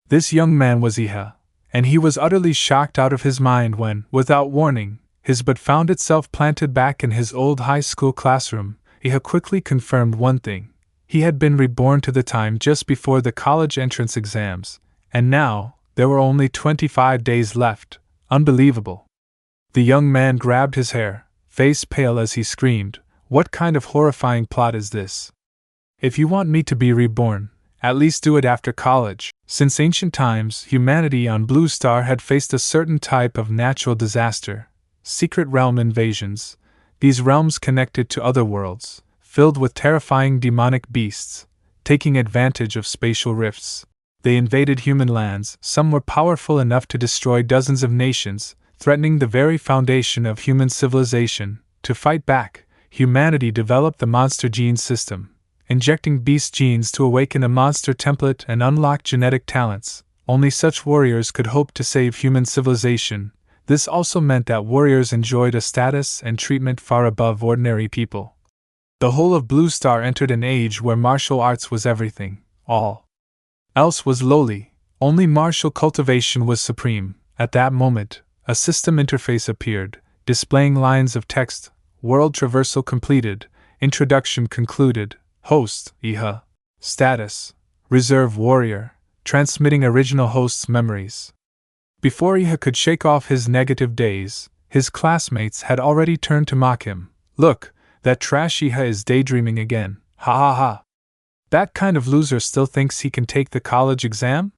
This young man was Iha, and he was utterly shocked out of his mind when, without warning, his butt found itself planted back in his old high school classroom. Iha quickly confirmed one thing. He had been reborn to the time just before the college entrance exams, and now, there were only 25 days left. Unbelievable. The young man grabbed his hair, face pale as he screamed, "What kind of horrifying plot is this? If you want me to be reborn, at least do it after college." Since ancient times, humanity on Blue Star had faced a certain type of natural disaster, secret realm invasions, these realms connected to other worlds, filled with terrifying demonic beasts, taking advantage of spatial rifts. They invaded human lands. Some were powerful enough to destroy dozens of nations, threatening the very foundation of human civilization. To fight back, humanity developed the monster gene system, injecting beast genes to awaken a monster template and unlock genetic talents. Only such warriors could hope to save human civilization. This also meant that warriors enjoyed a status and treatment far above ordinary people. The whole of Blue Star entered an age where martial arts was everything. All else was lowly. Only martial cultivation was supreme. At that moment, a system interface appeared, displaying lines of text: world traversal completed, introduction concluded, host, Iha, status, reserve warrior, transmitting original host's memories. Before Iha could shake off his negative days, his classmates had already turned to mock him. "Look, that trash Iha is daydreaming again, ha ha ha. That kind of loser still thinks he can take the college exam?"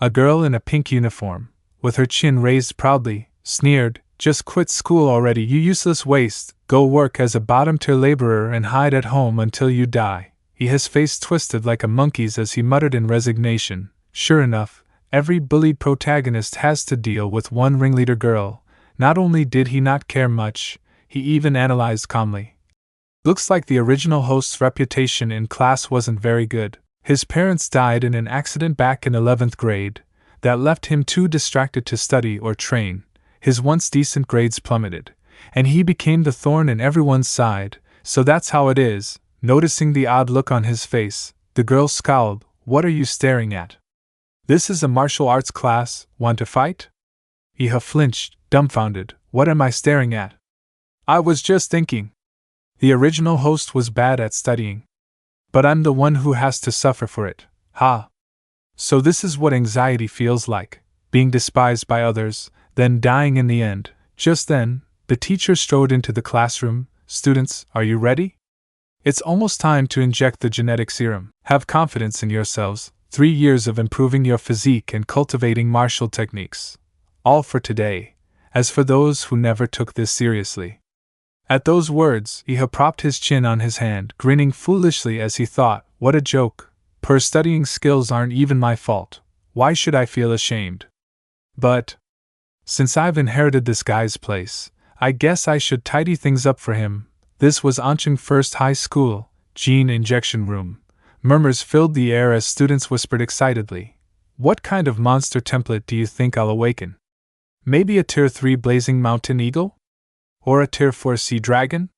A girl in a pink uniform, with her chin raised proudly, sneered, "Just quit school already, you useless waste. Go work as a bottom-tier laborer and hide at home until you die." His face twisted like a monkey's as he muttered in resignation, "Sure enough, every bullied protagonist has to deal with one ringleader girl." Not only did he not care much, he even analyzed calmly. "Looks like the original host's reputation in class wasn't very good. His parents died in an accident back in 11th grade that left him too distracted to study or train. His once decent grades plummeted, and he became the thorn in everyone's side. So that's how it is." Noticing the odd look on his face, the girl scowled. "What are you staring at? This is a martial arts class. Want to fight?" Iha flinched, dumbfounded. "What am I staring at? I was just thinking. The original host was bad at studying. But I'm the one who has to suffer for it. Ha! So this is what anxiety feels like, being despised by others, then dying in the end." Just then, the teacher strode into the classroom. "Students, are you ready? It's almost time to inject the genetic serum. Have confidence in yourselves. 3 years of improving your physique and cultivating martial techniques. All for today. As for those who never took this seriously." At those words, Iha propped his chin on his hand, grinning foolishly as he thought, "What a joke. Poor studying skills aren't even my fault. Why should I feel ashamed? But since I've inherited this guy's place, I guess I should tidy things up for him." This was Ancheng First High School, gene injection room. Murmurs filled the air as students whispered excitedly, "What kind of monster template do you think I'll awaken? Maybe a Tier 3 blazing mountain eagle? Or a Tier 4 sea dragon?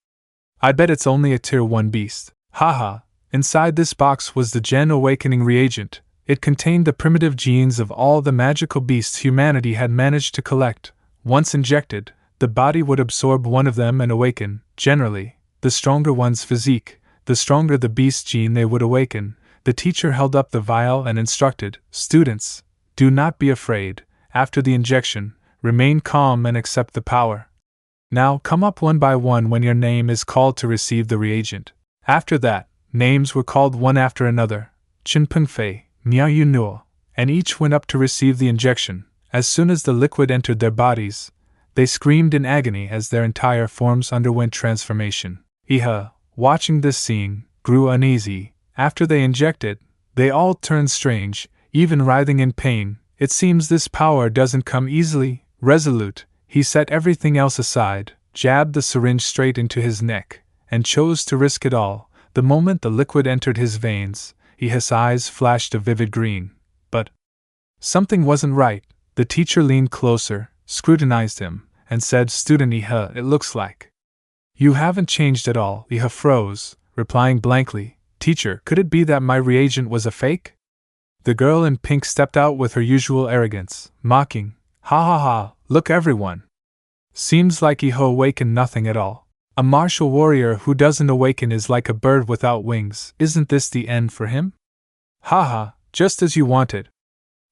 I bet it's only a Tier 1 beast. Haha." Inside this box was the Gen Awakening reagent. It contained the primitive genes of all the magical beasts humanity had managed to collect. Once injected, the body would absorb one of them and awaken. Generally, the stronger one's physique, the stronger the beast gene they would awaken. The teacher held up the vial and instructed, "Students, do not be afraid. After the injection, remain calm and accept the power. Now come up one by one when your name is called to receive the reagent." After that, names were called one after another: Chin Peng Fei, Miao Yu Nuo, and each went up to receive the injection. As soon as the liquid entered their bodies, they screamed in agony as their entire forms underwent transformation. Iha, watching this scene, grew uneasy. After they injected, they all turned strange, even writhing in pain. "It seems this power doesn't come easily." Resolute, he set everything else aside, jabbed the syringe straight into his neck, and chose to risk it all. The moment the liquid entered his veins, Iha's eyes flashed a vivid green. But something wasn't right. The teacher leaned closer, scrutinized him, and said, "Student Iha, it looks like you haven't changed at all." Iha froze, replying blankly, "Teacher, could it be that my reagent was a fake?" The girl in pink stepped out with her usual arrogance, mocking, "Ha ha ha, look everyone! Seems like he awakened nothing at all. A martial warrior who doesn't awaken is like a bird without wings. Isn't this the end for him? Ha ha, just as you wanted.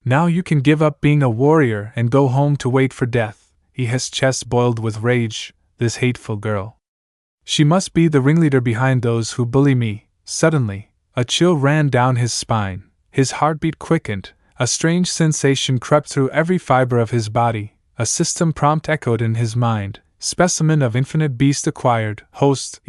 Now you can give up being a warrior and go home to wait for death." His chest boiled with rage, this hateful girl. She must be the ringleader behind those who bully me. Suddenly, a chill ran down his spine, his heartbeat quickened, a strange sensation crept through every fiber of his body, a system prompt echoed in his mind: specimen of infinite beast acquired, host,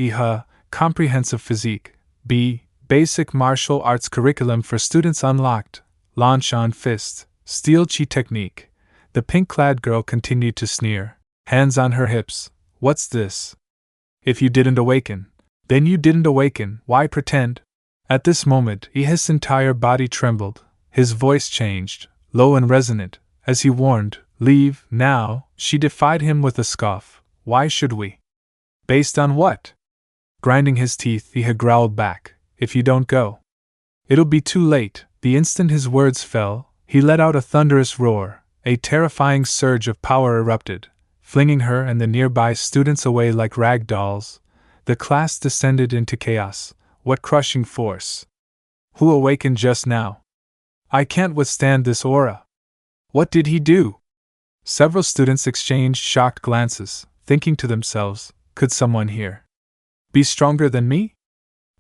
comprehensive physique, B, basic martial arts curriculum for students unlocked, launch on fist, steel chi technique. The pink-clad girl continued to sneer, hands on her hips. What's this? If you didn't awaken, then you didn't awaken, why pretend? At this moment, his entire body trembled, his voice changed, low and resonant, as he warned, "Leave, now." She defied him with a scoff. "Why should we?" "Based on what?" Grinding his teeth, he had growled back, "If you don't go, it'll be too late." The instant his words fell, he let out a thunderous roar, a terrifying surge of power erupted, flinging her and the nearby students away like rag dolls. The class descended into chaos. What crushing force! Who awakened just now? I can't withstand this aura. What did he do? Several students exchanged shocked glances, thinking to themselves, could someone here be stronger than me?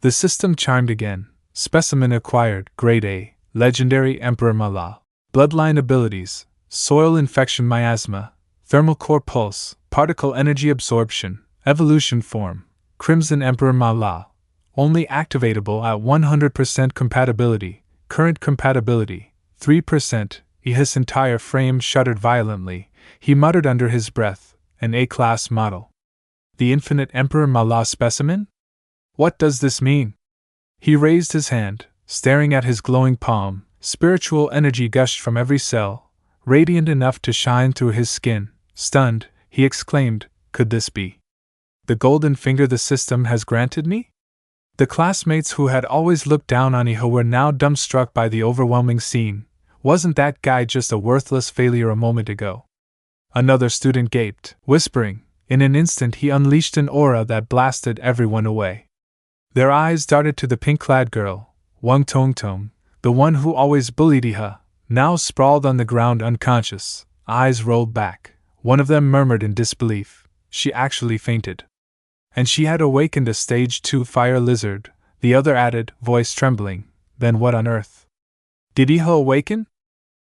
The system chimed again. Specimen acquired, Grade A, Legendary Emperor Malal. Bloodline abilities: soil infection miasma, thermal core pulse, particle energy absorption, evolution form, Crimson Emperor Malal. Only activatable at 100% compatibility, current compatibility, 3%. His entire frame shuddered violently. He muttered under his breath, an A-class model. The Infinite Emperor Malal specimen? What does this mean? He raised his hand, staring at his glowing palm. Spiritual energy gushed from every cell, radiant enough to shine through his skin. Stunned, he exclaimed, could this be the golden finger the system has granted me? The classmates who had always looked down on Iho were now dumbstruck by the overwhelming scene. Wasn't that guy just a worthless failure a moment ago? Another student gaped, whispering. In an instant he unleashed an aura that blasted everyone away. Their eyes darted to the pink-clad girl, Wang Tongtong, the one who always bullied Iha, now sprawled on the ground unconscious, eyes rolled back. One of them murmured in disbelief, she actually fainted. And she had awakened a stage 2 fire lizard, the other added, voice trembling, then what on earth? Did Iha awaken?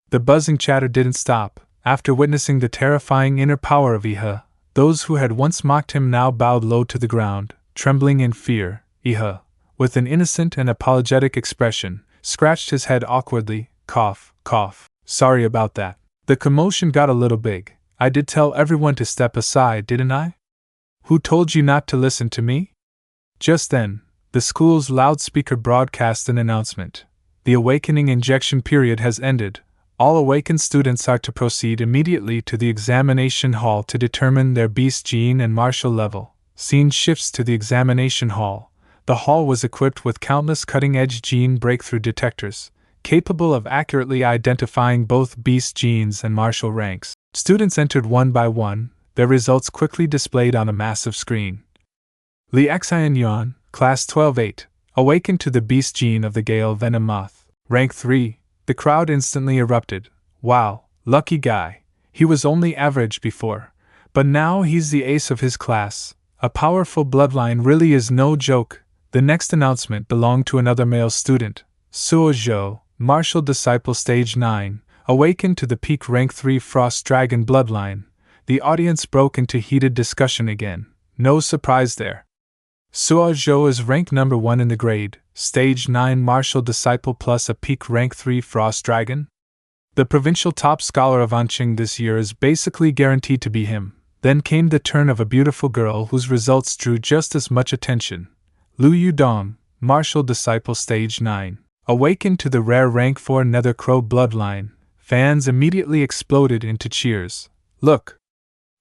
The buzzing chatter didn't stop. After witnessing the terrifying inner power of Iha, those who had once mocked him now bowed low to the ground, trembling in fear. Iha, with an innocent and apologetic expression, scratched his head awkwardly, cough, cough. Sorry about that. The commotion got a little big. I did tell everyone to step aside, didn't I? Who told you not to listen to me? Just then, the school's loudspeaker broadcast an announcement. The awakening injection period has ended. All awakened students are to proceed immediately to the examination hall to determine their beast gene and martial level. Scene shifts to the examination hall. The hall was equipped with countless cutting-edge gene breakthrough detectors, capable of accurately identifying both beast genes and martial ranks. Students entered one by one, their results quickly displayed on a massive screen. Li Xian Yuan, Class 12-8, awakened to the beast gene of the Gale Venom Moth. Rank 3. The crowd instantly erupted. Wow, lucky guy. He was only average before, but now he's the ace of his class. A powerful bloodline really is no joke. The next announcement belonged to another male student, Suo Zhou, Martial Disciple Stage 9, awakened to the peak Rank 3 Frost Dragon bloodline. The audience broke into heated discussion again. No surprise there. Suo Zhou is rank number 1 in the grade, Stage 9 Martial Disciple plus a peak Rank 3 Frost Dragon. The provincial top scholar of Anqing this year is basically guaranteed to be him. Then came the turn of a beautiful girl whose results drew just as much attention. Lu Yudong, Martial Disciple Stage 9, awakened to the rare Rank 4 Nether Crow bloodline. Fans immediately exploded into cheers. Look!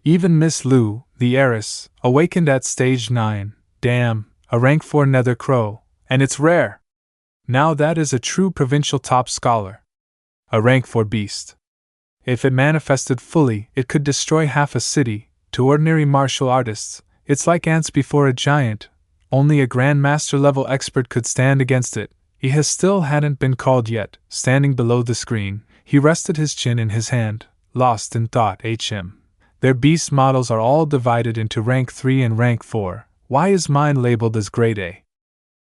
Even Miss Lu, the heiress, awakened at Stage 9. Damn, a Rank 4 Nether Crow, and it's rare! Now that is a true provincial top scholar. A rank 4 beast. If it manifested fully, it could destroy half a city. To ordinary martial artists, it's like ants before a giant. Only a grandmaster level expert could stand against it. He still hadn't been called yet. Standing below the screen, he rested his chin in his hand, lost in thought. Their beast models are all divided into rank 3 and rank 4. Why is mine labeled as grade A?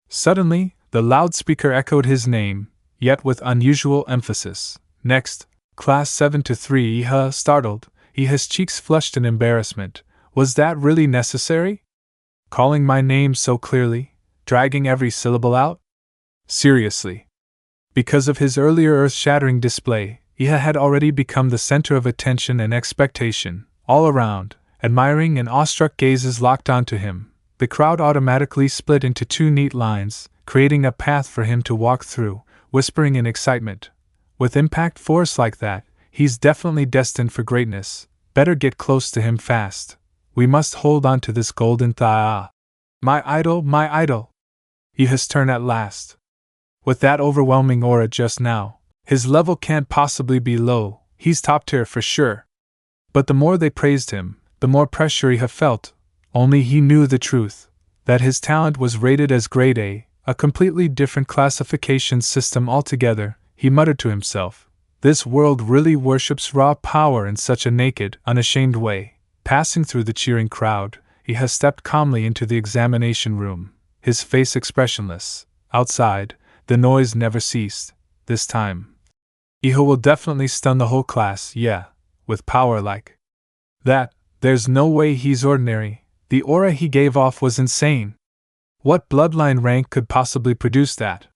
Suddenly, the loudspeaker echoed his name, yet with unusual emphasis. Next, Class 7 to 3. Startled, his cheeks flushed in embarrassment. Was that really necessary? Calling my name so clearly, dragging every syllable out? Seriously. Because of his earlier earth-shattering display, Iha had already become the center of attention and expectation. All around, admiring and awestruck gazes locked onto him. The crowd automatically split into two neat lines, creating a path for him to walk through, whispering in excitement. With impact force like that, he's definitely destined for greatness. Better get close to him fast. We must hold on to this golden thigh. My idol, my idol! Iha's turn at last. With that overwhelming aura just now, his level can't possibly be low. He's top tier for sure. But the more they praised him, the more pressure Iha felt. Only he knew the truth, that his talent was rated as grade A completely different classification system altogether. He muttered to himself, this world really worships raw power in such a naked, unashamed way. Passing through the cheering crowd, Iha stepped calmly into the examination room, his face expressionless. Outside, the noise never ceased. This time, Iha will definitely stun the whole class, yeah, with power like that. There's no way he's ordinary. The aura he gave off was insane. What bloodline rank could possibly produce that?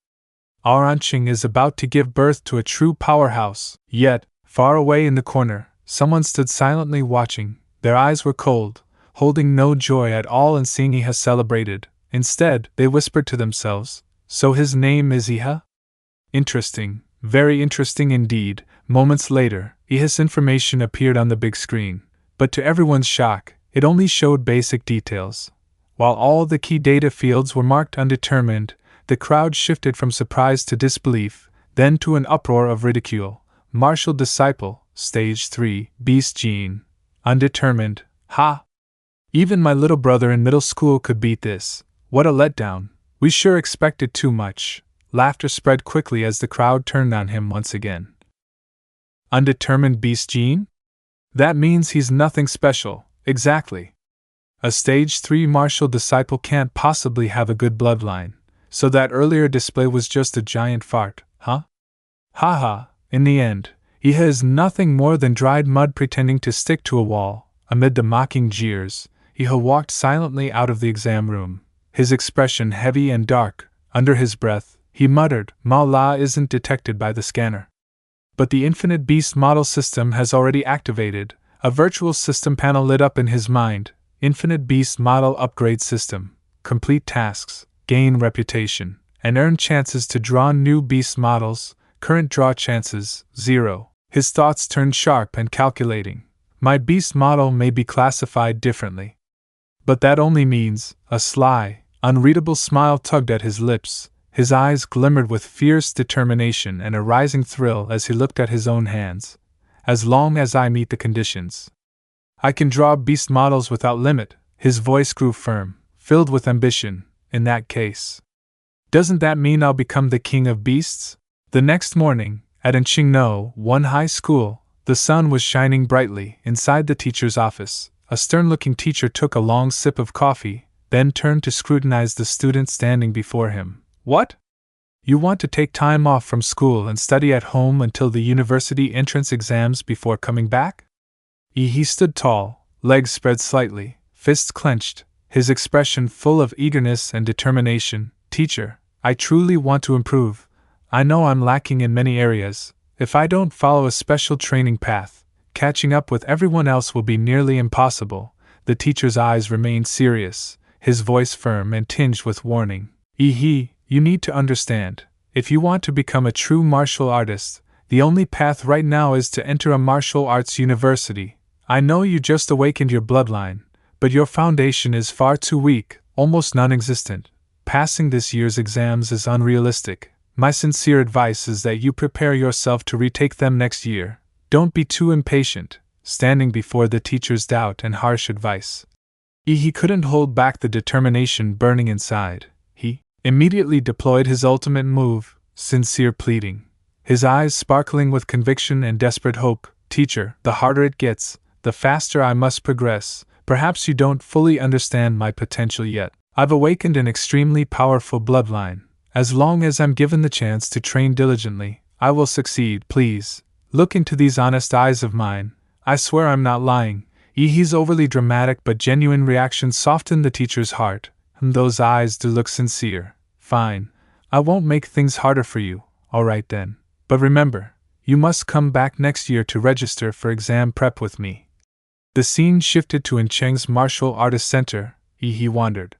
Aranching is about to give birth to a true powerhouse. Yet, far away in the corner, someone stood silently watching. Their eyes were cold, holding no joy at all in seeing Iha celebrated. Instead, they whispered to themselves, so his name is Iha? Interesting, very interesting indeed. Moments later, Iha's information appeared on the big screen. But to everyone's shock, it only showed basic details. While all the key data fields were marked undetermined, the crowd shifted from surprise to disbelief, then to an uproar of ridicule. Martial Disciple, Stage 3, Beast Gene. Undetermined, ha! Even my little brother in middle school could beat this. What a letdown. We sure expected too much. Laughter spread quickly as the crowd turned on him once again. Undetermined Beast Gene? That means he's nothing special, exactly. A Stage 3 Martial Disciple can't possibly have a good bloodline. So that earlier display was just a giant fart, huh? Haha, in the end, Iha is nothing more than dried mud pretending to stick to a wall. Amid the mocking jeers, Iha walked silently out of the exam room, his expression heavy and dark. Under his breath, he muttered, Ma La isn't detected by the scanner. But the Infinite Beast model system has already activated. A virtual system panel lit up in his mind. Infinite Beast model upgrade system. Complete tasks. Gain reputation, and earn chances to draw new beast models. Current draw chances, 0. His thoughts turned sharp and calculating. My beast model may be classified differently. But that only means, a sly, unreadable smile tugged at his lips. His eyes glimmered with fierce determination and a rising thrill as he looked at his own hands. As long as I meet the conditions, I can draw beast models without limit. His voice grew firm, filled with ambition. In that case, doesn't that mean I'll become the king of beasts? The next morning, at Qingno, one high school, the sun was shining brightly. Inside the teacher's office, a stern-looking teacher took a long sip of coffee, then turned to scrutinize the student standing before him. What? You want to take time off from school and study at home until the university entrance exams before coming back? He stood tall, legs spread slightly, fists clenched, his expression full of eagerness and determination. Teacher, I truly want to improve. I know I'm lacking in many areas. If I don't follow a special training path, catching up with everyone else will be nearly impossible. The teacher's eyes remained serious, his voice firm and tinged with warning. You need to understand, if you want to become a true martial artist, the only path right now is to enter a martial arts university. I know you just awakened your bloodline, but your foundation is far too weak, almost non-existent. Passing this year's exams is unrealistic. My sincere advice is that you prepare yourself to retake them next year. Don't be too impatient, standing before the teacher's doubt and harsh advice. He couldn't hold back the determination burning inside. He immediately deployed his ultimate move, sincere pleading, his eyes sparkling with conviction and desperate hope. Teacher, the harder it gets, the faster I must progress. Perhaps you don't fully understand my potential yet. I've awakened an extremely powerful bloodline. As long as I'm given the chance to train diligently, I will succeed. Please, look into these honest eyes of mine. I swear I'm not lying. His overly dramatic but genuine reaction softened the teacher's heart. Those eyes do look sincere. Fine. I won't make things harder for you. All right then. But remember, you must come back next year to register for exam prep with me. The scene shifted to Cheng's Martial Artist Center. He wandered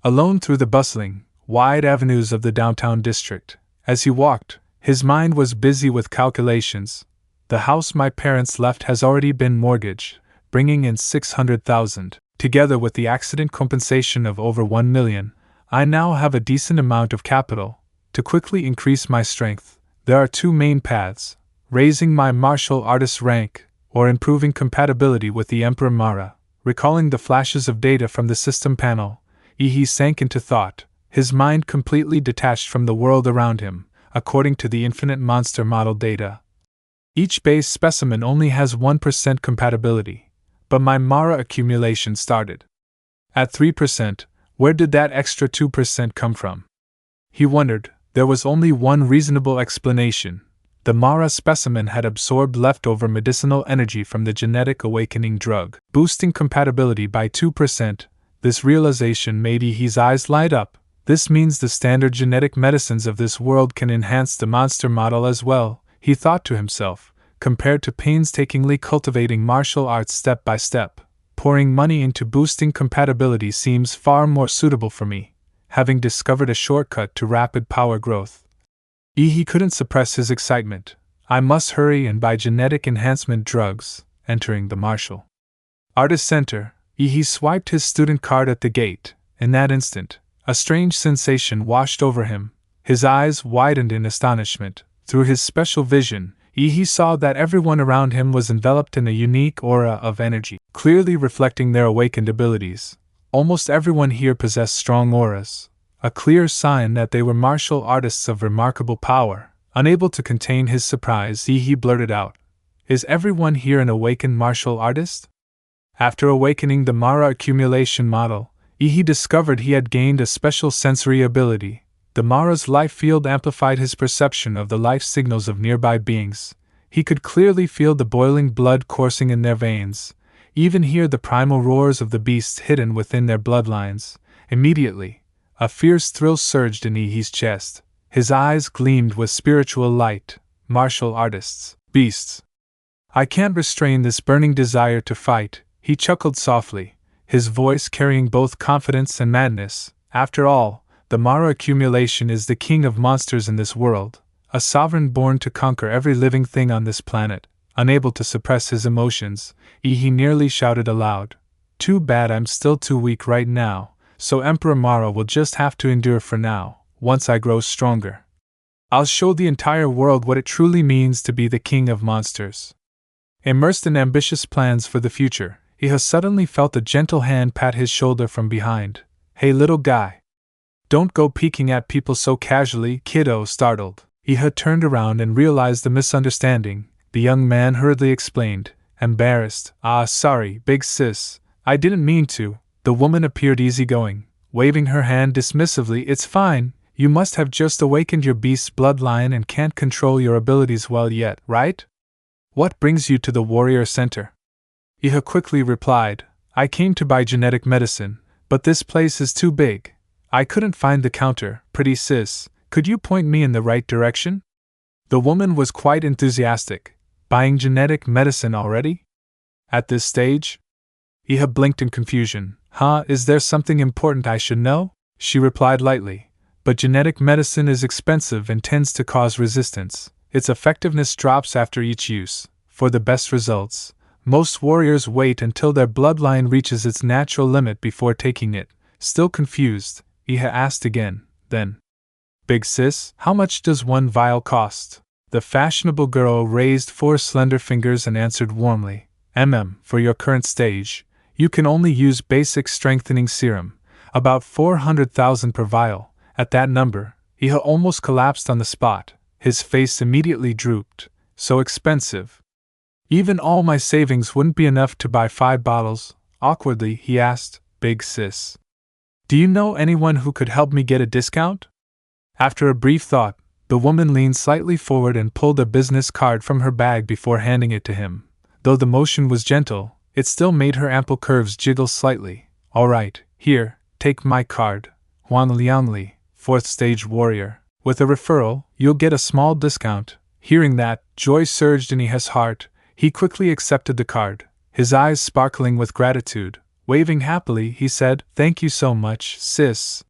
alone through the bustling, wide avenues of the downtown district. As he walked, his mind was busy with calculations. The house my parents left has already been mortgaged, bringing in $600,000. Together with the accident compensation of over $1 million, I now have a decent amount of capital. To quickly increase my strength, there are two main paths: raising my martial artist rank, or improving compatibility with the Emperor Mara. Recalling the flashes of data from the system panel, he sank into thought, his mind completely detached from the world around him. According to the Infinite Monster Model data, each base specimen only has 1% compatibility, but my Mara accumulation started at 3%. Where did that extra 2% come from? He wondered. There was only one reasonable explanation. The Mara specimen had absorbed leftover medicinal energy from the genetic awakening drug, boosting compatibility by 2%. This realization made his eyes light up. This means the standard genetic medicines of this world can enhance the monster model as well, he thought to himself. Compared to painstakingly cultivating martial arts step by step, pouring money into boosting compatibility seems far more suitable for me, having discovered a shortcut to rapid power growth. He couldn't suppress his excitement. I must hurry and buy genetic enhancement drugs. Entering the Martial Artist Center, he swiped his student card at the gate. In that instant, a strange sensation washed over him. His eyes widened in astonishment. Through his special vision, he saw that everyone around him was enveloped in a unique aura of energy, clearly reflecting their awakened abilities. Almost everyone here possessed strong auras, a clear sign that they were martial artists of remarkable power. Unable to contain his surprise, he blurted out, "Is everyone here an awakened martial artist?" After awakening the Mara accumulation model, he discovered he had gained a special sensory ability. The Mara's life field amplified his perception of the life signals of nearby beings. He could clearly feel the boiling blood coursing in their veins, even hear the primal roars of the beasts hidden within their bloodlines. Immediately, a fierce thrill surged in his chest. His eyes gleamed with spiritual light. Martial artists, beasts. I can't restrain this burning desire to fight, he chuckled softly, his voice carrying both confidence and madness. After all, the Mara accumulation is the king of monsters in this world, a sovereign born to conquer every living thing on this planet. Unable to suppress his emotions, he nearly shouted aloud, "Too bad I'm still too weak right now, so Emperor Mara will just have to endure for now. Once I grow stronger, I'll show the entire world what it truly means to be the king of monsters." Immersed in ambitious plans for the future, he suddenly felt a gentle hand pat his shoulder from behind. "Hey little guy. Don't go peeking at people so casually, kiddo." Startled, he had turned around and realized the misunderstanding. The young man hurriedly explained, embarrassed, Sorry, big sis, I didn't mean to." The woman appeared easygoing, waving her hand dismissively. "It's fine, you must have just awakened your beast's bloodline and can't control your abilities well yet, right? What brings you to the Warrior Center?" Iha quickly replied, "I came to buy genetic medicine, but this place is too big. I couldn't find the counter. Pretty sis, could you point me in the right direction?" The woman was quite enthusiastic. Buying genetic medicine already? At this stage? Iha blinked in confusion. Is there something important I should know?" She replied lightly, "But genetic medicine is expensive and tends to cause resistance. Its effectiveness drops after each use. For the best results, most warriors wait until their bloodline reaches its natural limit before taking it." Still confused, Iha asked again, "Then, Big sis, how much does one vial cost? The fashionable girl raised 4 slender fingers and answered warmly, for your current stage, you can only use basic strengthening serum, about 400,000 per vial. At that number, he almost collapsed on the spot. His face immediately drooped. So expensive. Even all my savings wouldn't be enough to buy 5 bottles. Awkwardly, he asked, Big sis, do you know anyone who could help me get a discount? After a brief thought, the woman leaned slightly forward and pulled a business card from her bag before handing it to him. Though the motion was gentle, it still made her ample curves jiggle slightly. All right, here, take my card. Huan Liangli, 4th stage warrior. With a referral, you'll get a small discount. Hearing that, joy surged in his heart. He quickly accepted the card, his eyes sparkling with gratitude. Waving happily, he said, Thank you so much, sis.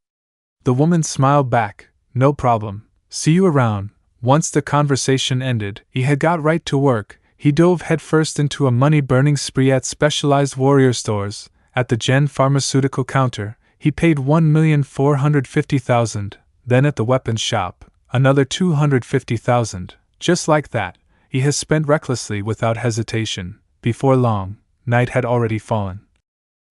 The woman smiled back. No problem. See you around. Once the conversation ended, he had got right to work. He dove headfirst into a money-burning spree at specialized warrior stores. At the Gen pharmaceutical counter, he paid 1,450,000. Then at the weapons shop, another 250,000. Just like that, he has spent recklessly without hesitation. Before long, night had already fallen.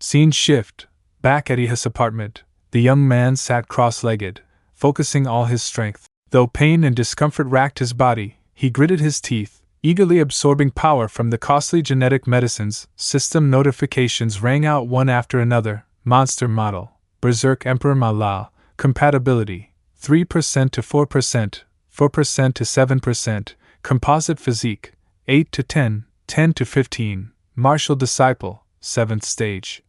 Scene shift. Back at his apartment, the young man sat cross-legged, focusing all his strength. Though pain and discomfort racked his body, he gritted his teeth, eagerly absorbing power from the costly genetic medicines. System notifications rang out one after another. Monster model, Berserk Emperor Malal, compatibility, 3% to 4%, 4% to 7%, composite physique, 8 to 10, 10 to 15, martial disciple, 7th stage.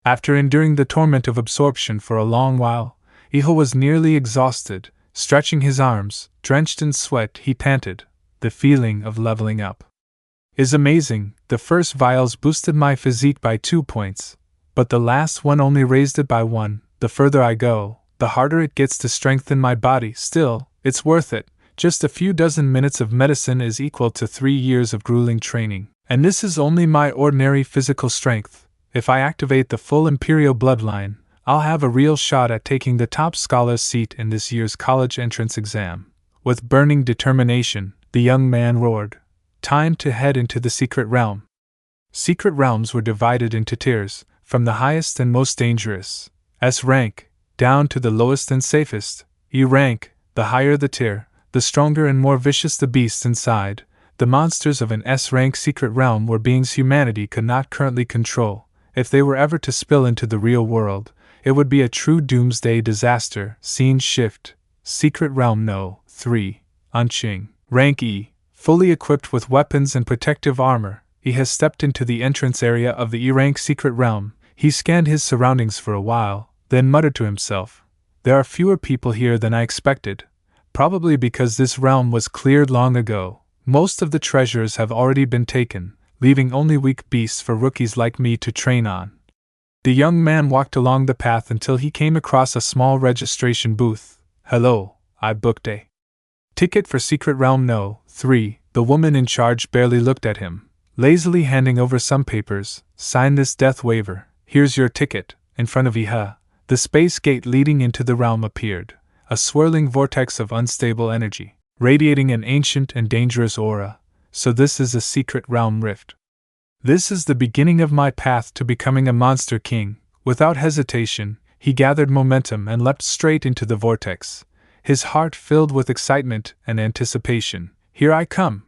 After enduring the torment of absorption for a long while, Iho was nearly exhausted. Stretching his arms, drenched in sweat, he panted. The feeling of leveling up is amazing. The first vials boosted my physique by 2 points, but the last one only raised it by 1. The further I go, the harder it gets to strengthen my body. Still, it's worth it. Just a few dozen minutes of medicine is equal to 3 years of grueling training. And this is only my ordinary physical strength. If I activate the full Imperial bloodline, I'll have a real shot at taking the top scholar's seat in this year's college entrance exam. With burning determination, the young man roared. Time to head into the secret realm. Secret realms were divided into tiers, from the highest and most dangerous, S rank, down to the lowest and safest, E rank. The higher the tier, the stronger and more vicious the beasts inside. The monsters of an S-rank secret realm were beings humanity could not currently control. If they were ever to spill into the real world, it would be a true doomsday disaster. Scene shift. Secret Realm No. 3. Anqing. Rank E. Fully equipped with weapons and protective armor, he has stepped into the entrance area of the E-rank secret realm. He scanned his surroundings for a while, then muttered to himself, There are fewer people here than I expected. Probably because this realm was cleared long ago. Most of the treasures have already been taken, leaving only weak beasts for rookies like me to train on. The young man walked along the path until he came across a small registration booth. Hello, I booked a ticket for Secret Realm No. 3. The woman in charge barely looked at him, lazily handing over some papers. Sign this death waiver. Here's your ticket. In front of Iha, the space gate leading into the realm appeared, a swirling vortex of unstable energy, radiating an ancient and dangerous aura. So this is a secret realm rift. This is the beginning of my path to becoming a monster king. Without hesitation, he gathered momentum and leapt straight into the vortex, his heart filled with excitement and anticipation. Here I come!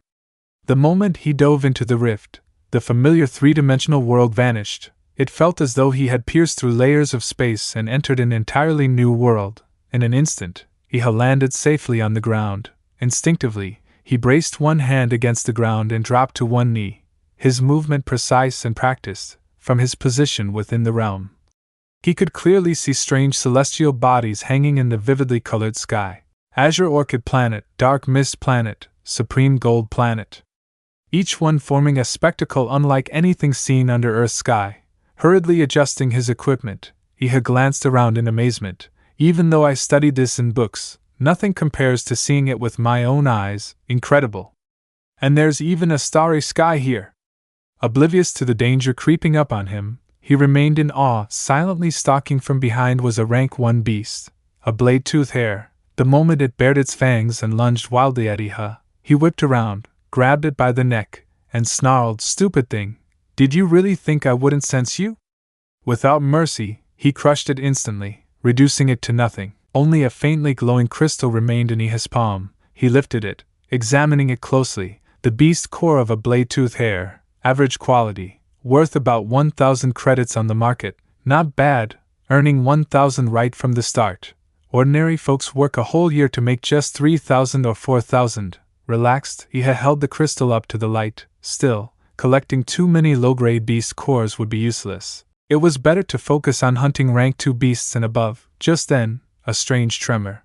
The moment he dove into the rift, the familiar three-dimensional world vanished. It felt as though he had pierced through layers of space and entered an entirely new world. In an instant, he had landed safely on the ground. Instinctively, he braced one hand against the ground and dropped to one knee, his movement precise and practiced, from his position within the realm. He could clearly see strange celestial bodies hanging in the vividly colored sky. Azure Orchid Planet, Dark Mist Planet, Supreme Gold Planet. Each one forming a spectacle unlike anything seen under Earth's sky. Hurriedly adjusting his equipment, he had glanced around in amazement. Even though I studied this in books, nothing compares to seeing it with my own eyes. Incredible. And there's even a starry sky here. Oblivious to the danger creeping up on him, he remained in awe. Silently stalking from behind was a rank 1 beast, a blade-tooth hare, The moment it bared its fangs and lunged wildly at Iha, he whipped around, grabbed it by the neck, and snarled, "Stupid thing! Did you really think I wouldn't sense you?" Without mercy, he crushed it instantly, reducing it to nothing. Only a faintly glowing crystal remained in Iha's palm. He lifted it, examining it closely. The beast core of a blade-tooth hair, average quality, worth about 1,000 credits on the market. Not bad, earning 1,000 right from the start. Ordinary folks work a whole year to make just 3,000 or 4,000. Relaxed, Iha held the crystal up to the light. Still, collecting too many low-grade beast cores would be useless. It was better to focus on hunting rank 2 beasts and above. Just then, a strange tremor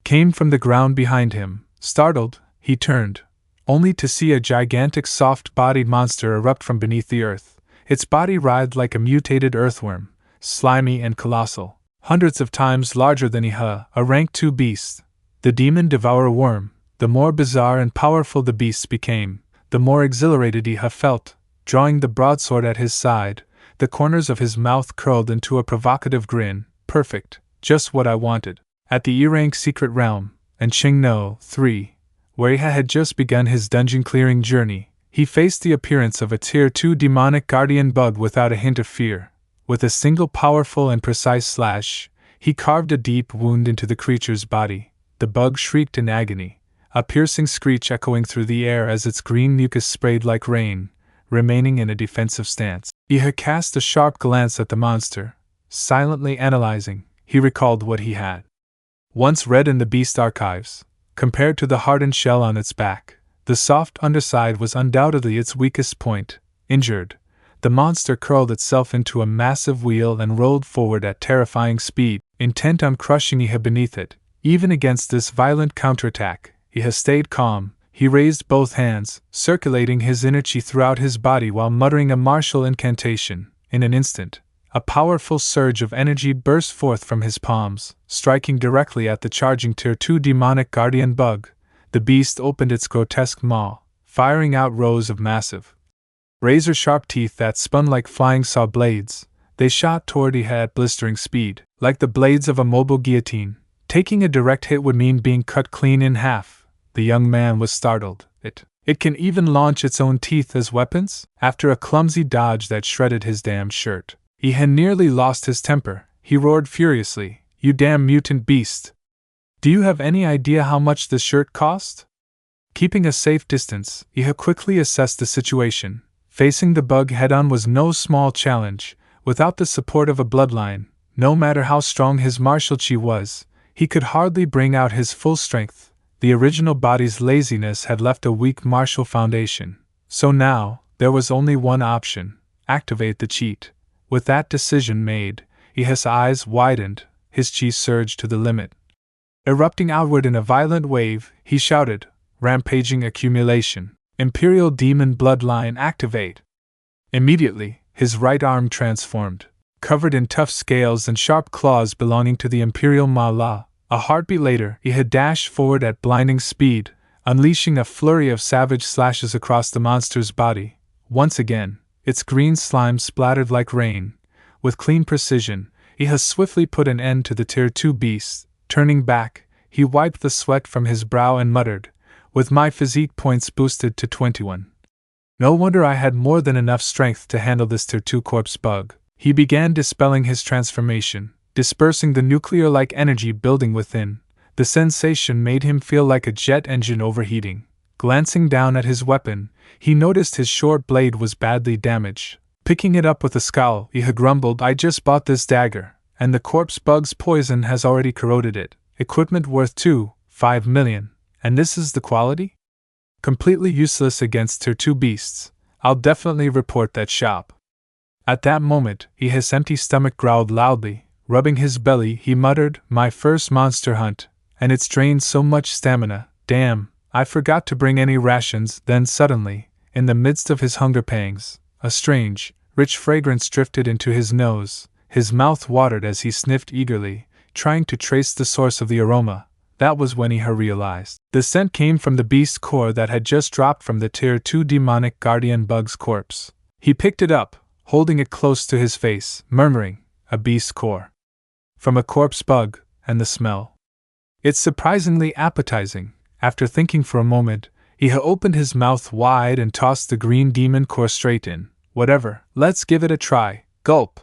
came from the ground behind him. Startled, he turned, only to see a gigantic soft-bodied monster erupt from beneath the earth. Its body writhed like a mutated earthworm, slimy and colossal, hundreds of times larger than Iha, a rank 2 beast. The demon devourer worm. The more bizarre and powerful the beast became, the more exhilarated Iha felt. Drawing the broadsword at his side, the corners of his mouth curled into a provocative grin. Perfect, just what I wanted. At the E-rank secret realm, and Qingno 3, where Iha had just begun his dungeon-clearing journey, he faced the appearance of a Tier 2 demonic guardian bug without a hint of fear. With a single powerful and precise slash, he carved a deep wound into the creature's body. The bug shrieked in agony, a piercing screech echoing through the air as its green mucus sprayed like rain, remaining in a defensive stance. Iha cast a sharp glance at the monster. Silently analyzing, he recalled what he had once read in the beast archives. Compared to the hardened shell on its back, the soft underside was undoubtedly its weakest point. Injured, the monster curled itself into a massive wheel and rolled forward at terrifying speed, intent on crushing Iha beneath it. Even against this violent counterattack, Iha stayed calm. He raised both hands, circulating his inner chi throughout his body while muttering a martial incantation. In an instant, a powerful surge of energy burst forth from his palms, striking directly at the charging Tier 2 demonic guardian bug. The beast opened its grotesque maw, firing out rows of massive, razor-sharp teeth that spun like flying saw blades. They shot toward Iha at blistering speed, like the blades of a mobile guillotine. Taking a direct hit would mean being cut clean in half. The young man was startled. It can even launch its own teeth as weapons? After a clumsy dodge that shredded his damn shirt, he had nearly lost his temper. He roared furiously, "You damn mutant beast! Do you have any idea how much this shirt cost?" Keeping a safe distance, Iha quickly assessed the situation. Facing the bug head-on was no small challenge. Without the support of a bloodline, no matter how strong his martial chi was, he could hardly bring out his full strength. The original body's laziness had left a weak martial foundation. So now, there was only one option: activate the cheat. With that decision made, Iha's eyes widened, his chi surged to the limit. Erupting outward in a violent wave, he shouted, "Rampaging accumulation! Imperial Demon Bloodline activate!" Immediately, his right arm transformed, covered in tough scales and sharp claws belonging to the Imperial Mala. A heartbeat later, he had dashed forward at blinding speed, unleashing a flurry of savage slashes across the monster's body. Once again, its green slime splattered like rain. With clean precision, he has swiftly put an end to the Tier 2 beast. Turning back, he wiped the sweat from his brow and muttered, "With my physique points boosted to 21. No wonder I had more than enough strength to handle this Tier 2 corpse bug." He began dispelling his transformation, dispersing the nuclear-like energy building within. The sensation made him feel like a jet engine overheating. Glancing down at his weapon, he noticed his short blade was badly damaged. Picking it up with a scowl, he grumbled, "I just bought this dagger, and the corpse bug's poison has already corroded it. Equipment worth 5 million, and this is the quality? Completely useless against Tier 2 beasts. I'll definitely report that shop." At that moment, his empty stomach growled loudly. Rubbing his belly, he muttered, "My first monster hunt, and it's drained so much stamina. Damn, I forgot to bring any rations." Then suddenly, in the midst of his hunger pangs, a strange, rich fragrance drifted into his nose. His mouth watered as he sniffed eagerly, trying to trace the source of the aroma. That was when he realized. The scent came from the beast core that had just dropped from the Tier 2 demonic guardian bug's corpse. He picked it up, holding it close to his face, murmuring, "A beast core. From a corpse bug, and the smell. It's surprisingly appetizing. After thinking for a moment, he opened his mouth wide and tossed the green demon core straight in. Whatever, let's give it a try. Gulp.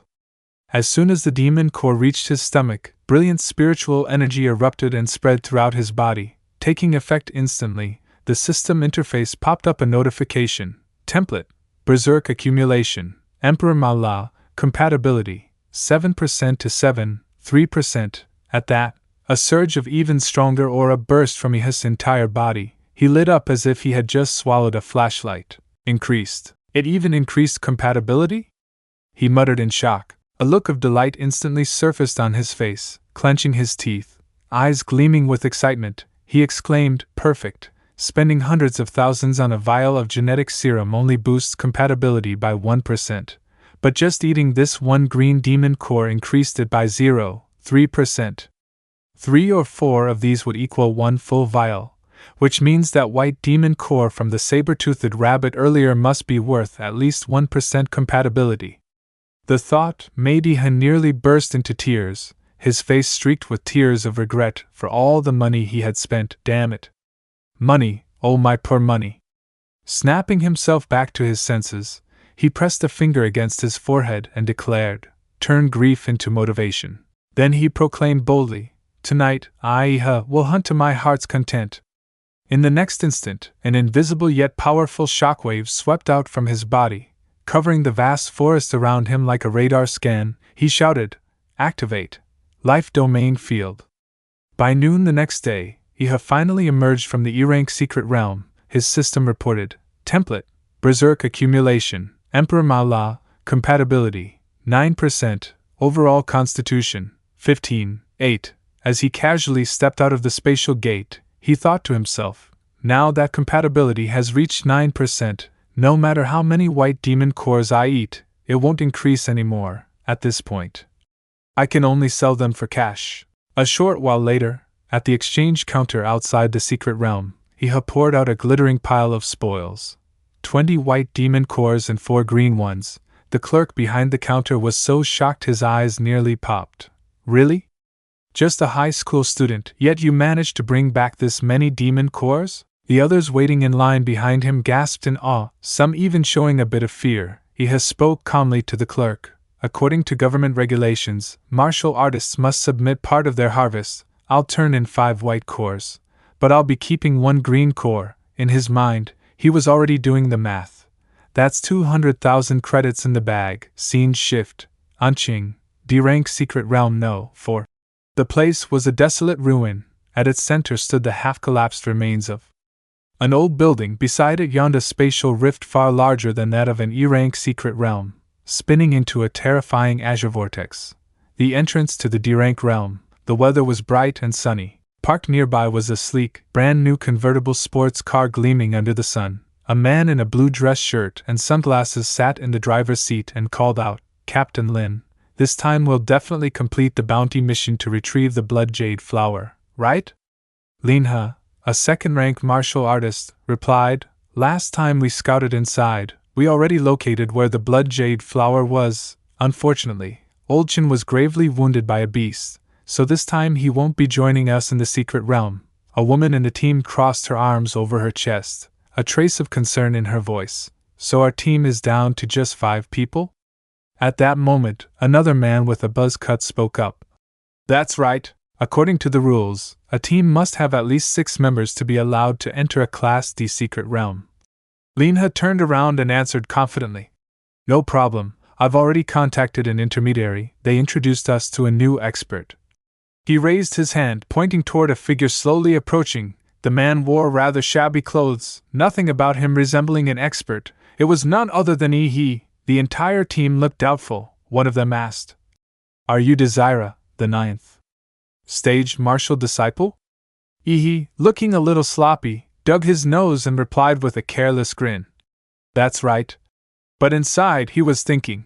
As soon as the demon core reached his stomach, brilliant spiritual energy erupted and spread throughout his body. Taking effect instantly, the system interface popped up a notification. Template. Berserk accumulation. Emperor Mala. Compatibility. 7% to 3%. At that, a surge of even stronger aura burst from his entire body. He lit up as if he had just swallowed a flashlight. Increased. It even increased compatibility? He muttered in shock. A look of delight instantly surfaced on his face. Clenching his teeth, eyes gleaming with excitement, he exclaimed, "Perfect! Spending hundreds of thousands on a vial of genetic serum only boosts compatibility by 1%. But just eating this one green demon core increased it by 0.3%. 3 or 4 of these would equal one full vial, which means that white demon core from the saber-toothed rabbit earlier must be worth at least 1% compatibility." The thought made Ihan nearly burst into tears, his face streaked with tears of regret for all the money he had spent. Damn it. Money, oh my poor money. Snapping himself back to his senses, he pressed a finger against his forehead and declared, "Turn grief into motivation." Then he proclaimed boldly, "Tonight, I will hunt to my heart's content." In the next instant, an invisible yet powerful shockwave swept out from his body, covering the vast forest around him like a radar scan. He shouted, "Activate! Life Domain Field." By noon the next day, Iha finally emerged from the E-rank secret realm. His system reported, Template, Berserk accumulation, Emperor Mala, compatibility, 9%, overall constitution, 15.8. As he casually stepped out of the spatial gate, he thought to himself, now that compatibility has reached 9%, no matter how many white demon cores I eat, it won't increase anymore, at this point. I can only sell them for cash. A short while later, at the exchange counter outside the secret realm, Iha poured out a glittering pile of spoils. 20 white demon cores and 4 green ones. The clerk behind the counter was so shocked his eyes nearly popped. Really? Just a high school student, yet you managed to bring back this many demon cores? The others waiting in line behind him gasped in awe, some even showing a bit of fear. Iha spoke calmly to the clerk. According to government regulations, martial artists must submit part of their harvest. I'll turn in 5 white cores, but I'll be keeping 1 green core. In his mind, he was already doing the math. That's 200,000 credits in the bag. Scene shift. Anqing, D-rank secret realm No. 4. The place was a desolate ruin. At its center stood the half-collapsed remains of an old building. Beside it yawned a spatial rift far larger than that of an E-rank secret realm, spinning into a terrifying azure vortex. The entrance to the D-rank realm. The weather was bright and sunny. Parked nearby was a sleek, brand-new convertible sports car gleaming under the sun. A man in a blue dress shirt and sunglasses sat in the driver's seat and called out, "Captain Lin, this time we'll definitely complete the bounty mission to retrieve the blood jade flower, right?" Linha, a second-rank martial artist, replied, "Last time we scouted inside, we already located where the blood jade flower was. Unfortunately, Old Chin was gravely wounded by a beast, so this time he won't be joining us in the secret realm." A woman in the team crossed her arms over her chest, a trace of concern in her voice. "So our team is down to just 5 people?" At that moment, another man with a buzz cut spoke up. "That's right. According to the rules, a team must have at least 6 members to be allowed to enter a Class D secret realm." Linha turned around and answered confidently, "No problem. I've already contacted an intermediary. They introduced us to a new expert." He raised his hand, pointing toward a figure slowly approaching. The man wore rather shabby clothes, nothing about him resembling an expert. It was none other than He. The entire team looked doubtful. One of them asked, "Are you Desira, the 9th stage martial disciple?" He, looking a little sloppy, dug his nose and replied with a careless grin, "That's right." But inside he was thinking,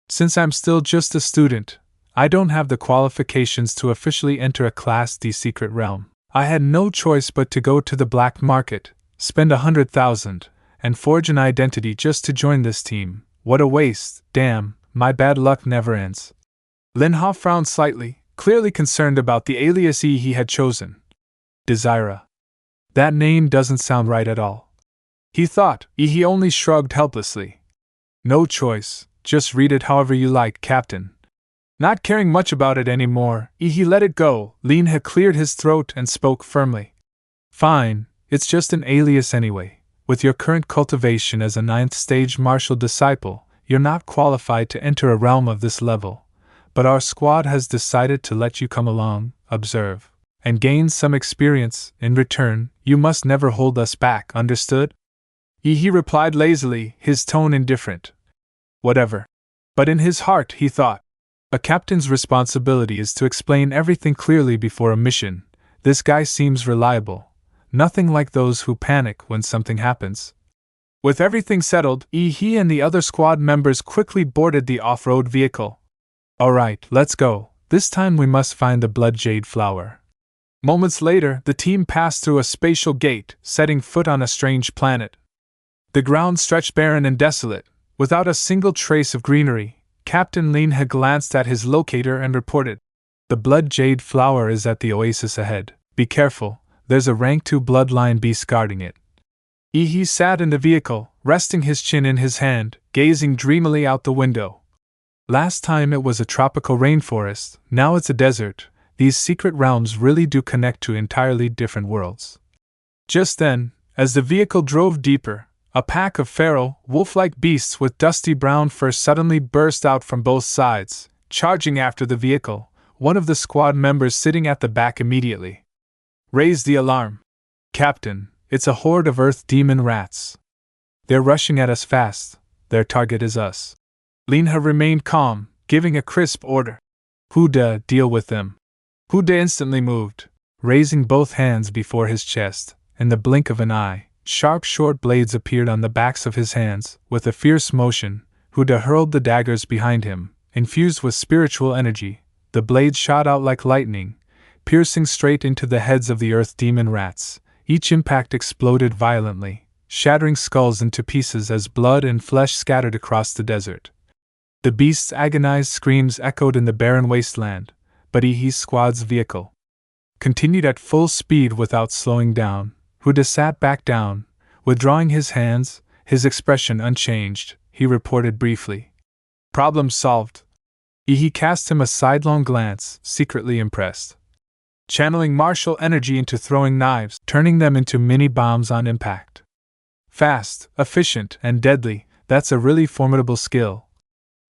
"Since I'm still just a student, I don't have the qualifications to officially enter a Class D secret realm. I had no choice but to go to the black market, spend 100,000, and forge an identity just to join this team. What a waste, damn, my bad luck never ends." Linha frowned slightly, clearly concerned about the alias he had chosen. Desira. That name doesn't sound right at all. He thought. He only shrugged helplessly. No choice, just read it however you like, Captain. Not caring much about it anymore, he let it go. Lin had cleared his throat and spoke firmly. Fine, it's just an alias anyway. With your current cultivation as a 9th stage martial disciple, you're not qualified to enter a realm of this level. But our squad has decided to let you come along, observe, and gain some experience. In return, you must never hold us back, understood? He replied lazily, his tone indifferent. Whatever. But in his heart he thought, a captain's responsibility is to explain everything clearly before a mission. This guy seems reliable. Nothing like those who panic when something happens. With everything settled, he and the other squad members quickly boarded the off-road vehicle. Alright, let's go. This time we must find the blood jade flower. Moments later, the team passed through a spatial gate, setting foot on a strange planet. The ground stretched barren and desolate, without a single trace of greenery. Captain Lin had glanced at his locator and reported, "The blood jade flower is at the oasis ahead. Be careful. There's a rank 2 bloodline beast guarding it." He sat in the vehicle, resting his chin in his hand, gazing dreamily out the window. Last time it was a tropical rainforest, now it's a desert. These secret realms really do connect to entirely different worlds. Just then, as the vehicle drove deeper, a pack of feral, wolf-like beasts with dusty brown fur suddenly burst out from both sides, charging after the vehicle. One of the squad members sitting at the back immediately raised the alarm. "Captain, it's a horde of earth demon rats. They're rushing at us fast. Their target is us." Linha remained calm, giving a crisp order. "Huda, deal with them." Huda instantly moved, raising both hands before his chest. In the blink of an eye, sharp short blades appeared on the backs of his hands. With a fierce motion, Huda hurled the daggers behind him, infused with spiritual energy. The blades shot out like lightning, piercing straight into the heads of the earth demon rats. Each impact exploded violently, shattering skulls into pieces as blood and flesh scattered across the desert. The beasts' agonized screams echoed in the barren wasteland, but Ihi's squad's vehicle continued at full speed without slowing down. Huda sat back down, withdrawing his hands, his expression unchanged. He reported briefly, "Problem solved." Ihi cast him a sidelong glance, secretly impressed. Channeling martial energy into throwing knives, turning them into mini-bombs on impact. Fast, efficient, and deadly, that's a really formidable skill.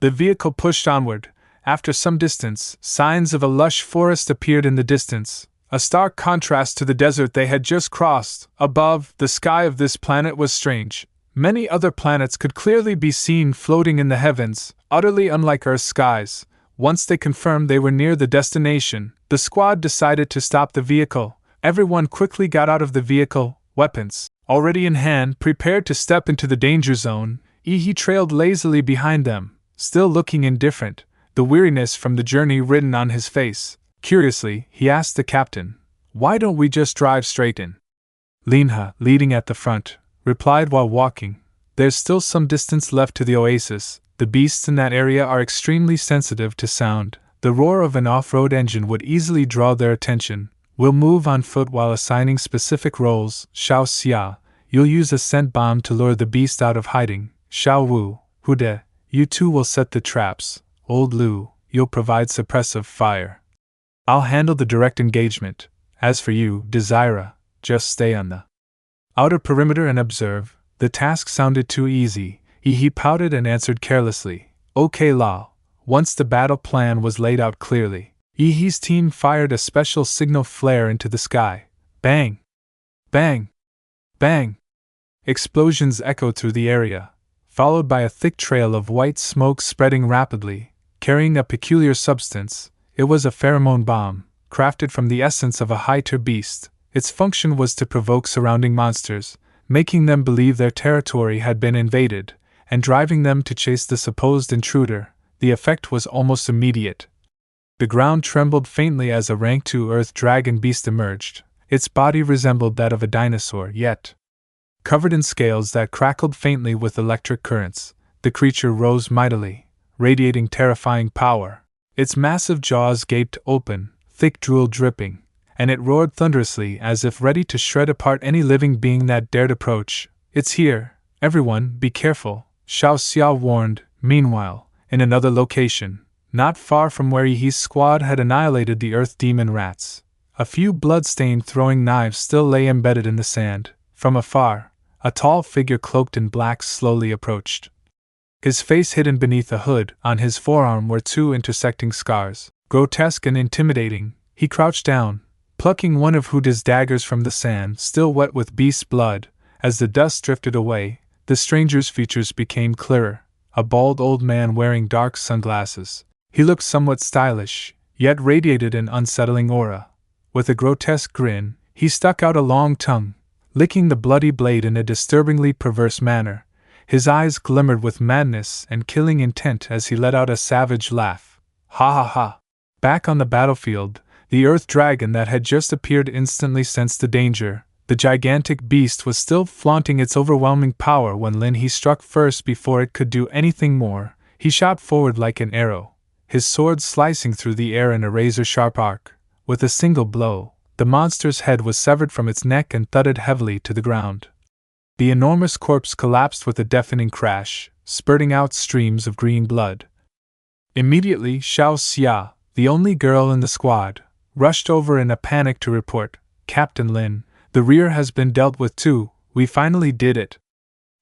The vehicle pushed onward. After some distance, signs of a lush forest appeared in the distance, a stark contrast to the desert they had just crossed. Above, the sky of this planet was strange. Many other planets could clearly be seen floating in the heavens, utterly unlike Earth's skies. Once they confirmed they were near the destination, the squad decided to stop the vehicle. Everyone quickly got out of the vehicle, weapons already in hand, prepared to step into the danger zone. Ihi trailed lazily behind them, still looking indifferent, the weariness from the journey written on his face. Curiously, he asked the captain, "Why don't we just drive straight in?" Linha, leading at the front, replied while walking, "There's still some distance left to the oasis. The beasts in that area are extremely sensitive to sound. The roar of an off-road engine would easily draw their attention. We'll move on foot while assigning specific roles. Xiao Xia, you'll use a scent bomb to lure the beast out of hiding. Xiao Wu, Hude, you two will set the traps. Old Lu, you'll provide suppressive fire. I'll handle the direct engagement. As for you, Desira, just stay on the outer perimeter and observe." The task sounded too easy. He pouted and answered carelessly, "Okay, Lao." Once the battle plan was laid out clearly, Ihi's team fired a special signal flare into the sky. Bang! Bang! Bang! Explosions echoed through the area, followed by a thick trail of white smoke spreading rapidly, carrying a peculiar substance. It was a pheromone bomb, crafted from the essence of a high-tier beast. Its function was to provoke surrounding monsters, making them believe their territory had been invaded, and driving them to chase the supposed intruder. The effect was almost immediate. The ground trembled faintly as a rank 2 earth dragon beast emerged. Its body resembled that of a dinosaur, yet covered in scales that crackled faintly with electric currents. The creature rose mightily, radiating terrifying power. Its massive jaws gaped open, thick drool dripping, and it roared thunderously as if ready to shred apart any living being that dared approach. "It's here, everyone, be careful," Xiao Xia warned. Meanwhile, in another location, not far from where Yi's squad had annihilated the earth demon rats, a few blood-stained throwing knives still lay embedded in the sand. From afar, a tall figure cloaked in black slowly approached. His face hidden beneath a hood, on his forearm were two intersecting scars. Grotesque and intimidating, he crouched down, plucking one of Huda's daggers from the sand, still wet with beast blood. As the dust drifted away, the stranger's features became clearer. A bald old man wearing dark sunglasses. He looked somewhat stylish, yet radiated an unsettling aura. With a grotesque grin, he stuck out a long tongue, licking the bloody blade in a disturbingly perverse manner. His eyes glimmered with madness and killing intent as he let out a savage laugh. Ha ha ha! Back on the battlefield, the earth dragon that had just appeared instantly sensed the danger. The gigantic beast was still flaunting its overwhelming power when Lin He struck first before it could do anything more. He shot forward like an arrow, his sword slicing through the air in a razor-sharp arc. With a single blow, the monster's head was severed from its neck and thudded heavily to the ground. The enormous corpse collapsed with a deafening crash, spurting out streams of green blood. Immediately, Xiao Xia, the only girl in the squad, rushed over in a panic to report, "Captain Lin, the rear has been dealt with too, we finally did it."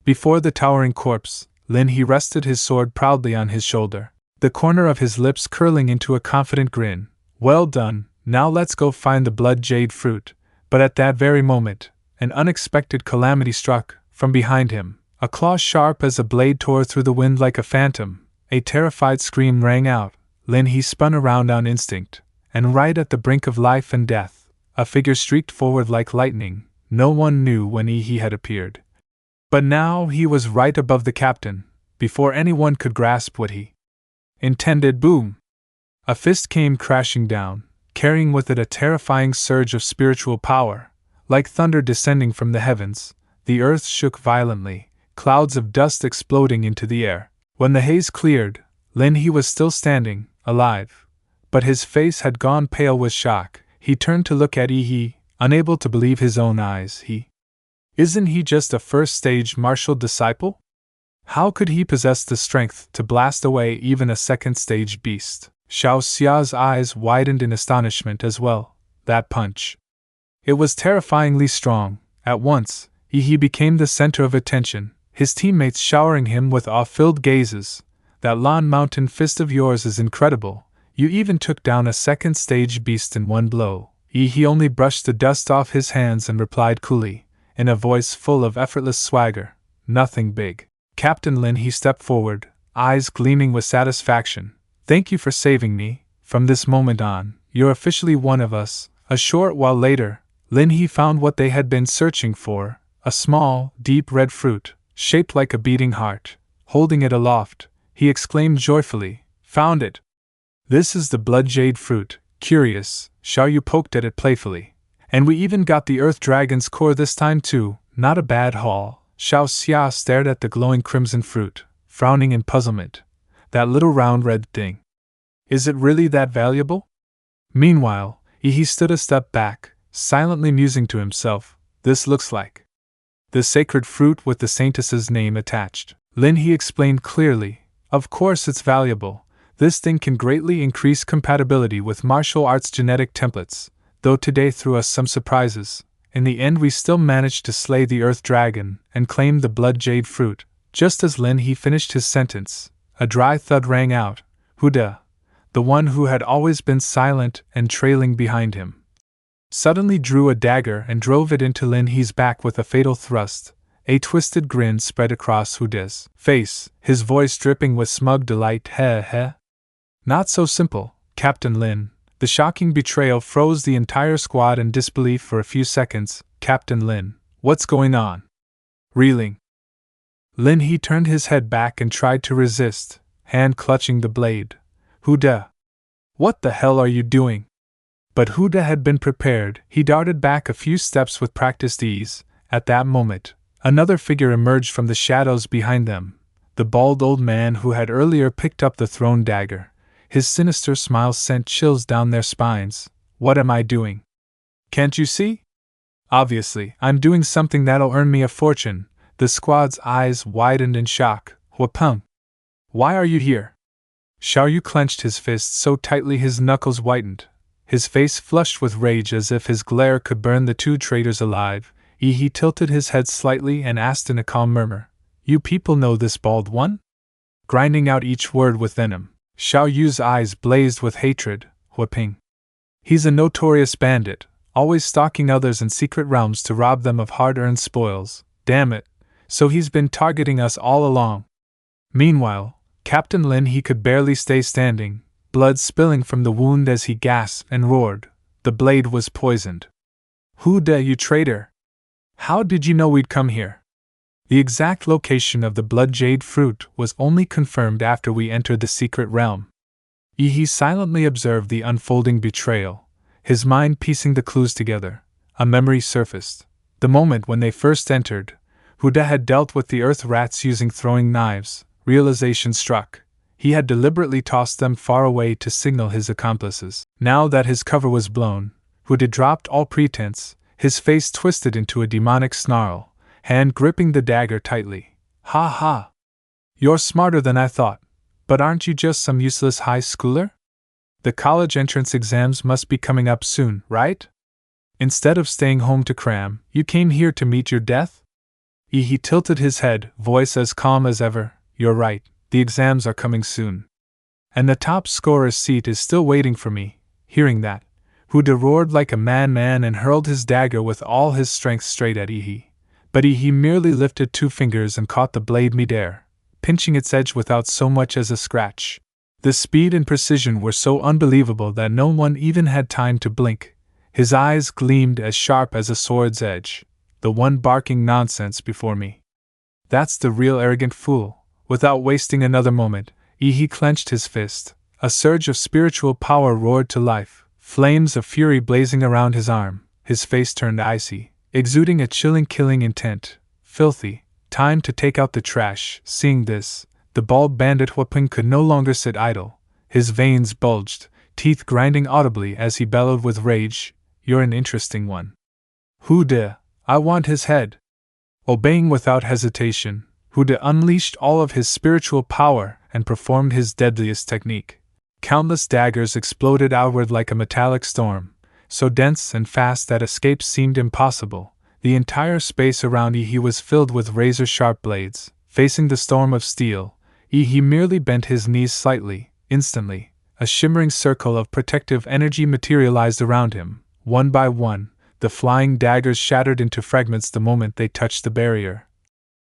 Before the towering corpse, Lin He rested his sword proudly on his shoulder, the corner of his lips curling into a confident grin. "Well done, now let's go find the blood jade fruit." But at that very moment, an unexpected calamity struck. From behind him, a claw sharp as a blade tore through the wind like a phantom. A terrified scream rang out. Lin He spun around on instinct, and right at the brink of life and death, a figure streaked forward like lightning. No one knew when he had appeared. But now he was right above the captain, before anyone could grasp what he intended. Boom! A fist came crashing down, carrying with it a terrifying surge of spiritual power. Like thunder descending from the heavens, the earth shook violently, clouds of dust exploding into the air. When the haze cleared, Lin He was still standing, alive, but his face had gone pale with shock. He turned to look at Yi, unable to believe his own eyes. Isn't he just a first-stage martial disciple? How could he possess the strength to blast away even a second-stage beast? Xiao Xia's eyes widened in astonishment as well. That punch! It was terrifyingly strong. At once, Yi became the center of attention, his teammates showering him with awe-filled gazes. "That Lan Mountain fist of yours is incredible. You even took down a second-stage beast in one blow." He only brushed the dust off his hands and replied coolly, in a voice full of effortless swagger, "Nothing big." Captain Lin He stepped forward, eyes gleaming with satisfaction. "Thank you for saving me. From this moment on, you're officially one of us." A short while later, Lin He found what they had been searching for, a small, deep red fruit, shaped like a beating heart. Holding it aloft, he exclaimed joyfully, "Found it! This is the blood jade fruit." Curious, Xiao Yu poked at it playfully. "And we even got the earth dragon's core this time too, not a bad haul." Xiao Xia stared at the glowing crimson fruit, frowning in puzzlement. "That little round red thing. Is it really that valuable?" Meanwhile, he stood a step back, silently musing to himself, "This looks like the sacred fruit with the saintess's name attached." Lin He explained clearly, "Of course it's valuable. This thing can greatly increase compatibility with martial arts genetic templates, though today threw us some surprises. In the end we still managed to slay the earth dragon and claim the blood jade fruit." Just as Lin He finished his sentence, a dry thud rang out. Huda, the one who had always been silent and trailing behind him, suddenly drew a dagger and drove it into Lin He's back with a fatal thrust. A twisted grin spread across Huda's face, his voice dripping with smug delight. Heh. Not so simple, Captain Lin." The shocking betrayal froze the entire squad in disbelief for a few seconds. "Captain Lin, what's going on?" Reeling, Lin He turned his head back and tried to resist, hand clutching the blade. "Huda! What the hell are you doing?" But Huda had been prepared. He darted back a few steps with practiced ease. At that moment, another figure emerged from the shadows behind them, the bald old man who had earlier picked up the thrown dagger. His sinister smile sent chills down their spines. "What am I doing?" Can't you see? Obviously, I'm doing something that'll earn me a fortune. The squad's eyes widened in shock. Wapung! Why are you here? Xiaoyu clenched his fists so tightly his knuckles whitened. His face flushed with rage as if his glare could burn the two traitors alive. He tilted his head slightly and asked in a calm murmur, "You people know this bald one?" Grinding out each word with venom, Xiaoyu's eyes blazed with hatred. Huaping. He's a notorious bandit, always stalking others in secret realms to rob them of hard-earned spoils. Damn it, so he's been targeting us all along. Meanwhile, Captain Lin he could barely stay standing, blood spilling from the wound as he gasped and roared. The blade was poisoned. Who da you traitor? How did you know we'd come here? The exact location of the blood jade fruit was only confirmed after we entered the secret realm. He silently observed the unfolding betrayal, his mind piecing the clues together. A memory surfaced. The moment when they first entered, Huda had dealt with the earth rats using throwing knives. Realization struck. He had deliberately tossed them far away to signal his accomplices. Now that his cover was blown, Huda dropped all pretense, his face twisted into a demonic snarl, hand gripping the dagger tightly. Ha ha! You're smarter than I thought, but aren't you just some useless high schooler? The college entrance exams must be coming up soon, right? Instead of staying home to cram, you came here to meet your death? He tilted his head, voice as calm as ever. You're right, the exams are coming soon. And the top scorer's seat is still waiting for me. Hearing that, Huda roared like a madman and hurled his dagger with all his strength straight at Ihi. But Ihi merely lifted two fingers and caught the blade midair, pinching its edge without so much as a scratch. The speed and precision were so unbelievable that no one even had time to blink. His eyes gleamed as sharp as a sword's edge. The one barking nonsense before me. That's the real arrogant fool. Without wasting another moment, Ihi clenched his fist. A surge of spiritual power roared to life, flames of fury blazing around his arm. His face turned icy, exuding a chilling killing intent. Filthy. Time to take out the trash. Seeing this, the bald bandit Huaping could no longer sit idle. His veins bulged, teeth grinding audibly as he bellowed with rage. You're an interesting one. Huda, I want his head. Obeying without hesitation, Huda unleashed all of his spiritual power and performed his deadliest technique. Countless daggers exploded outward like a metallic storm, so dense and fast that escape seemed impossible. The entire space around Ihi was filled with razor-sharp blades. Facing the storm of steel, Ihi merely bent his knees slightly. Instantly, a shimmering circle of protective energy materialized around him. One by one, the flying daggers shattered into fragments the moment they touched the barrier.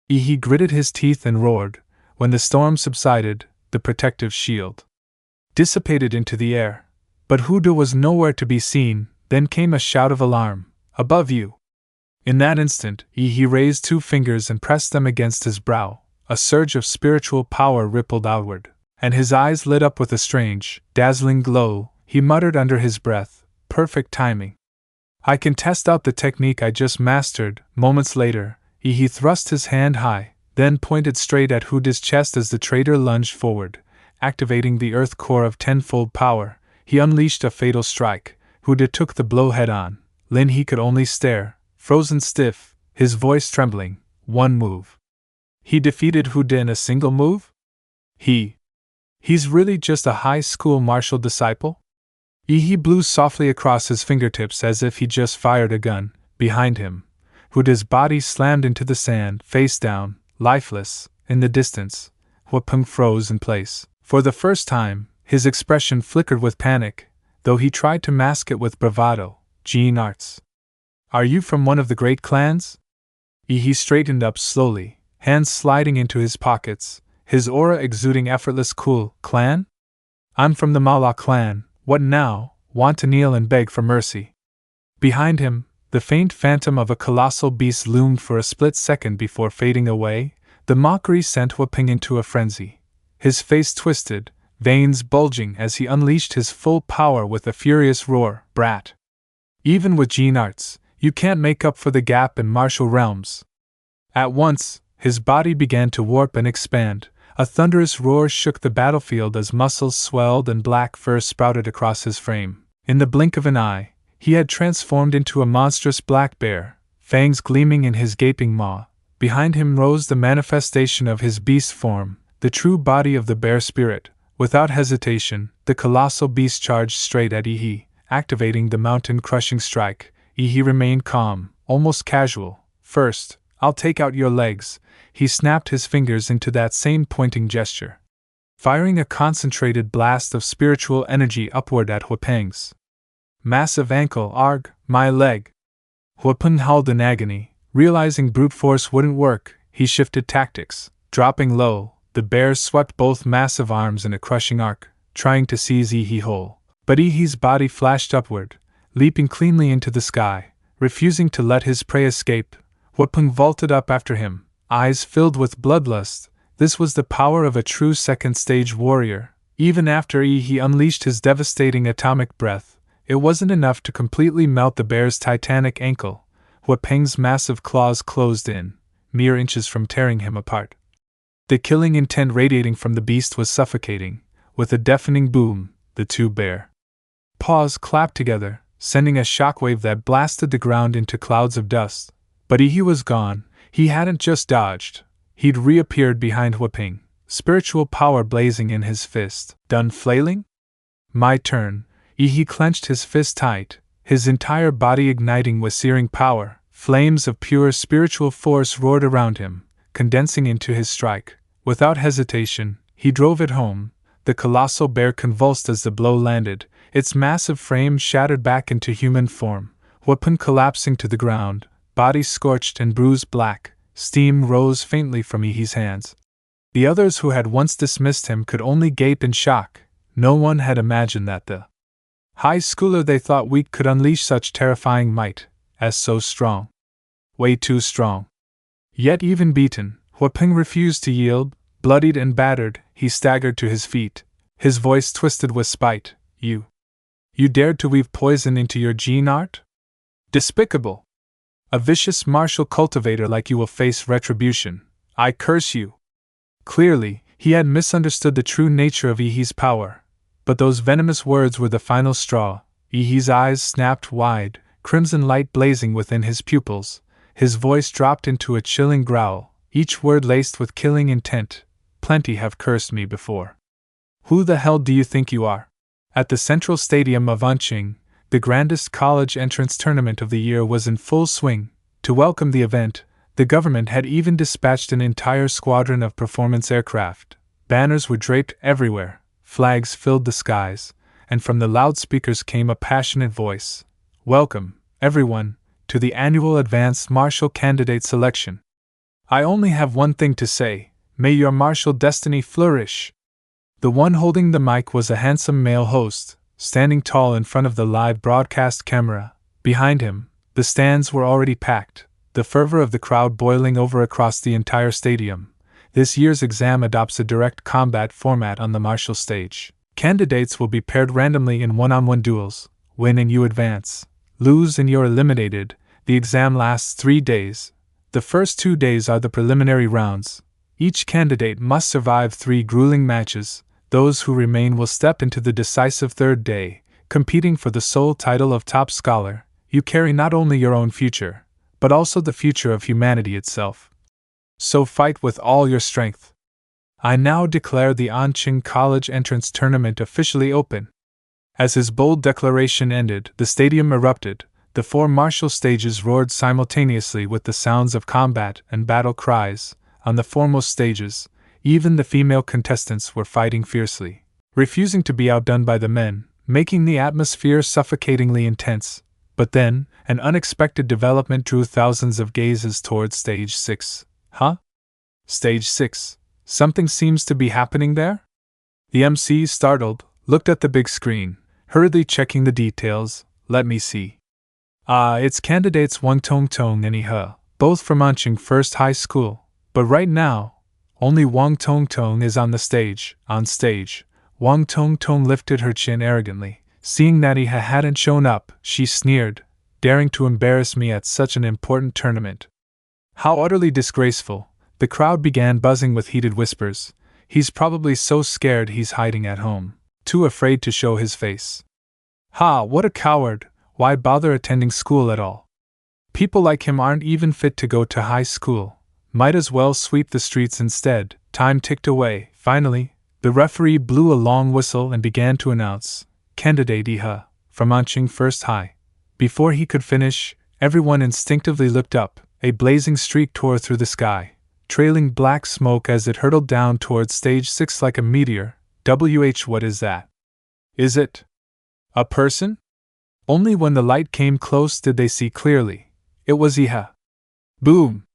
Ihi gritted his teeth and roared. When the storm subsided, the protective shield dissipated into the air. But Huda was nowhere to be seen. Then came a shout of alarm. Above you! In that instant, Ihi raised two fingers and pressed them against his brow. A surge of spiritual power rippled outward, and his eyes lit up with a strange, dazzling glow. He muttered under his breath, "Perfect timing. I can test out the technique I just mastered." Moments later, Ihi thrust his hand high, then pointed straight at Huda's chest as the traitor lunged forward. Activating the earth core of tenfold power, he unleashed a fatal strike. Huda took the blow head-on. Lin he could only stare, frozen stiff, his voice trembling. One move. He defeated Huda in a single move? He's really just a high school martial disciple? Ihi blew softly across his fingertips as if he just fired a gun. Behind him, Huda's body slammed into the sand, face down, lifeless. In the distance, Huapeng froze in place. For the first time, his expression flickered with panic, though he tried to mask it with bravado. Gene Arts. Are you from one of the great clans? He straightened up slowly, hands sliding into his pockets, his aura exuding effortless cool. Clan? I'm from the Mala clan. What now? Want to kneel and beg for mercy. Behind him, the faint phantom of a colossal beast loomed for a split second before fading away. The mockery sent Huapeng into a frenzy. His face twisted, veins bulging as he unleashed his full power with a furious roar. Brat! Even with Gene Arts, you can't make up for the gap in martial realms. At once, his body began to warp and expand. A thunderous roar shook the battlefield as muscles swelled and black fur sprouted across his frame. In the blink of an eye, He had transformed into a monstrous black bear, fangs gleaming in his gaping maw. Behind him rose the manifestation of his beast form, the true body of the bear spirit. Without hesitation, the colossal beast charged straight at Ihi, activating the mountain-crushing strike. Ihi remained calm, almost casual. First, I'll take out your legs. He snapped his fingers into that same pointing gesture, firing a concentrated blast of spiritual energy upward at Huapeng's massive ankle. Arg, my leg! Huapeng howled in agony. Realizing brute force wouldn't work, he shifted tactics. Dropping low, the bear swept both massive arms in a crushing arc, trying to seize Ihi whole. But Ihi's body flashed upward, leaping cleanly into the sky, refusing to let his prey escape. Huapeng vaulted up after him, eyes filled with bloodlust. This was the power of a true second-stage warrior. Even after Ihi unleashed his devastating atomic breath, it wasn't enough to completely melt the bear's titanic ankle. Huapeng's massive claws closed in, mere inches from tearing him apart. The killing intent radiating from the beast was suffocating. With a deafening boom, the two bear paws clapped together, sending a shockwave that blasted the ground into clouds of dust. But Ihi was gone. He hadn't just dodged. He'd reappeared behind Huapeng, spiritual power blazing in his fist. Done flailing? My turn. Ihi clenched his fist tight, his entire body igniting with searing power. Flames of pure spiritual force roared around him, condensing into his strike. Without hesitation, he drove it home. The colossal bear convulsed as the blow landed, its massive frame shattered back into human form. Huapeng collapsing to the ground, body scorched and bruised black. Steam rose faintly from Ihi's hands. The others who had once dismissed him could only gape in shock. No one had imagined that the high schooler they thought weak could unleash such terrifying might, as so strong. Way too strong. Yet even beaten, Huapeng refused to yield. Bloodied and battered, he staggered to his feet, his voice twisted with spite. You dared to weave poison into your gene art? Despicable! A vicious martial cultivator like you will face retribution. I curse you! Clearly, he had misunderstood the true nature of Ihi's power. But those venomous words were the final straw. Ihi's eyes snapped wide, crimson light blazing within his pupils. His voice dropped into a chilling growl, each word laced with killing intent. Plenty have cursed me before. Who the hell do you think you are? At the central stadium of Anqing, the grandest college entrance tournament of the year was in full swing. To welcome the event, the government had even dispatched an entire squadron of performance aircraft. Banners were draped everywhere, flags filled the skies, and from the loudspeakers came a passionate voice. Welcome, everyone, to the annual Advanced Martial Candidate Selection. I only have one thing to say. May your martial destiny flourish. The one holding the mic was a handsome male host, standing tall in front of the live broadcast camera. Behind him, the stands were already packed, the fervor of the crowd boiling over across the entire stadium. This year's exam adopts a direct combat format on the martial stage. Candidates will be paired randomly in one-on-one duels. Win and you advance. Lose and you're eliminated. The exam lasts 3 days. The first 2 days are the preliminary rounds. Each candidate must survive 3 grueling matches. Those who remain will step into the decisive 3rd day, competing for the sole title of top scholar. You carry not only your own future, but also the future of humanity itself. So fight with all your strength. I now declare the Anqing College Entrance Tournament officially open. As his bold declaration ended, the stadium erupted. The 4 martial stages roared simultaneously with the sounds of combat and battle cries. On the foremost stages, even the female contestants were fighting fiercely, refusing to be outdone by the men, making the atmosphere suffocatingly intense. But then, an unexpected development drew thousands of gazes towards Stage 6. Huh? Stage 6. Something seems to be happening there? The MC, startled, looked at the big screen, hurriedly checking the details. Let me see. It's candidates Wang Tongtong and He, both from Anqing First High School. But right now, only Wang Tongtong is on the stage. On stage, Wang Tongtong lifted her chin arrogantly. Seeing that He hadn't shown up, she sneered, daring to embarrass me at such an important tournament. How utterly disgraceful. The crowd began buzzing with heated whispers. He's probably so scared he's hiding at home, too afraid to show his face. Ha, what a coward! Why bother attending school at all? People like him aren't even fit to go to high school. Might as well sweep the streets instead. Time ticked away. Finally, the referee blew a long whistle and began to announce, Candidate Iha, from Anqing First High. Before he could finish, everyone instinctively looked up. A blazing streak tore through the sky, trailing black smoke as it hurtled down towards stage 6 like a meteor. What is that? Is it a person? Only when the light came close did they see clearly. It was Iha. Boom!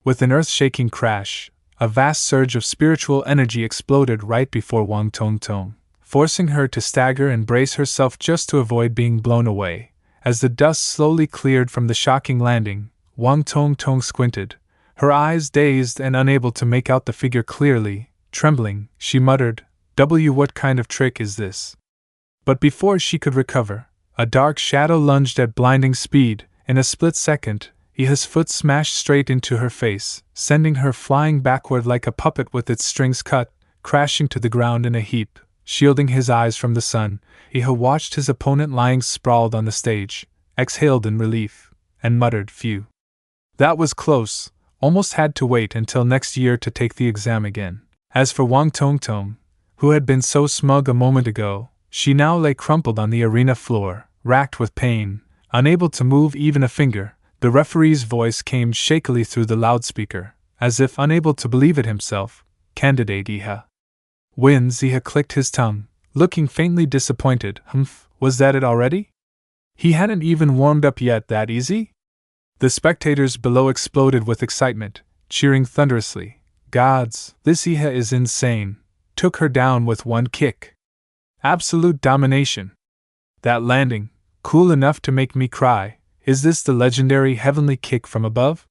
With an earth-shaking crash, a vast surge of spiritual energy exploded right before Wang Tongtong, forcing her to stagger and brace herself just to avoid being blown away. As the dust slowly cleared from the shocking landing, Wang Tongtong squinted, her eyes dazed and unable to make out the figure clearly. Trembling, she muttered, What kind of trick is this? But before she could recover, a dark shadow lunged at blinding speed. In a split second, Iha's foot smashed straight into her face, sending her flying backward like a puppet with its strings cut, crashing to the ground in a heap. Shielding his eyes from the sun, Iha watched his opponent lying sprawled on the stage, exhaled in relief, and muttered, Phew. That was close, almost had to wait until next year to take the exam again. As for Wang Tongtong, who had been so smug a moment ago, she now lay crumpled on the arena floor, racked with pain, unable to move even a finger. The referee's voice came shakily through the loudspeaker, as if unable to believe it himself. Candidate Iha wins. Iha clicked his tongue, looking faintly disappointed. Humph, was that it already? He hadn't even warmed up yet. That easy? The spectators below exploded with excitement, cheering thunderously. Gods, this Iha is insane. Took her down with one kick. Absolute domination. That landing, cool enough to make me cry. Is this the legendary heavenly kick from above?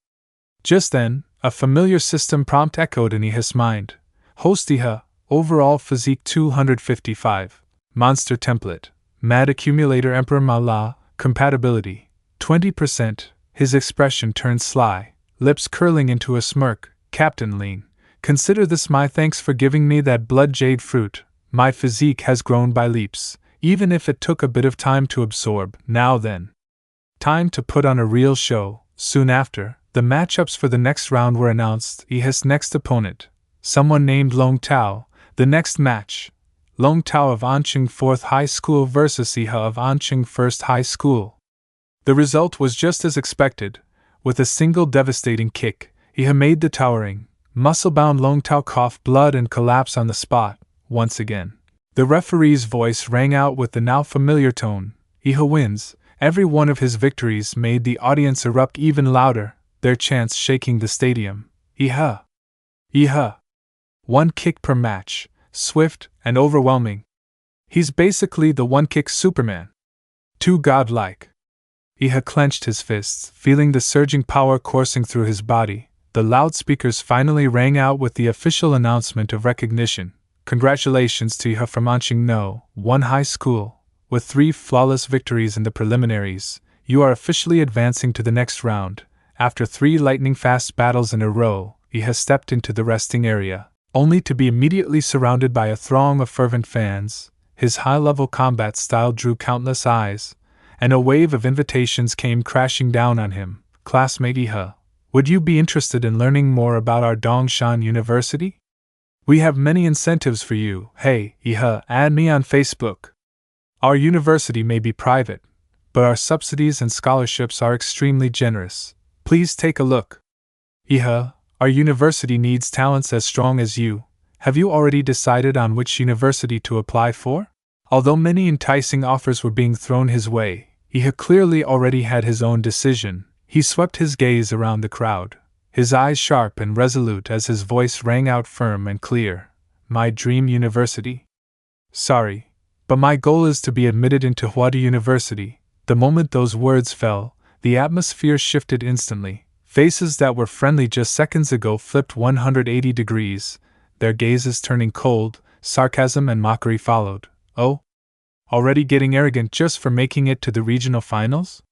Just then, a familiar system prompt echoed in Iha's mind. Host Iha, overall physique 255. Monster template. Mad accumulator Emperor Mala, compatibility. 20%. His expression turned sly, lips curling into a smirk. Captain Lean, consider this my thanks for giving me that blood jade fruit. My physique has grown by leaps, even if it took a bit of time to absorb. Now then. Time to put on a real show. Soon after, the matchups for the next round were announced. Iha's next opponent, someone named Long Tao. The next match, Long Tao of Anqing 4th High School versus Iha of Anqing 1st High School. The result was just as expected. With a single devastating kick, Iha made the towering, muscle-bound Long Tao cough blood and collapse on the spot. Once again, the referee's voice rang out with the now familiar tone. Iha wins. Every one of his victories made the audience erupt even louder, their chants shaking the stadium. Iha! Iha! One kick per match, swift and overwhelming. He's basically the one-kick Superman. Too godlike. Iha clenched his fists, feeling the surging power coursing through his body. The loudspeakers finally rang out with the official announcement of recognition. Congratulations to Iha from Anqing No. 1 High School. With 3 flawless victories in the preliminaries, you are officially advancing to the next round. After 3 lightning-fast battles in a row, Iha stepped into the resting area, only to be immediately surrounded by a throng of fervent fans. His high-level combat style drew countless eyes, and a wave of invitations came crashing down on him. Classmate Iha, would you be interested in learning more about our Dongshan University? We have many incentives for you. Hey, Iha, add me on Facebook. Our university may be private, but our subsidies and scholarships are extremely generous. Please take a look. Iha, our university needs talents as strong as you. Have you already decided on which university to apply for? Although many enticing offers were being thrown his way, Iha clearly already had his own decision. He swept his gaze around the crowd, his eyes sharp and resolute as his voice rang out firm and clear. My dream university? Sorry, but my goal is to be admitted into Huadi University. The moment those words fell, the atmosphere shifted instantly. Faces that were friendly just seconds ago flipped 180 degrees, their gazes turning cold. Sarcasm and mockery followed. Oh? Already getting arrogant just for making it to the regional finals?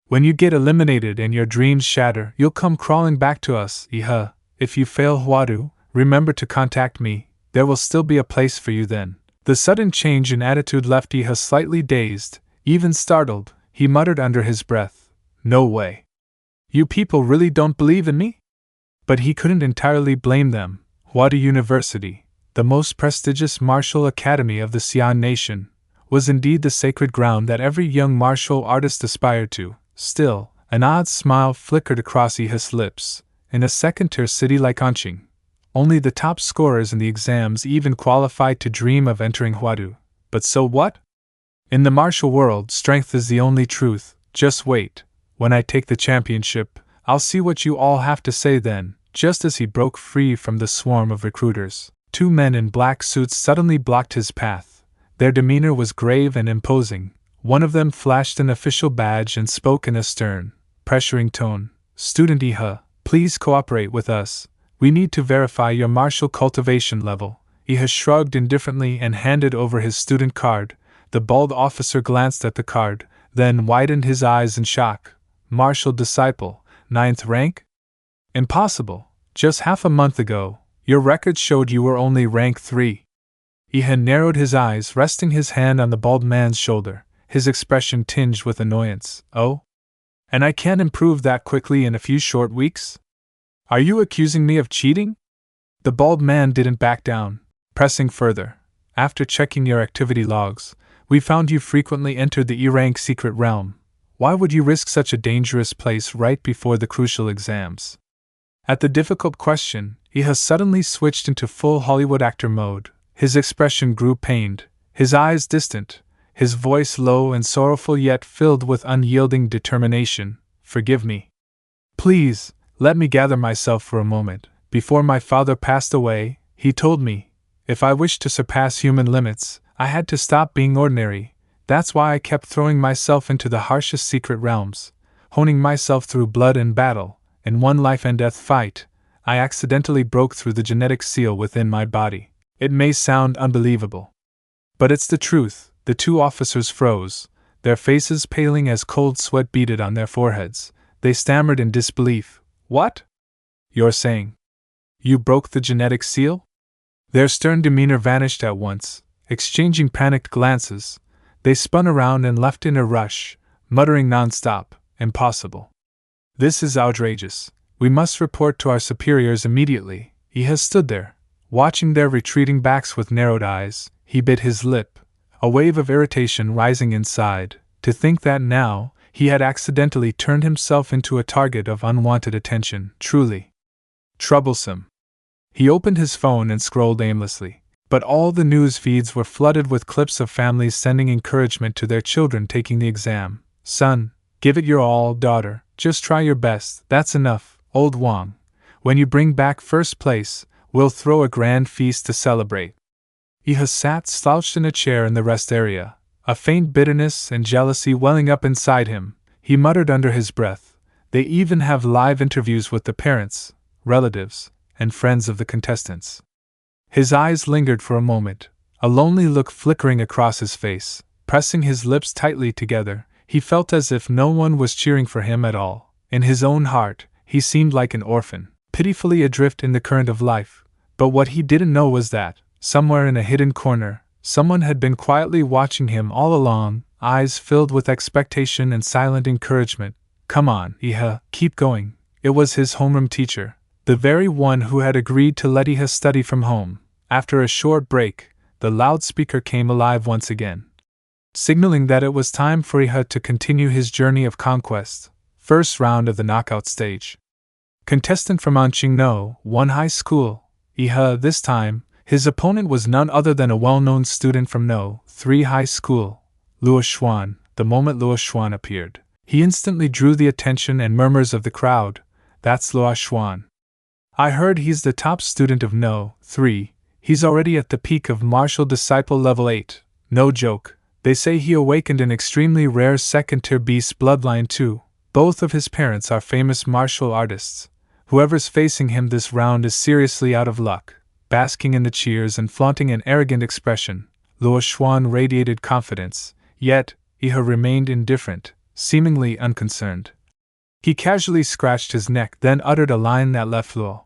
When you get eliminated and your dreams shatter, you'll come crawling back to us, Iha. If you fail Huadu, remember to contact me. There will still be a place for you then. The sudden change in attitude left Iha slightly dazed, even startled. he muttered under his breath. No way. You people really don't believe in me? But he couldn't entirely blame them. Huadu University, the most prestigious martial academy of the Xi'an nation, was indeed the sacred ground that every young martial artist aspired to. Still, an odd smile flickered across Iha's lips. In a second-tier city like Anqing, only the top scorers in the exams even qualified to dream of entering Huadu. But so what? In the martial world, strength is the only truth. Just wait. When I take the championship, I'll see what you all have to say then. Just as he broke free from the swarm of recruiters, two men in black suits suddenly blocked his path. Their demeanor was grave and imposing. One of them flashed an official badge and spoke in a stern, pressuring tone. Student Iha, please cooperate with us. We need to verify your martial cultivation level. Iha shrugged indifferently and handed over his student card. The bald officer glanced at the card, then widened his eyes in shock. Martial disciple, 9th rank? Impossible. Just half a month ago, your records showed you were only rank 3. Iha narrowed his eyes, resting his hand on the bald man's shoulder, his expression tinged with annoyance. Oh? And I can't improve that quickly in a few short weeks? Are you accusing me of cheating? The bald man didn't back down, pressing further. After checking your activity logs, we found you frequently entered the E-rank secret realm. Why would you risk such a dangerous place right before the crucial exams? At the difficult question, Iha suddenly switched into full Hollywood actor mode. His expression grew pained, his eyes distant, his voice low and sorrowful yet filled with unyielding determination. Forgive me. Please, let me gather myself for a moment. Before my father passed away, he told me, if I wished to surpass human limits, I had to stop being ordinary. That's why I kept throwing myself into the harshest secret realms, honing myself through blood and battle. In one life-and-death fight, I accidentally broke through the genetic seal within my body. It may sound unbelievable, but it's the truth. The two officers froze, their faces paling as cold sweat beaded on their foreheads. They stammered in disbelief. What? You're saying you broke the genetic seal? Their stern demeanor vanished at once. Exchanging panicked glances, they spun around and left in a rush, muttering non-stop, impossible. This is outrageous. We must report to our superiors immediately. Iha stood there, watching their retreating backs with narrowed eyes. He bit his lip, a wave of irritation rising inside, to think that now he had accidentally turned himself into a target of unwanted attention. Truly troublesome. He opened his phone and scrolled aimlessly, but all the news feeds were flooded with clips of families sending encouragement to their children taking the exam. Son, give it your all. Daughter, just try your best. That's enough. Old Wang, when you bring back first place, we'll throw a grand feast to celebrate. Iha sat slouched in a chair in the rest area, a faint bitterness and jealousy welling up inside him. He muttered under his breath, they even have live interviews with the parents, relatives, and friends of the contestants. His eyes lingered for a moment, a lonely look flickering across his face. Pressing his lips tightly together, he felt as if no one was cheering for him at all. In his own heart, he seemed like an orphan, pitifully adrift in the current of life. But what he didn't know was that, somewhere in a hidden corner, someone had been quietly watching him all along, eyes filled with expectation and silent encouragement. Come on, Iha, keep going. It was his homeroom teacher, the very one who had agreed to let Iha study from home. After a short break, the loudspeaker came alive once again, signaling that it was time for Iha to continue his journey of conquest. First round of the knockout stage. Contestant from Anqing No. 1 High School, Iha. This time, his opponent was none other than a well-known student from No. 3 High School, Luo Xuan. The moment Luo Xuan appeared, he instantly drew the attention and murmurs of the crowd. That's Luo Xuan. I heard he's the top student of No. 3. He's already at the peak of martial disciple level 8. No joke. They say he awakened an extremely rare second-tier beast bloodline too. Both of his parents are famous martial artists. Whoever's facing him this round is seriously out of luck. Basking in the cheers and flaunting an arrogant expression, Luo Xuan radiated confidence, yet Iha remained indifferent, seemingly unconcerned. He casually scratched his neck, then uttered a line that left Luo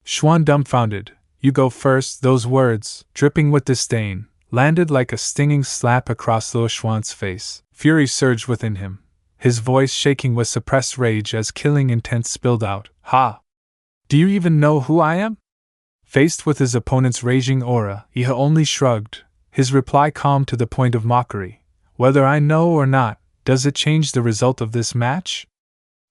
Xuan dumbfounded. You go first. Those words, dripping with disdain, landed like a stinging slap across Luo Xuan's face. Fury surged within him, his voice shaking with suppressed rage as killing intent spilled out. Ha! Do you even know who I am? Faced with his opponent's raging aura, Iha only shrugged, his reply calm to the point of mockery. Whether I know or not, does it change the result of this match?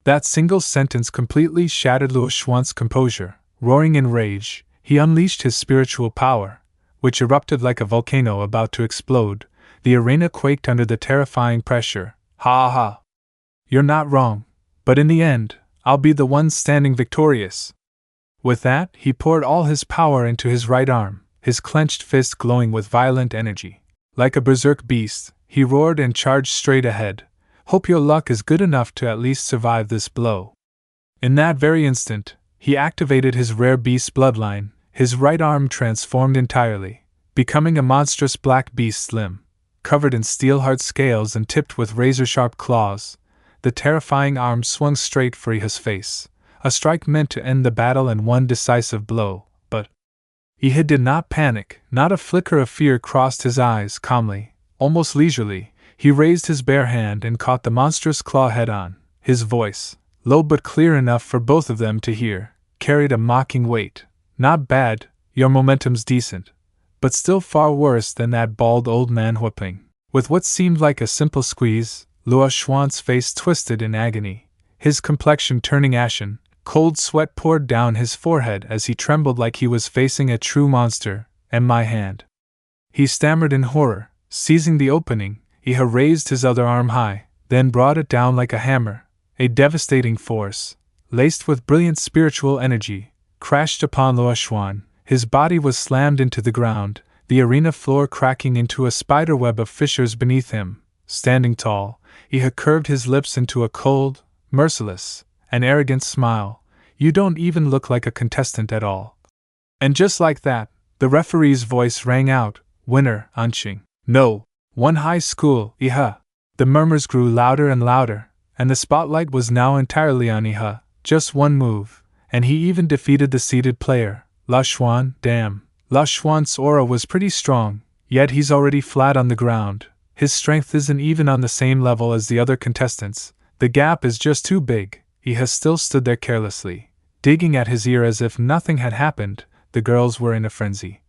That single sentence completely shattered Luo Xuan's composure. Roaring in rage, he unleashed his spiritual power, which erupted like a volcano about to explode. The arena quaked under the terrifying pressure. Ha ha! You're not wrong, but in the end, I'll be the one standing victorious. With that, he poured all his power into his right arm, his clenched fist glowing with violent energy. Like a berserk beast, he roared and charged straight ahead. Hope your luck is good enough to at least survive this blow. In that very instant, he activated his rare beast bloodline. His right arm transformed entirely, becoming a monstrous black beast limb, covered in steel-hard scales and tipped with razor-sharp claws. The terrifying arm swung straight for Iha's face, a strike meant to end the battle in one decisive blow, but Iha did not panic. Not a flicker of fear crossed his eyes. Calmly, almost leisurely, he raised his bare hand and caught the monstrous claw head-on. His voice, low but clear enough for both of them to hear, carried a mocking weight. Not bad, your momentum's decent, but still far worse than that bald old man whooping. With what seemed like a simple squeeze, Luo Xuan's face twisted in agony, his complexion turning ashen. Cold sweat poured down his forehead as he trembled like he was facing a true monster. And my hand. He stammered in horror. Seizing the opening, Iha raised his other arm high, then brought it down like a hammer. A devastating force, laced with brilliant spiritual energy, crashed upon Luo Xuan. His body was slammed into the ground, the arena floor cracking into a spiderweb of fissures beneath him. Standing tall, Iha curved his lips into a cold, merciless, and arrogant smile. You don't even look like a contestant at all. And just like that, the referee's voice rang out, winner, Anqing. No, one high school, Iha. The murmurs grew louder and louder, and the spotlight was now entirely on Iha. Just one move, and he even defeated the seeded player. Luo Xuan, damn. Luo Xuan's aura was pretty strong, yet he's already flat on the ground. His strength isn't even on the same level as the other contestants. The gap is just too big. Iha still stood there carelessly, digging at his ear as if nothing had happened. The girls were in a frenzy.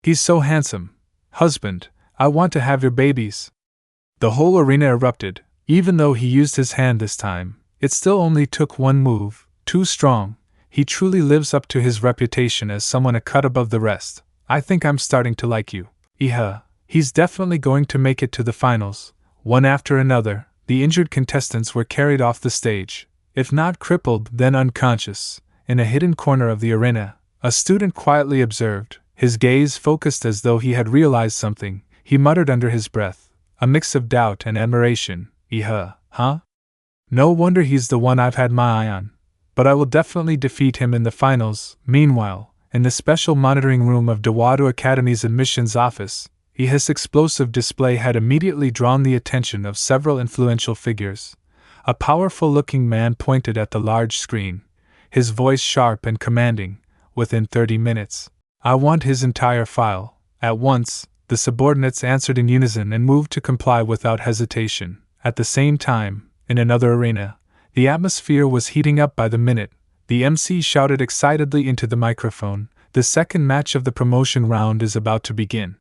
He's so handsome. Husband, I want to have your babies. The whole arena erupted. Even though he used his hand this time, it still only took one move. Too strong. He truly lives up to his reputation as someone a cut above the rest. I think I'm starting to like you, Iha. He's definitely going to make it to the finals. One after another, the injured contestants were carried off the stage. If not crippled, then unconscious. In a hidden corner of the arena, a student quietly observed, his gaze focused as though he had realized something. He muttered under his breath, a mix of doubt and admiration. Iha, huh? No wonder he's the one I've had my eye on. But I will definitely defeat him in the finals. Meanwhile, in the special monitoring room of Dawado Academy's admissions office, Iha's explosive display had immediately drawn the attention of several influential figures. A powerful-looking man pointed at the large screen, his voice sharp and commanding. Within 30 minutes, I want his entire file. At once, the subordinates answered in unison and moved to comply without hesitation. At the same time, in another arena, the atmosphere was heating up by the minute. The MC shouted excitedly into the microphone, "The second match of the promotion round is about to begin."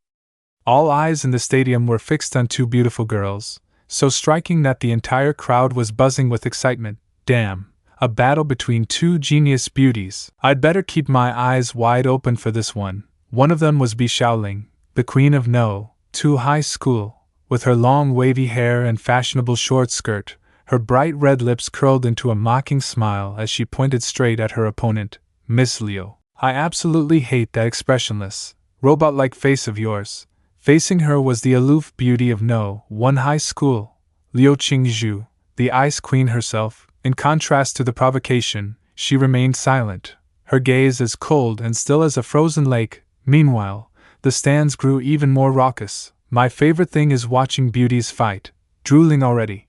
All eyes in the stadium were fixed on two beautiful girls, so striking that the entire crowd was buzzing with excitement. Damn, a battle between two genius beauties. I'd better keep my eyes wide open for this one. One of them was Bi Shaoling, the queen of No. 2 High School, with her long wavy hair and fashionable short skirt. Her bright red lips curled into a mocking smile as she pointed straight at her opponent, Miss Liu. I absolutely hate that expressionless, robot-like face of yours. Facing her was the aloof beauty of No. 1 High School, Liu Qingzhu, the Ice Queen herself. In contrast to the provocation, she remained silent, her gaze as cold and still as a frozen lake. Meanwhile, the stands grew even more raucous. My favorite thing is watching beauties fight. Drooling already.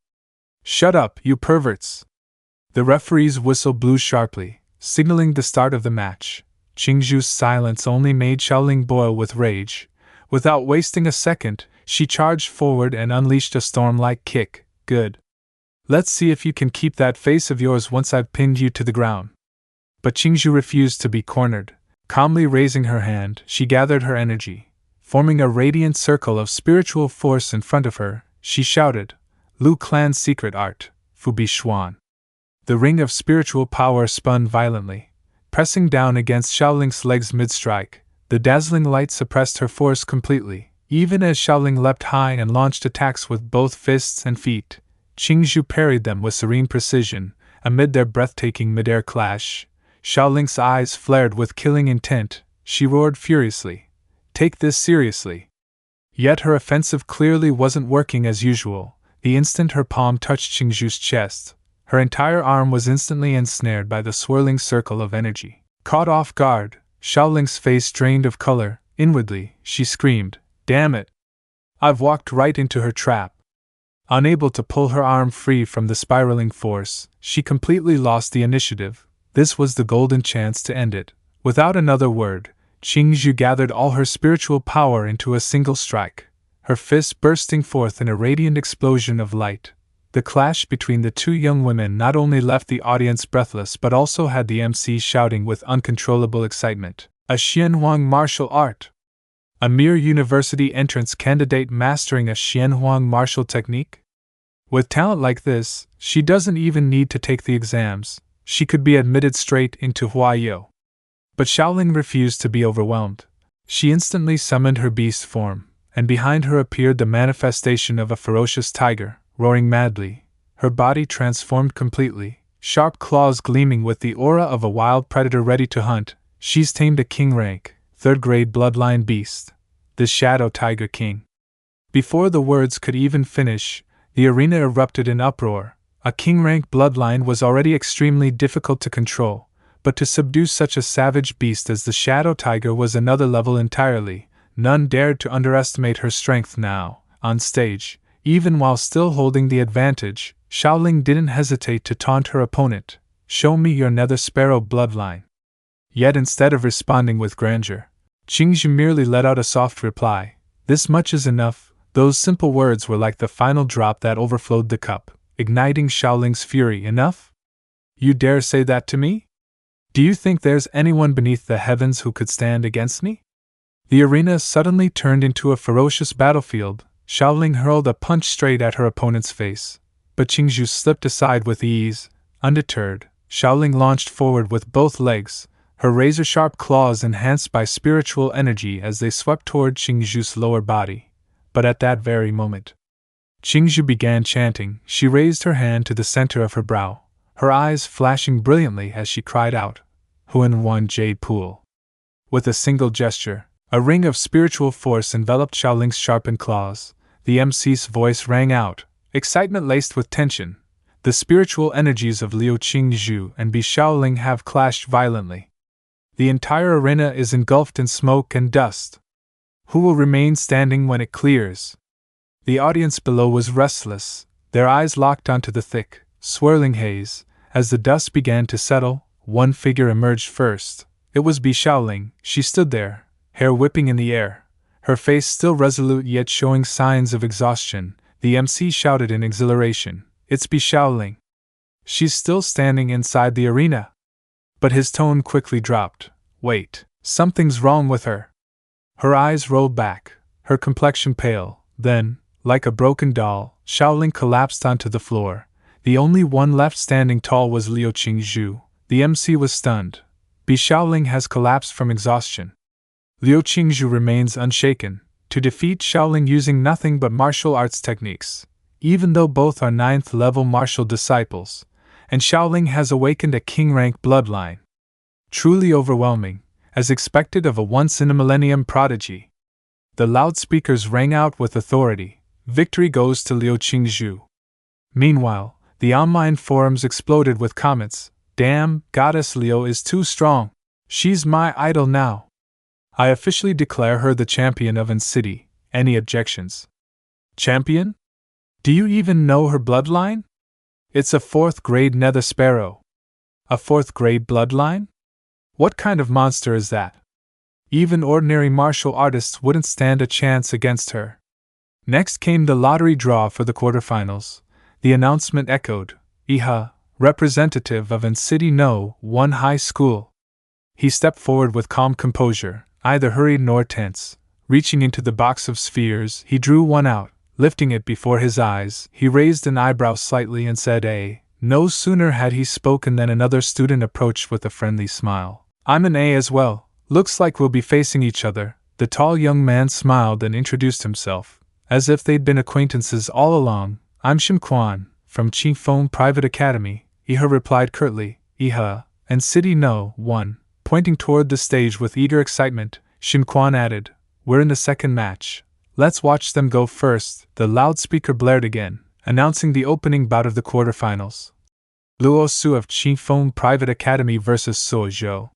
Shut up, you perverts! The referee's whistle blew sharply, signaling the start of the match. Qingzhu's silence only made Shaoling boil with rage. Without wasting a second, She charged forward and unleashed a storm-like kick. Good. Let's see if you can keep that face of yours once I've pinned you to the ground. But Qingzhu refused to be cornered. Calmly raising her hand, she gathered her energy. Forming a radiant circle of spiritual force in front of her, she shouted, Lu Clan's secret art, Fu Bi Xuan. The ring of spiritual power spun violently, pressing down against Xiaoling's legs mid-strike. The dazzling light suppressed her force completely, even as Xiaoling leapt high and launched attacks with both fists and feet. Qingzhu parried them with serene precision. Amid their breathtaking mid-air clash, Xiaoling's eyes flared with killing intent. She roared furiously, Take this seriously. Yet her offensive clearly wasn't working as usual. The instant her palm touched Qingzhu's chest, her entire arm was instantly ensnared by the swirling circle of energy. Caught off guard, Xiaoling's face drained of color. Inwardly, she screamed, Damn it! I've walked right into her trap. Unable to pull her arm free from the spiraling force, she completely lost the initiative. This was the golden chance to end it. Without another word, Qingzhu gathered all her spiritual power into a single strike, her fist bursting forth in a radiant explosion of light. The clash between the two young women not only left the audience breathless but also had the MC shouting with uncontrollable excitement, A Xianhuang martial art! A mere university entrance candidate mastering a Xianhuang martial technique? With talent like this, she doesn't even need to take the exams. She could be admitted straight into Huaiyou. But Xiaoling refused to be overwhelmed. She instantly summoned her beast form, and behind her appeared the manifestation of a ferocious tiger, roaring madly. Her body transformed completely, sharp claws gleaming with the aura of a wild predator ready to hunt. She's tamed a king rank, third-grade bloodline beast, the Shadow Tiger King. Before the words could even finish, the arena erupted in uproar. A king-rank bloodline was already extremely difficult to control, but to subdue such a savage beast as the Shadow Tiger was another level entirely. None dared to underestimate her strength now. On stage, even while still holding the advantage, Xiaoling didn't hesitate to taunt her opponent, Show me your Nether Sparrow bloodline. Yet instead of responding with grandeur, Qingzhu merely let out a soft reply, This much is enough. Those simple words were like the final drop that overflowed the cup, igniting Xiaoling's fury. Enough? You dare say that to me? Do you think there's anyone beneath the heavens who could stand against me? The arena suddenly turned into a ferocious battlefield. Xiaoling hurled a punch straight at her opponent's face, but Qingzhu slipped aside with ease. Undeterred, Xiaoling launched forward with both legs, her razor-sharp claws enhanced by spiritual energy as they swept toward Qingzhu's lower body. But at that very moment, Qingzhu began chanting. She raised her hand to the center of her brow, her eyes flashing brilliantly as she cried out, Huan Jade Pool. With a single gesture, a ring of spiritual force enveloped Xiaoling's sharpened claws. The MC's voice rang out, excitement laced with tension. The spiritual energies of Liu Qingzhu and Bi Xiaoling have clashed violently. The entire arena is engulfed in smoke and dust. Who will remain standing when it clears? The audience below was restless, their eyes locked onto the thick, swirling haze. As the dust began to settle, one figure emerged first. It was Bi Xiaoling. She stood there, hair whipping in the air, her face still resolute yet showing signs of exhaustion. The MC shouted in exhilaration, It's Bi Xiaoling. She's still standing inside the arena. But his tone quickly dropped. Wait, something's wrong with her. Her eyes rolled back, her complexion pale. Then, like a broken doll, Xiaoling collapsed onto the floor. The only one left standing tall was Liu Qingzhu. The MC was stunned. Bi Xiaoling has collapsed from exhaustion. Liu Qingzhu remains unshaken, to defeat Xiaoling using nothing but martial arts techniques, even though both are 9th-level martial disciples, and Xiaoling has awakened a king-rank bloodline. Truly overwhelming, as expected of a once-in-a-millennium prodigy. The loudspeakers rang out with authority, Victory goes to Liu Qingzhu. Meanwhile, the online forums exploded with comments, Damn, Goddess Liu is too strong. She's my idol now. I officially declare her the champion of An City. Any objections? Champion? Do you even know her bloodline? It's a 4th-grade Nether Sparrow. A 4th-grade bloodline? What kind of monster is that? Even ordinary martial artists wouldn't stand a chance against her. Next came the lottery draw for the quarterfinals. The announcement echoed, Iha, representative of City No. 1 High School. He stepped forward with calm composure, neither hurried nor tense. Reaching into the box of spheres, he drew one out. Lifting it before his eyes, he raised an eyebrow slightly and said, A. No sooner had he spoken than another student approached with a friendly smile. I'm an A as well. Looks like we'll be facing each other. The tall young man smiled and introduced himself, as if they'd been acquaintances all along. I'm Shim Kwan, from Qingfeng Private Academy, Iha replied curtly. Iha, and City No. 1. Pointing toward the stage with eager excitement, Shim Kwan added, We're in the second match. Let's watch them go first. The loudspeaker blared again, announcing the opening bout of the quarterfinals. Luo Su of Qingfeng Private Academy vs. So Zhou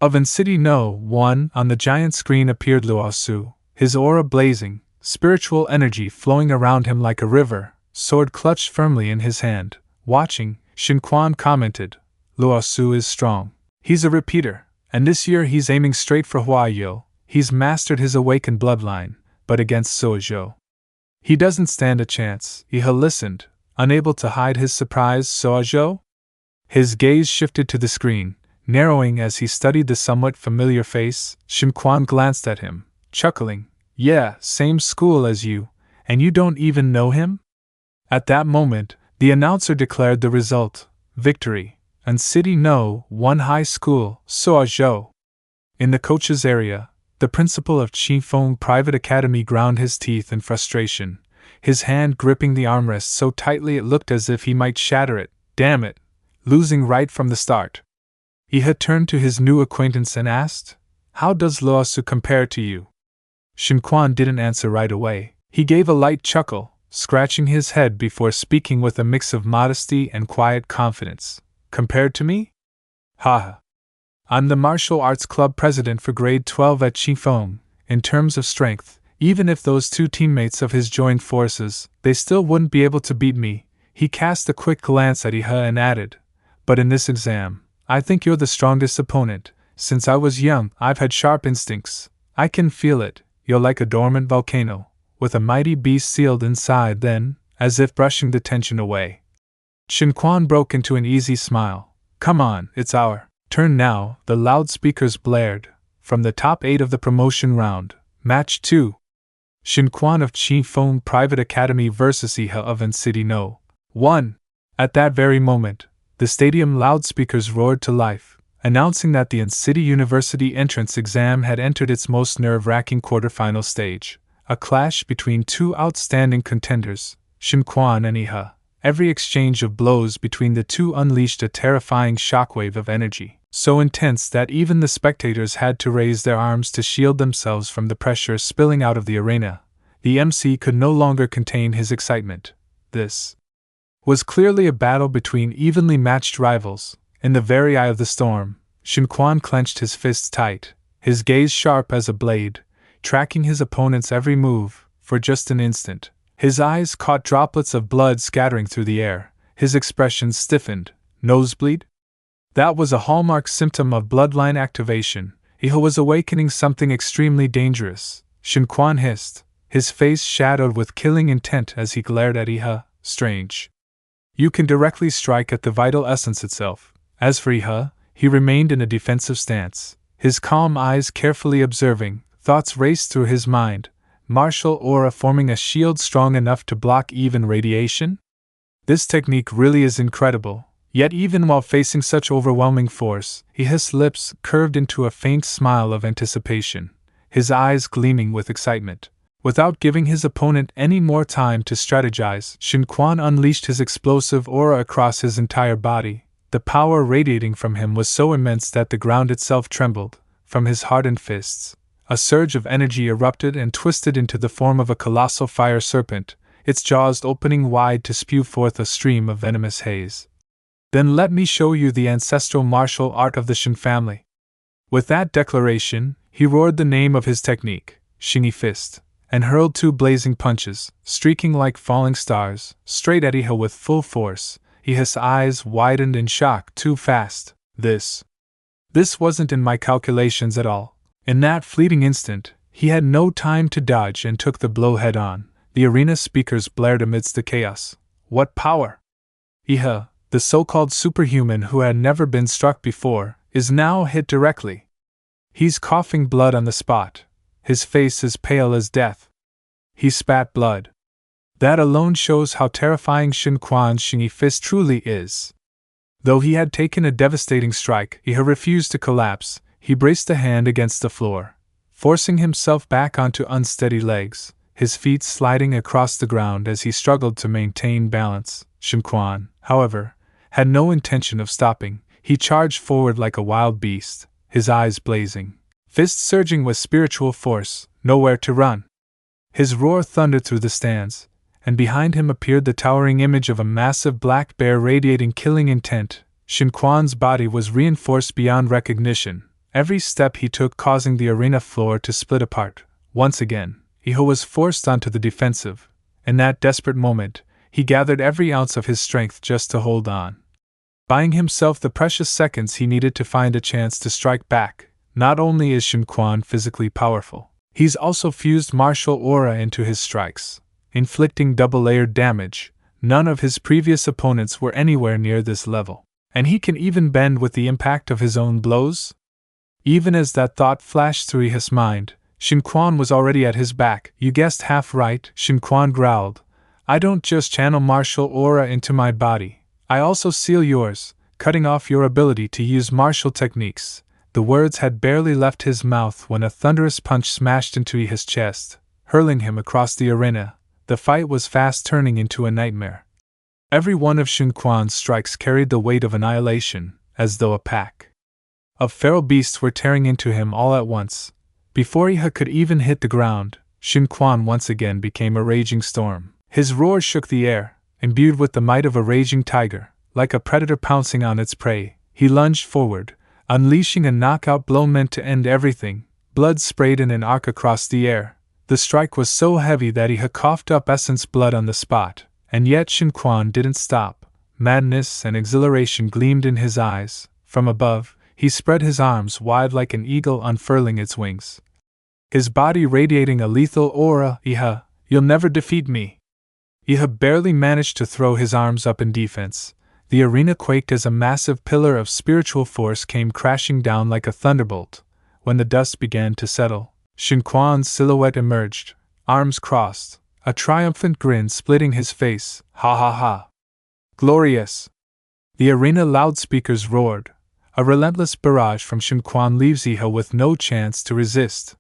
of City No. 1. On the giant screen appeared Luo Su, his aura blazing, spiritual energy flowing around him like a river, sword clutched firmly in his hand. Watching, Shin Quan commented, Luo Su is strong. He's a repeater, and this year he's aiming straight for Huayo. He's mastered his awakened bloodline, but against So Zhou, he doesn't stand a chance. Iha listened, unable to hide his surprise. So Zhou? His gaze shifted to the screen, narrowing as he studied the somewhat familiar face. Shim Quan glanced at him, chuckling. Yeah, same school as you, and you don't even know him? At that moment, the announcer declared the result. Victory, and City No. 1 High School, So Zhou. In the coach's area, the principal of Qingfeng Private Academy ground his teeth in frustration, his hand gripping the armrest so tightly it looked as if he might shatter it. Damn it! Losing right from the start. Iha turned to his new acquaintance and asked, How does Luo Su compare to you? Shin Quan didn't answer right away. He gave a light chuckle, scratching his head before speaking with a mix of modesty and quiet confidence. Compared to me? Haha. I'm the martial arts club president for grade 12 at Qingfeng. In terms of strength, even if those two teammates of his joined forces, they still wouldn't be able to beat me. He cast a quick glance at Iha and added, But in this exam, I think you're the strongest opponent. Since I was young, I've had sharp instincts. I can feel it. You're like a dormant volcano, with a mighty beast sealed inside. Then, as if brushing the tension away, Shin Quan broke into an easy smile. Come on, it's our turn now. The loudspeakers blared. From the top 8 of the promotion round, Match 2. Shin Quan of Qingfeng Private Academy vs. Iha of City No. 1. At that very moment, the stadium loudspeakers roared to life, announcing that the City University entrance exam had entered its most nerve-wracking quarterfinal stage, a clash between two outstanding contenders, Shin Quan and Iha. Every exchange of blows between the two unleashed a terrifying shockwave of energy, so intense that even the spectators had to raise their arms to shield themselves from the pressure spilling out of the arena. The MC could no longer contain his excitement. This was clearly a battle between evenly matched rivals. In the very eye of the storm, Shin Quan clenched his fists tight, his gaze sharp as a blade, tracking his opponent's every move. For just an instant, his eyes caught droplets of blood scattering through the air. His expression stiffened. Nosebleed? That was a hallmark symptom of bloodline activation. Iha was awakening something extremely dangerous. Shin Quan hissed, his face shadowed with killing intent as he glared at Iha. Strange. You can directly strike at the vital essence itself. As for Iha, he remained in a defensive stance, his calm eyes carefully observing. Thoughts raced through his mind. Martial aura forming a shield strong enough to block even radiation? This technique really is incredible. Yet even while facing such overwhelming force, Iha's lips curved into a faint smile of anticipation, his eyes gleaming with excitement. Without giving his opponent any more time to strategize, Shin Quan unleashed his explosive aura across his entire body. The power radiating from him was so immense that the ground itself trembled. From his hardened fists, a surge of energy erupted and twisted into the form of a colossal fire serpent, its jaws opening wide to spew forth a stream of venomous haze. Then let me show you the ancestral martial art of the Shin family. With that declaration, he roared the name of his technique, Shingy Fist, and hurled 2 blazing punches, streaking like falling stars, straight at Iha with full force. Iha's eyes widened in shock. Too fast. This wasn't in my calculations at all. In that fleeting instant, he had no time to dodge and took the blow head on. The arena speakers blared amidst the chaos. What power! Iha, the so-called superhuman who had never been struck before, is now hit directly. He's coughing blood on the spot. His face is pale as death. He spat blood. That alone shows how terrifying Shin Quan's Shingy fist truly is. Though he had taken a devastating strike, Iha refused to collapse. He braced a hand against the floor, forcing himself back onto unsteady legs, his feet sliding across the ground as he struggled to maintain balance. Shin Quan, however, had no intention of stopping. He charged forward like a wild beast, his eyes blazing, fists surging with spiritual force, nowhere to run. His roar thundered through the stands, and behind him appeared the towering image of a massive black bear radiating killing intent. Shin Quan's body was reinforced beyond recognition, every step he took causing the arena floor to split apart. Once again, Iho was forced onto the defensive. In that desperate moment, he gathered every ounce of his strength just to hold on, buying himself the precious seconds he needed to find a chance to strike back. Not only is Shin Quan physically powerful, he's also fused martial aura into his strikes, inflicting double-layered damage. None of his previous opponents were anywhere near this level, and he can even bend with the impact of his own blows? Even as that thought flashed through his mind, Shin Quan was already at his back. You guessed half right, Shin Quan growled. I don't just channel martial aura into my body, I also seal yours, cutting off your ability to use martial techniques. The words had barely left his mouth when a thunderous punch smashed into his chest, hurling him across the arena. The fight was fast turning into a nightmare. Every one of Shin Quan's strikes carried the weight of annihilation, as though a pack of feral beasts were tearing into him all at once. Before Iha could even hit the ground, Shin Quan once again became a raging storm. His roar shook the air, imbued with the might of a raging tiger. Like a predator pouncing on its prey, he lunged forward, unleashing a knockout blow meant to end everything. Blood sprayed in an arc across the air. The strike was so heavy that Iha coughed up essence blood on the spot, and yet Shin Quan didn't stop. Madness and exhilaration gleamed in his eyes. From above, he spread his arms wide like an eagle unfurling its wings, his body radiating a lethal aura. Iha, you'll never defeat me. Iha barely managed to throw his arms up in defense. The arena quaked as a massive pillar of spiritual force came crashing down like a thunderbolt. When the dust began to settle, Shin Quan's silhouette emerged, arms crossed, a triumphant grin splitting his face. Ha ha ha! Glorious! The arena loudspeakers roared. A relentless barrage from Shin Quan leaves Iha with no chance to resist.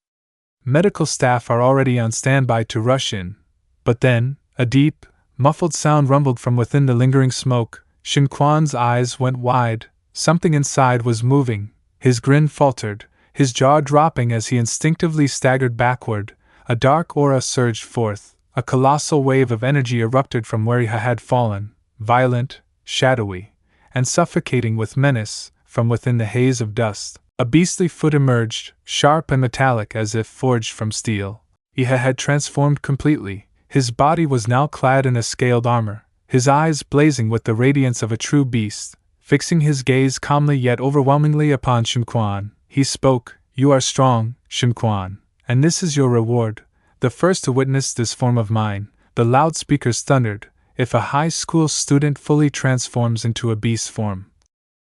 Medical staff are already on standby to rush in. But then, a deep, muffled sound rumbled from within the lingering smoke. Shin Quan's eyes went wide. Something inside was moving. His grin faltered, his jaw dropping as he instinctively staggered backward. A dark aura surged forth. A colossal wave of energy erupted from where he had fallen, violent, shadowy, and suffocating with menace. From within the haze of dust, a beastly foot emerged, sharp and metallic as if forged from steel. Iha had transformed completely. His body was now clad in a scaled armor, his eyes blazing with the radiance of a true beast. Fixing his gaze calmly yet overwhelmingly upon Shin Quan, he spoke. You are strong, Shin Quan, and this is your reward. The first to witness this form of mine, the loudspeakers thundered. If a high school student fully transforms into a beast form,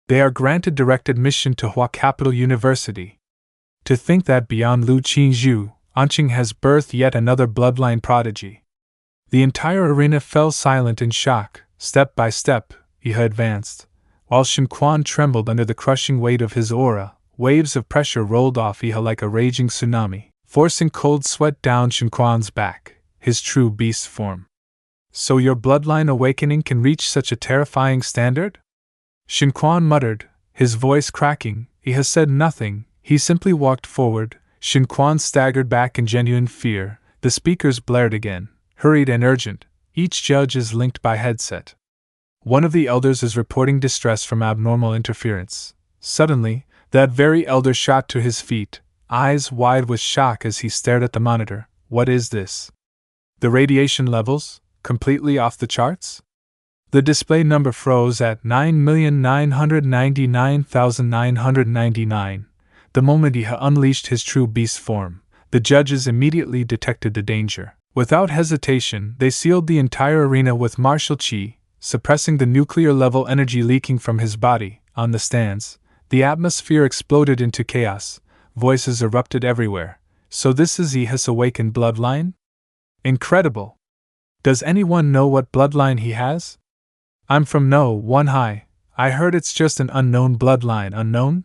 they are granted direct admission to Hua Capital University. To think that beyond Lu Qingzhu, Anqing has birthed yet another bloodline prodigy. The entire arena fell silent in shock. Step by step, Iha advanced. While Shin Quan trembled under the crushing weight of his aura, waves of pressure rolled off Iha like a raging tsunami, forcing cold sweat down Shin Quan's back, his true beast form. So your bloodline awakening can reach such a terrifying standard? Shin Quan muttered, his voice cracking. Iha said nothing, he simply walked forward. Shin Quan staggered back in genuine fear. The speakers blared again, hurried and urgent. Each judge is linked by headset. One of the elders is reporting distress from abnormal interference. Suddenly, that very elder shot to his feet, eyes wide with shock as he stared at the monitor. What is this? The radiation levels? Completely off the charts? The display number froze at 9,999,999. The moment he unleashed his true beast form, the judges immediately detected the danger. Without hesitation, they sealed the entire arena with martial chi, suppressing the nuclear-level energy leaking from his body. On the stands, the atmosphere exploded into chaos, voices erupted everywhere. So this is Iha's awakened bloodline? Incredible! Does anyone know what bloodline he has? I'm from No One High. I heard it's just an unknown bloodline. Unknown?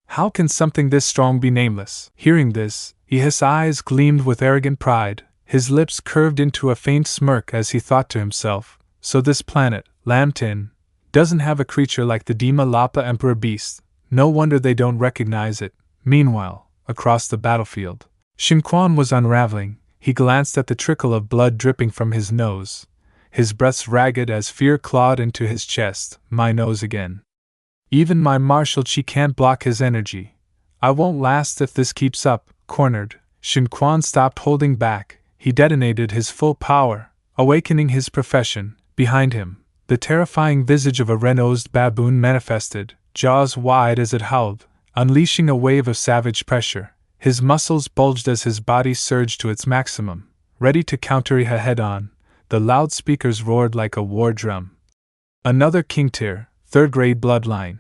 How can something this strong be nameless? Hearing this, Iha's eyes gleamed with arrogant pride, his lips curved into a faint smirk as he thought to himself, so this planet, Lambton, doesn't have a creature like the Dima Lapa Emperor Beast. No wonder they don't recognize it. Meanwhile, across the battlefield, Shin Quan was unraveling. He glanced at the trickle of blood dripping from his nose, his breath ragged as fear clawed into his chest. My nose again. Even my martial chi can't block his energy. I won't last if this keeps up. Cornered, Shin Quan stopped holding back. He detonated his full power, awakening his profession. Behind him, the terrifying visage of a red-nosed baboon manifested, jaws wide as it howled, unleashing a wave of savage pressure. His muscles bulged as his body surged to its maximum, ready to counter Iha head-on. The loudspeakers roared like a war drum. Another King Tier, third-grade bloodline.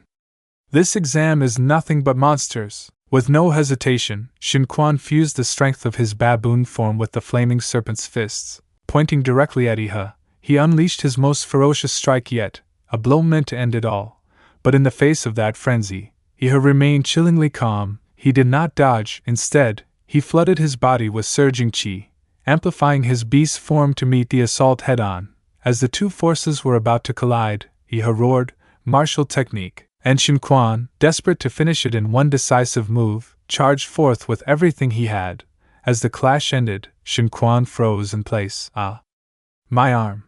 This exam is nothing but monsters. With no hesitation, Shin Quan fused the strength of his baboon form with the flaming serpent's fists. Pointing directly at Iha, he unleashed his most ferocious strike yet, a blow meant to end it all. But in the face of that frenzy, Iha remained chillingly calm. He did not dodge. Instead, he flooded his body with surging chi, amplifying his beast form to meet the assault head-on. As the two forces were about to collide, Iha roared, martial technique, and Shin Quan, desperate to finish it in one decisive move, charged forth with everything he had. As the clash ended, Shin Quan froze in place. Ah! My arm!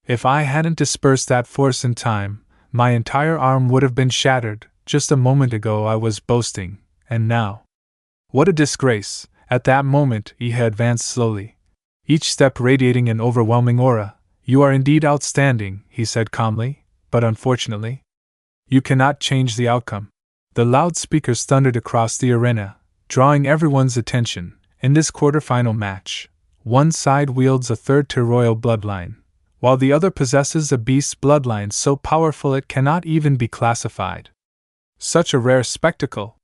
If I hadn't dispersed that force in time, my entire arm would have been shattered. Just a moment ago I was boasting, and now? What a disgrace! At that moment, Iha advanced slowly, each step radiating an overwhelming aura. You are indeed outstanding, he said calmly, but unfortunately, you cannot change the outcome. The loudspeakers thundered across the arena, drawing everyone's attention. In this quarterfinal match, one side wields a third-tier royal bloodline, while the other possesses a beast bloodline so powerful it cannot even be classified. Such a rare spectacle!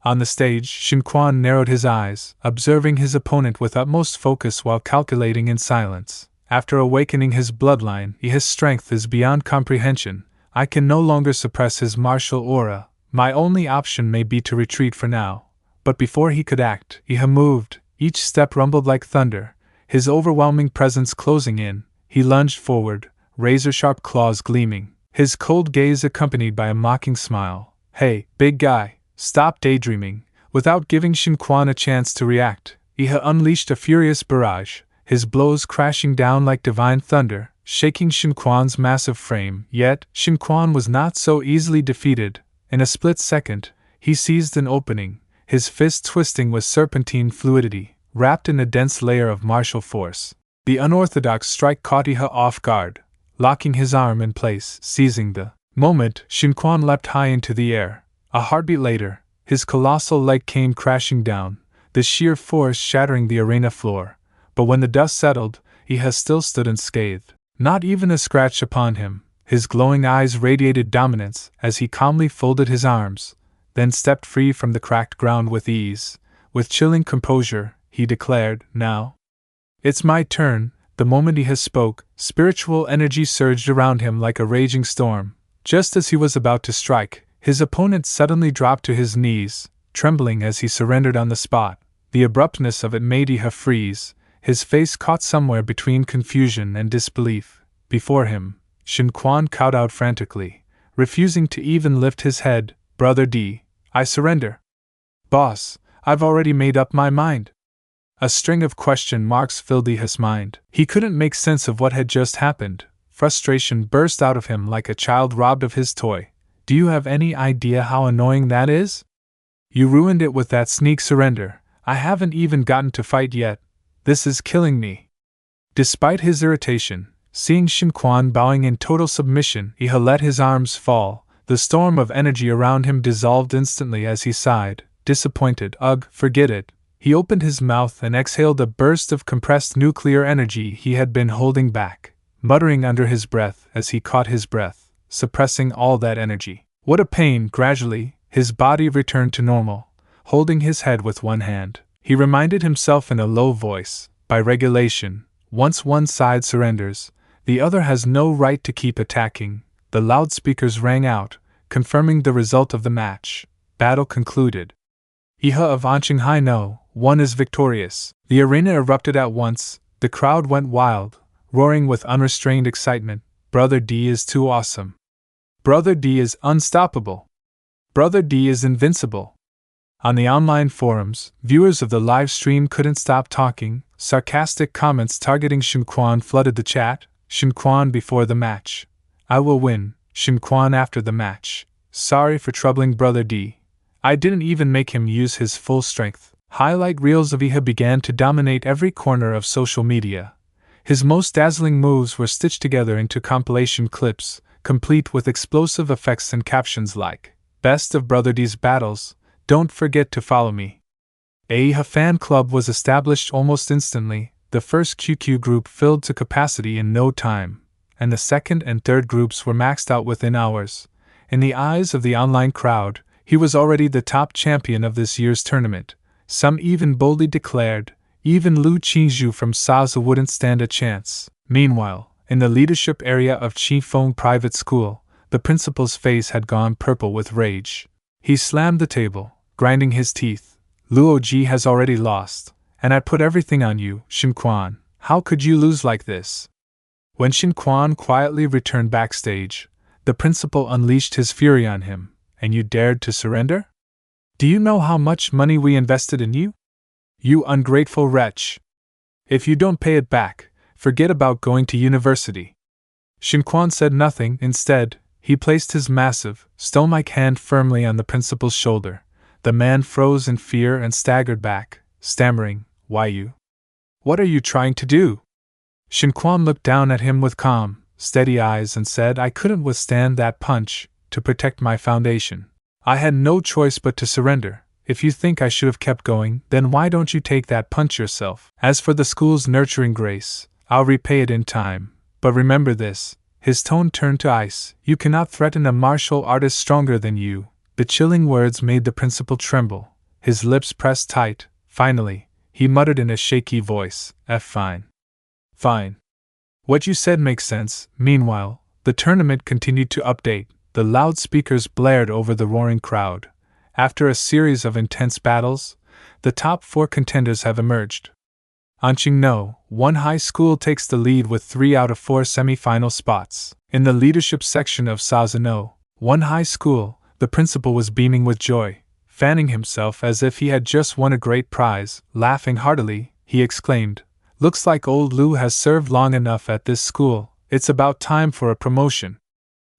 On the stage, Shin Quan narrowed his eyes, observing his opponent with utmost focus while calculating in silence. After awakening his bloodline, Iha's strength is beyond comprehension. I can no longer suppress his martial aura. My only option may be to retreat for now. But before he could act, Iha moved. Each step rumbled like thunder, his overwhelming presence closing in. He lunged forward, razor-sharp claws gleaming, his cold gaze accompanied by a mocking smile. Hey, big guy, stop daydreaming. Without giving Shin Quan a chance to react, Iha unleashed a furious barrage, his blows crashing down like divine thunder, shaking Shin Quan's massive frame. Yet, Shin Quan was not so easily defeated. In a split second, he seized an opening, his fist twisting with serpentine fluidity, wrapped in a dense layer of martial force. The unorthodox strike caught Iha off guard, locking his arm in place. Seizing the moment, Shin Quan leapt high into the air. A heartbeat later, his colossal leg came crashing down, the sheer force shattering the arena floor. But when the dust settled, Iha still stood unscathed. Not even a scratch upon him. His glowing eyes radiated dominance as he calmly folded his arms, then stepped free from the cracked ground with ease. With chilling composure, he declared, Now it's my turn. The moment Iha spoke, spiritual energy surged around him like a raging storm. Just as he was about to strike, his opponent suddenly dropped to his knees, trembling as he surrendered on the spot. The abruptness of it made Iha freeze, his face caught somewhere between confusion and disbelief. Before him, Shin Quan cowed out frantically, refusing to even lift his head. Brother D, I surrender. Boss, I've already made up my mind. A string of question marks filled Iha's mind. He couldn't make sense of what had just happened. Frustration burst out of him like a child robbed of his toy. Do you have any idea how annoying that is? You ruined it with that sneak surrender. I haven't even gotten to fight yet. This is killing me. Despite his irritation, seeing Shin Quan bowing in total submission, Iha let his arms fall. The storm of energy around him dissolved instantly as he sighed, disappointed. Ugh, forget it. He opened his mouth and exhaled a burst of compressed nuclear energy he had been holding back, muttering under his breath as he caught his breath, suppressing all that energy. What a pain! Gradually, his body returned to normal, holding his head with one hand. He reminded himself in a low voice, by regulation, once one side surrenders, the other has no right to keep attacking. The loudspeakers rang out, confirming the result of the match. Battle concluded. Iha of Anqinghai no, one is victorious. The arena erupted at once, the crowd went wild, roaring with unrestrained excitement. Brother D is too awesome. Brother D is unstoppable. Brother D is invincible. On the online forums, viewers of the live stream couldn't stop talking. Sarcastic comments targeting Shen Quan flooded the chat. Shen Quan before the match. I will win. Shen Quan after the match. Sorry for troubling Brother D. I didn't even make him use his full strength. Highlight reels of Iha began to dominate every corner of social media. His most dazzling moves were stitched together into compilation clips, complete with explosive effects and captions like, "Best of Brother D's battles, don't forget to follow me." A Iha fan club was established almost instantly. The first QQ group filled to capacity in no time, and the second and third groups were maxed out within hours. In the eyes of the online crowd, he was already the top champion of this year's tournament. Some even boldly declared, even Lu Qingzhu from Saza wouldn't stand a chance. Meanwhile, in the leadership area of Qifeng Private School, the principal's face had gone purple with rage. He slammed the table, grinding his teeth. Luo Ji has already lost, and I put everything on you, Shen Quan. How could you lose like this? When Shen Quan quietly returned backstage, the principal unleashed his fury on him. And you dared to surrender? Do you know how much money we invested in you? You ungrateful wretch! If you don't pay it back, forget about going to university. Shen Quan said nothing. Instead, he placed his massive, stone-like hand firmly on the principal's shoulder. The man froze in fear and staggered back, stammering, "Why you? What are you trying to do?" Shen Quan looked down at him with calm, steady eyes and said, "I couldn't withstand that punch. To protect my foundation, I had no choice but to surrender. If you think I should have kept going, then why don't you take that punch yourself? As for the school's nurturing grace, I'll repay it in time. But remember this," his tone turned to ice, "you cannot threaten a martial artist stronger than you." The chilling words made the principal tremble. His lips pressed tight. Finally, he muttered in a shaky voice, Fine. Fine. What you said makes sense." Meanwhile, the tournament continued to update. The loudspeakers blared over the roaring crowd. After a series of intense battles, the top 4 contenders have emerged. Anqing one high school takes the lead with 3 out of 4 semi-final spots. In the leadership section of Saza one high school, the principal was beaming with joy, fanning himself as if he had just won a great prize. Laughing heartily, he exclaimed, "Looks like old Lu has served long enough at this school. It's about time for a promotion."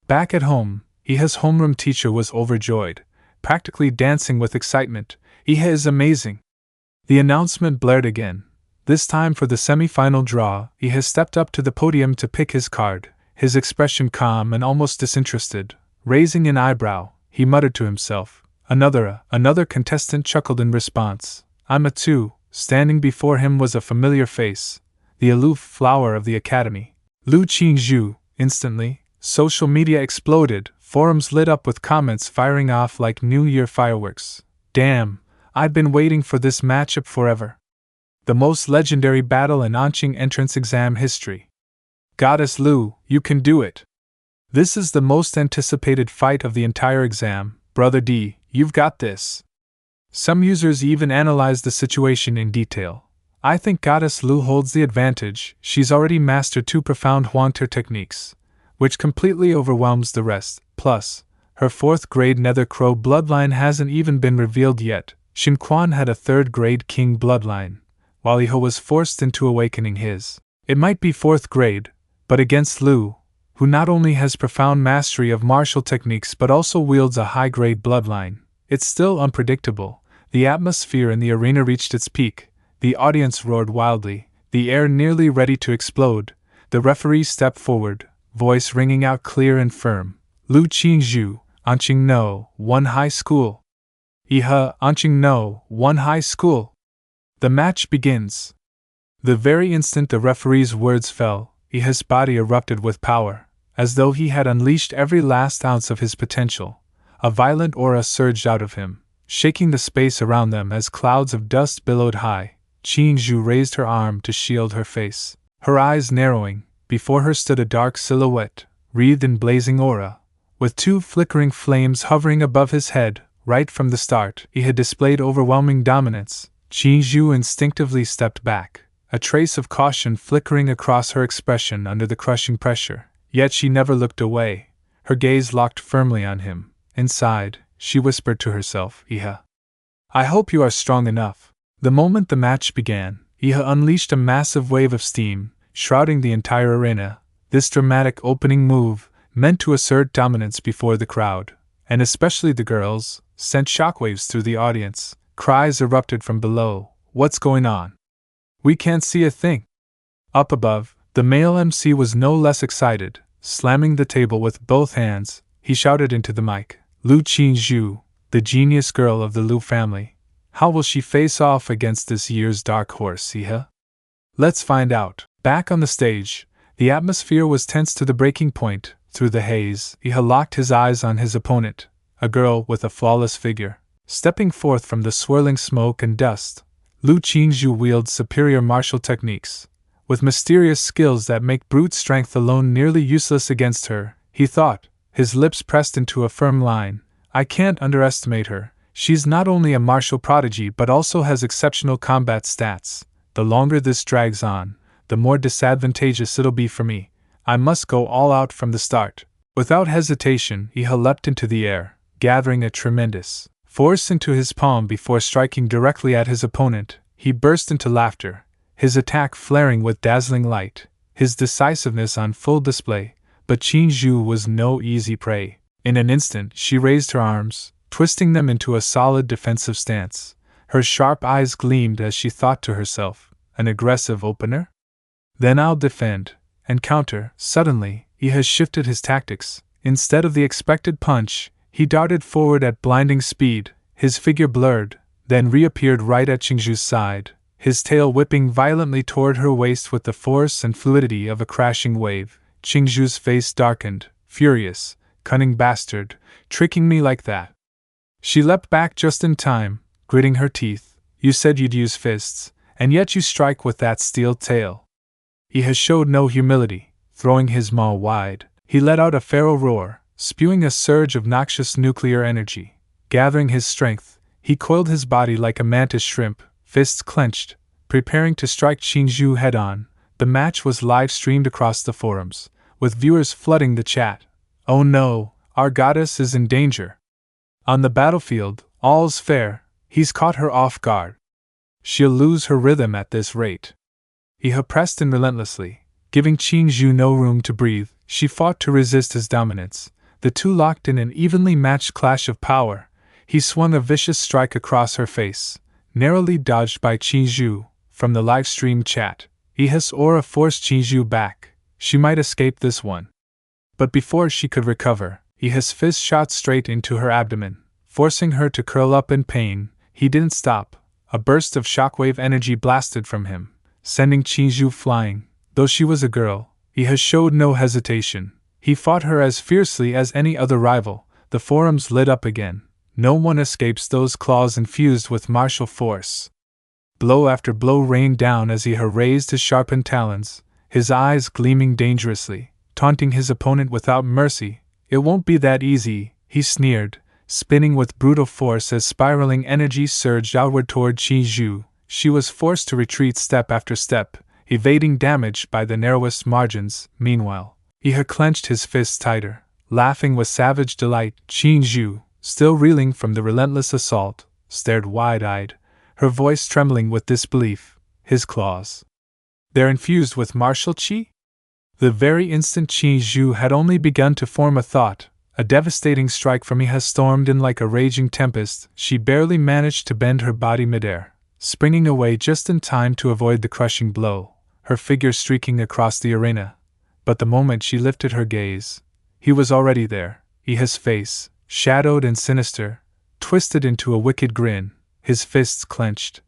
Back at home, Iha's homeroom teacher was overjoyed, practically dancing with excitement. "Iha is amazing." The announcement blared again. This time for the semi-final draw, Iha stepped up to the podium to pick his card, his expression calm and almost disinterested. Raising an eyebrow, he muttered to himself, Another contestant chuckled in response. "I'm a 2. Standing before him was a familiar face, the aloof flower of the academy. Lu Qingzhu. Instantly, social media exploded, forums lit up with comments firing off like New Year fireworks. "Damn, I'd been waiting for this matchup forever. The most legendary battle in Anqing entrance exam history. Goddess Lu, you can do it. This is the most anticipated fight of the entire exam. Brother D, you've got this." Some users even analyzed the situation in detail. "I think Goddess Lu holds the advantage. She's already mastered 2 profound Huangtir techniques, which completely overwhelms the rest. Plus, her 4th-grade Nether Crow bloodline hasn't even been revealed yet." Shen Quan had a 3rd-grade King bloodline, while Iha was forced into awakening his. It might be 4th grade, but against Lu, who not only has profound mastery of martial techniques but also wields a high-grade bloodline, it's still unpredictable. The atmosphere in the arena reached its peak. The audience roared wildly, the air nearly ready to explode. The referee stepped forward, voice ringing out clear and firm. "Lu Qingzhu, Anqing one high school. Iha, Anqing one high school." The match begins. The very instant the referee's words fell, Iha's body erupted with power, as though he had unleashed every last ounce of his potential. A violent aura surged out of him, shaking the space around them as clouds of dust billowed high. Qingzhu raised her arm to shield her face, her eyes narrowing. Before her stood a dark silhouette, wreathed in blazing aura, with two flickering flames hovering above his head. Right from the start, he had displayed overwhelming dominance. Qingzhu instinctively stepped back, a trace of caution flickering across her expression under the crushing pressure. Yet she never looked away, her gaze locked firmly on him. Inside, she whispered to herself, Iha, I hope you are strong enough. The moment the match began, Iha unleashed a massive wave of steam, shrouding the entire arena. This dramatic opening move, meant to assert dominance before the crowd, and especially the girls, sent shockwaves through the audience. Cries erupted from below. What's going on? We can't see a thing. Up above, the male MC was no less excited. Slamming the table with both hands, he shouted into the mic, Lu Qingzhu, the genius girl of the Lu family. How will she face off against this year's dark horse, Iha? Let's find out. Back on the stage, the atmosphere was tense to the breaking point. Through the haze, Iha locked his eyes on his opponent, a girl with a flawless figure. Stepping forth from the swirling smoke and dust, Lu Qingzhu wields superior martial techniques, with mysterious skills that make brute strength alone nearly useless against her, he thought, his lips pressed into a firm line. I can't underestimate her. She's not only a martial prodigy but also has exceptional combat stats. The longer this drags on, the more disadvantageous it'll be for me. I must go all out from the start. Without hesitation, Iha leapt into the air, gathering a tremendous force into his palm before striking directly at his opponent. He burst into laughter, his attack flaring with dazzling light, his decisiveness on full display. But Qingzhu was no easy prey. In an instant, she raised her arms, twisting them into a solid defensive stance. Her sharp eyes gleamed as she thought to herself, an aggressive opener? Then I'll defend and counter. Suddenly, Iha shifted his tactics. Instead of the expected punch, he darted forward at blinding speed, his figure blurred, then reappeared right at Qingzhu's side, his tail whipping violently toward her waist with the force and fluidity of a crashing wave. Qingzhu's face darkened, furious. Cunning bastard, tricking me like that. She leapt back just in time, gritting her teeth. You said you'd use fists, and yet you strike with that steel tail. Iha showed no humility. Throwing his maw wide, he let out a feral roar, spewing a surge of noxious nuclear energy. Gathering his strength, he coiled his body like a mantis shrimp, fists clenched, preparing to strike Qingzhu head-on. The match was live-streamed across the forums, with viewers flooding the chat. Oh no, our goddess is in danger. On the battlefield, all's fair, he's caught her off guard. She'll lose her rhythm at this rate. Iha pressed in relentlessly, giving Qingzhu no room to breathe. She fought to resist his dominance. The two locked in an evenly matched clash of power. He swung a vicious strike across her face, narrowly dodged by Qingzhu. From the live-stream chat, Iha's aura forced Qingzhu back. She might escape this one. But before she could recover, Iha's fist shot straight into her abdomen, forcing her to curl up in pain. He didn't stop. A burst of shockwave energy blasted from him, sending Qingzhu flying. Though she was a girl, Iha showed no hesitation. He fought her as fiercely as any other rival. The forums lit up again. No one escapes those claws infused with martial force. Blow after blow rained down as Iha raised his sharpened talons, his eyes gleaming dangerously, taunting his opponent without mercy. It won't be that easy, he sneered, spinning with brutal force as spiraling energy surged outward toward Qingzhu. She was forced to retreat step after step, evading damage by the narrowest margins. Meanwhile, Iha clenched his fists tighter, laughing with savage delight. Qingzhu, still reeling from the relentless assault, stared wide-eyed, her voice trembling with disbelief. His claws, they're infused with martial qi? The very instant Qingzhu had only begun to form a thought, a devastating strike from Iha stormed in like a raging tempest. She barely managed to bend her body midair, springing away just in time to avoid the crushing blow, her figure streaking across the arena. But the moment she lifted her gaze, he was already there, Iha's face, shadowed and sinister, twisted into a wicked grin, his fists clenched.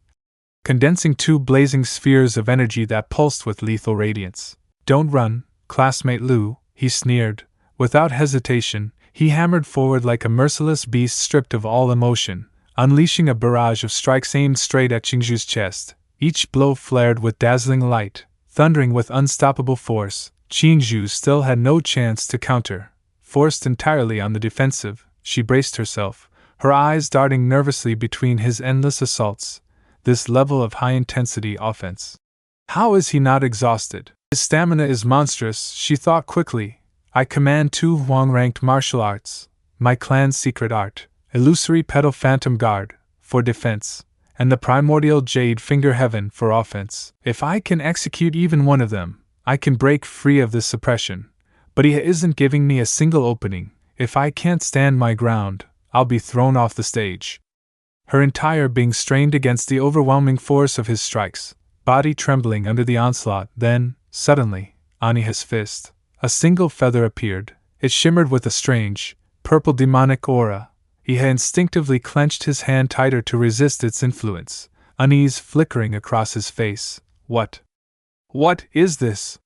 condensing two blazing spheres of energy that pulsed with lethal radiance. "Don't run, classmate Lu," he sneered. Without hesitation, he hammered forward like a merciless beast stripped of all emotion, unleashing a barrage of strikes aimed straight at Qingzhu's chest. Each blow flared with dazzling light, thundering with unstoppable force. Qingzhu still had no chance to counter. Forced entirely on the defensive, she braced herself, her eyes darting nervously between his endless assaults. This level of high-intensity offense. How is he not exhausted? His stamina is monstrous, she thought quickly. I command 2 Huang-ranked martial arts, my clan's secret art, illusory petal phantom guard, for defense, and the primordial jade finger heaven for offense. If I can execute even one of them, I can break free of this suppression. But he isn't giving me a single opening. If I can't stand my ground, I'll be thrown off the stage. Her entire being strained against the overwhelming force of his strikes, body trembling under the onslaught. Then, suddenly, on his fist, a single feather appeared. It shimmered with a strange, purple demonic aura. He had instinctively clenched his hand tighter to resist its influence, unease flickering across his face. What is this?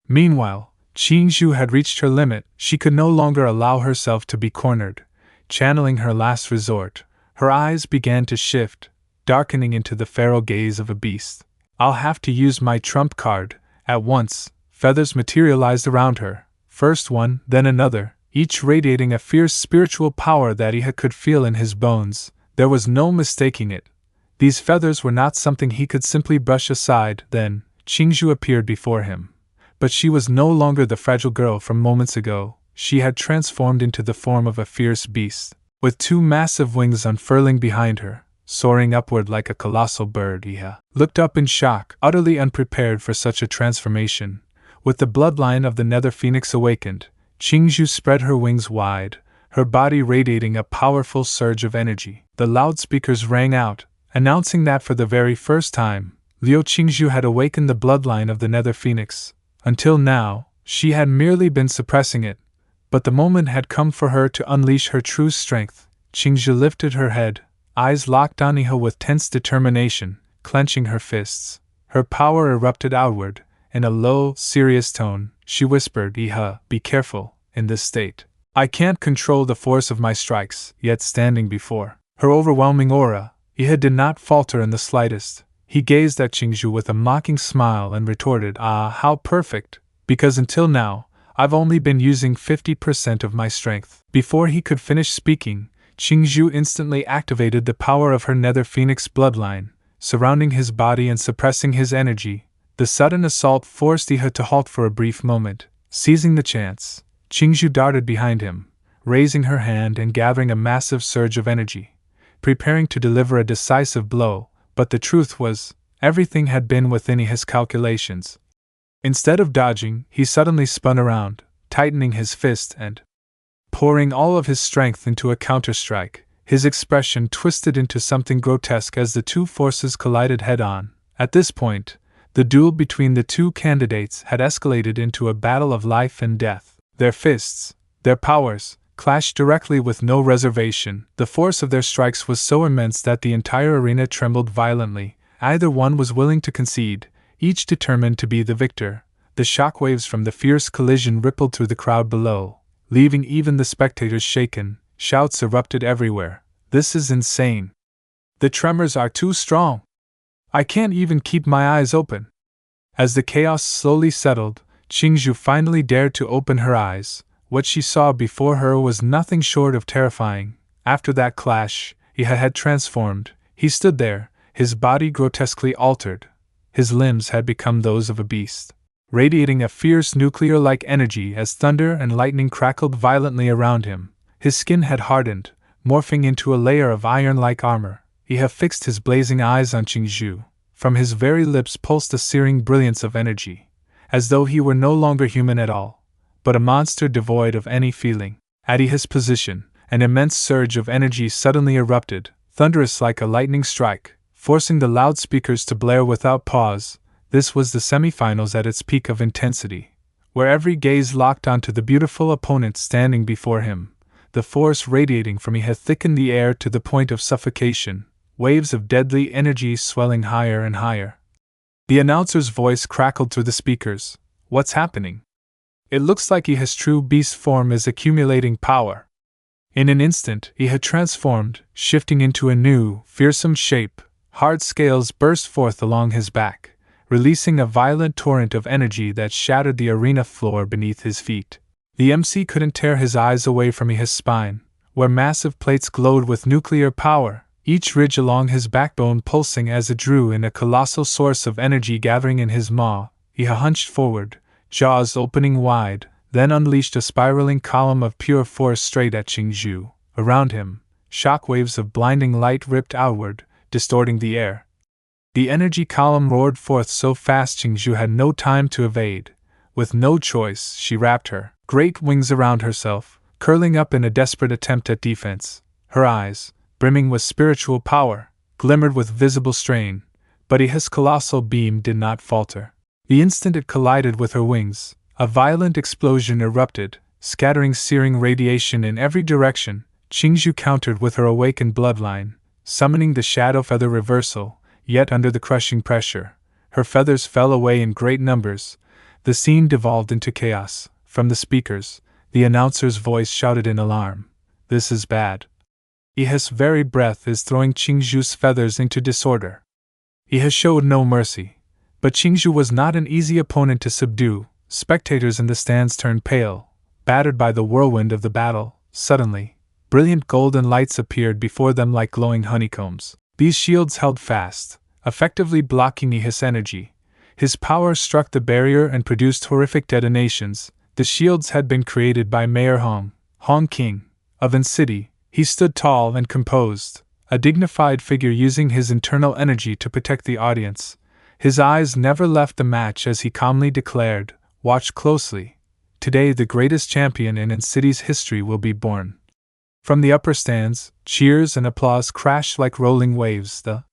Meanwhile, Qingzhu had reached her limit. She could no longer allow herself to be cornered. Channeling her last resort, her eyes began to shift, darkening into the feral gaze of a beast. I'll have to use my trump card. At once, feathers materialized around her, first one, then another, each radiating a fierce spiritual power that he could feel in his bones. There was no mistaking it. These feathers were not something he could simply brush aside. Then, Qingzhu appeared before him. But she was no longer the fragile girl from moments ago. She had transformed into the form of a fierce beast, with 2 massive wings unfurling behind her, soaring upward like a colossal bird. Iha looked up in shock, utterly unprepared for such a transformation. With the bloodline of the Nether Phoenix awakened, Qingzhu spread her wings wide, her body radiating a powerful surge of energy. The loudspeakers rang out, announcing that for the very first time, Liu Qingzhu had awakened the bloodline of the Nether Phoenix. Until now, she had merely been suppressing it, but the moment had come for her to unleash her true strength. Qingzhu lifted her head, eyes locked on Iha with tense determination, clenching her fists. Her power erupted outward. In a low, serious tone, she whispered, Iha, be careful, in this state. I can't control the force of my strikes. Yet standing before her overwhelming aura, Iha did not falter in the slightest. He gazed at Qingzhu with a mocking smile and retorted, Ah, how perfect, because until now, I've only been using 50% of my strength. Before he could finish speaking, Qingzhu instantly activated the power of her Nether Phoenix bloodline, surrounding his body and suppressing his energy. The sudden assault forced Iha to halt for a brief moment. Seizing the chance, Qingzhu darted behind him, raising her hand and gathering a massive surge of energy, preparing to deliver a decisive blow. But the truth was, everything had been within his calculations. Instead of dodging, he suddenly spun around, tightening his fist and pouring all of his strength into a counter-strike. His expression twisted into something grotesque as the two forces collided head-on. At this point, the duel between the two candidates had escalated into a battle of life and death. Their fists, their powers, clashed directly with no reservation. The force of their strikes was so immense that the entire arena trembled violently. Either one was willing to concede, each determined to be the victor. The shockwaves from the fierce collision rippled through the crowd below, leaving even the spectators shaken. Shouts erupted everywhere. This is insane. The tremors are too strong. I can't even keep my eyes open. As the chaos slowly settled, Qingzhu finally dared to open her eyes. What she saw before her was nothing short of terrifying. After that clash, he had transformed. He stood there, his body grotesquely altered. His limbs had become those of a beast, radiating a fierce nuclear-like energy as thunder and lightning crackled violently around him. His skin had hardened, morphing into a layer of iron-like armor. He had fixed his blazing eyes on Qingzhu. From his very lips pulsed a searing brilliance of energy, as though he were no longer human at all, but a monster devoid of any feeling. At his position, an immense surge of energy suddenly erupted, thunderous like a lightning strike, forcing the loudspeakers to blare without pause. This was the semifinals at its peak of intensity, where every gaze locked onto the beautiful opponent standing before him. The force radiating from he had thickened the air to the point of suffocation. waves of deadly energy swelling higher and higher. The announcer's voice crackled through the speakers. What's happening? It looks like he has true beast form is accumulating power. In an instant, he had transformed, shifting into a new, fearsome shape. Hard scales burst forth along his back, releasing a violent torrent of energy that shattered the arena floor beneath his feet. The MC couldn't tear his eyes away from his spine, where massive plates glowed with nuclear power, each ridge along his backbone pulsing as it drew in a colossal source of energy gathering in his maw. He hunched forward, jaws opening wide, then unleashed a spiraling column of pure force straight at Qingzhou. Around him, shockwaves of blinding light ripped outward, distorting the air. The energy column roared forth so fast Qingzhou had no time to evade. With no choice, she wrapped her great wings around herself, curling up in a desperate attempt at defense. Her eyes, brimming with spiritual power, glimmered with visible strain, but his colossal beam did not falter. The instant it collided with her wings, a violent explosion erupted, scattering searing radiation in every direction. Qingzhou countered with her awakened bloodline, summoning the shadow feather reversal, yet under the crushing pressure, her feathers fell away in great numbers. The scene devolved into chaos. From the speakers, the announcer's voice shouted in alarm. This is bad. His very breath is throwing Qingzhou's feathers into disorder. He has showed no mercy. But Qingzhou was not an easy opponent to subdue. Spectators in the stands turned pale, battered by the whirlwind of the battle. Suddenly, brilliant golden lights appeared before them like glowing honeycombs. These shields held fast, effectively blocking his energy. His power struck the barrier and produced horrific detonations. The shields had been created by Mayor Hong King, of An City. He stood tall and composed, a dignified figure using his internal energy to protect the audience. His eyes never left the match as he calmly declared, "Watch closely. Today the greatest champion in An City's history will be born." From the upper stands, cheers and applause crashed like rolling waves. The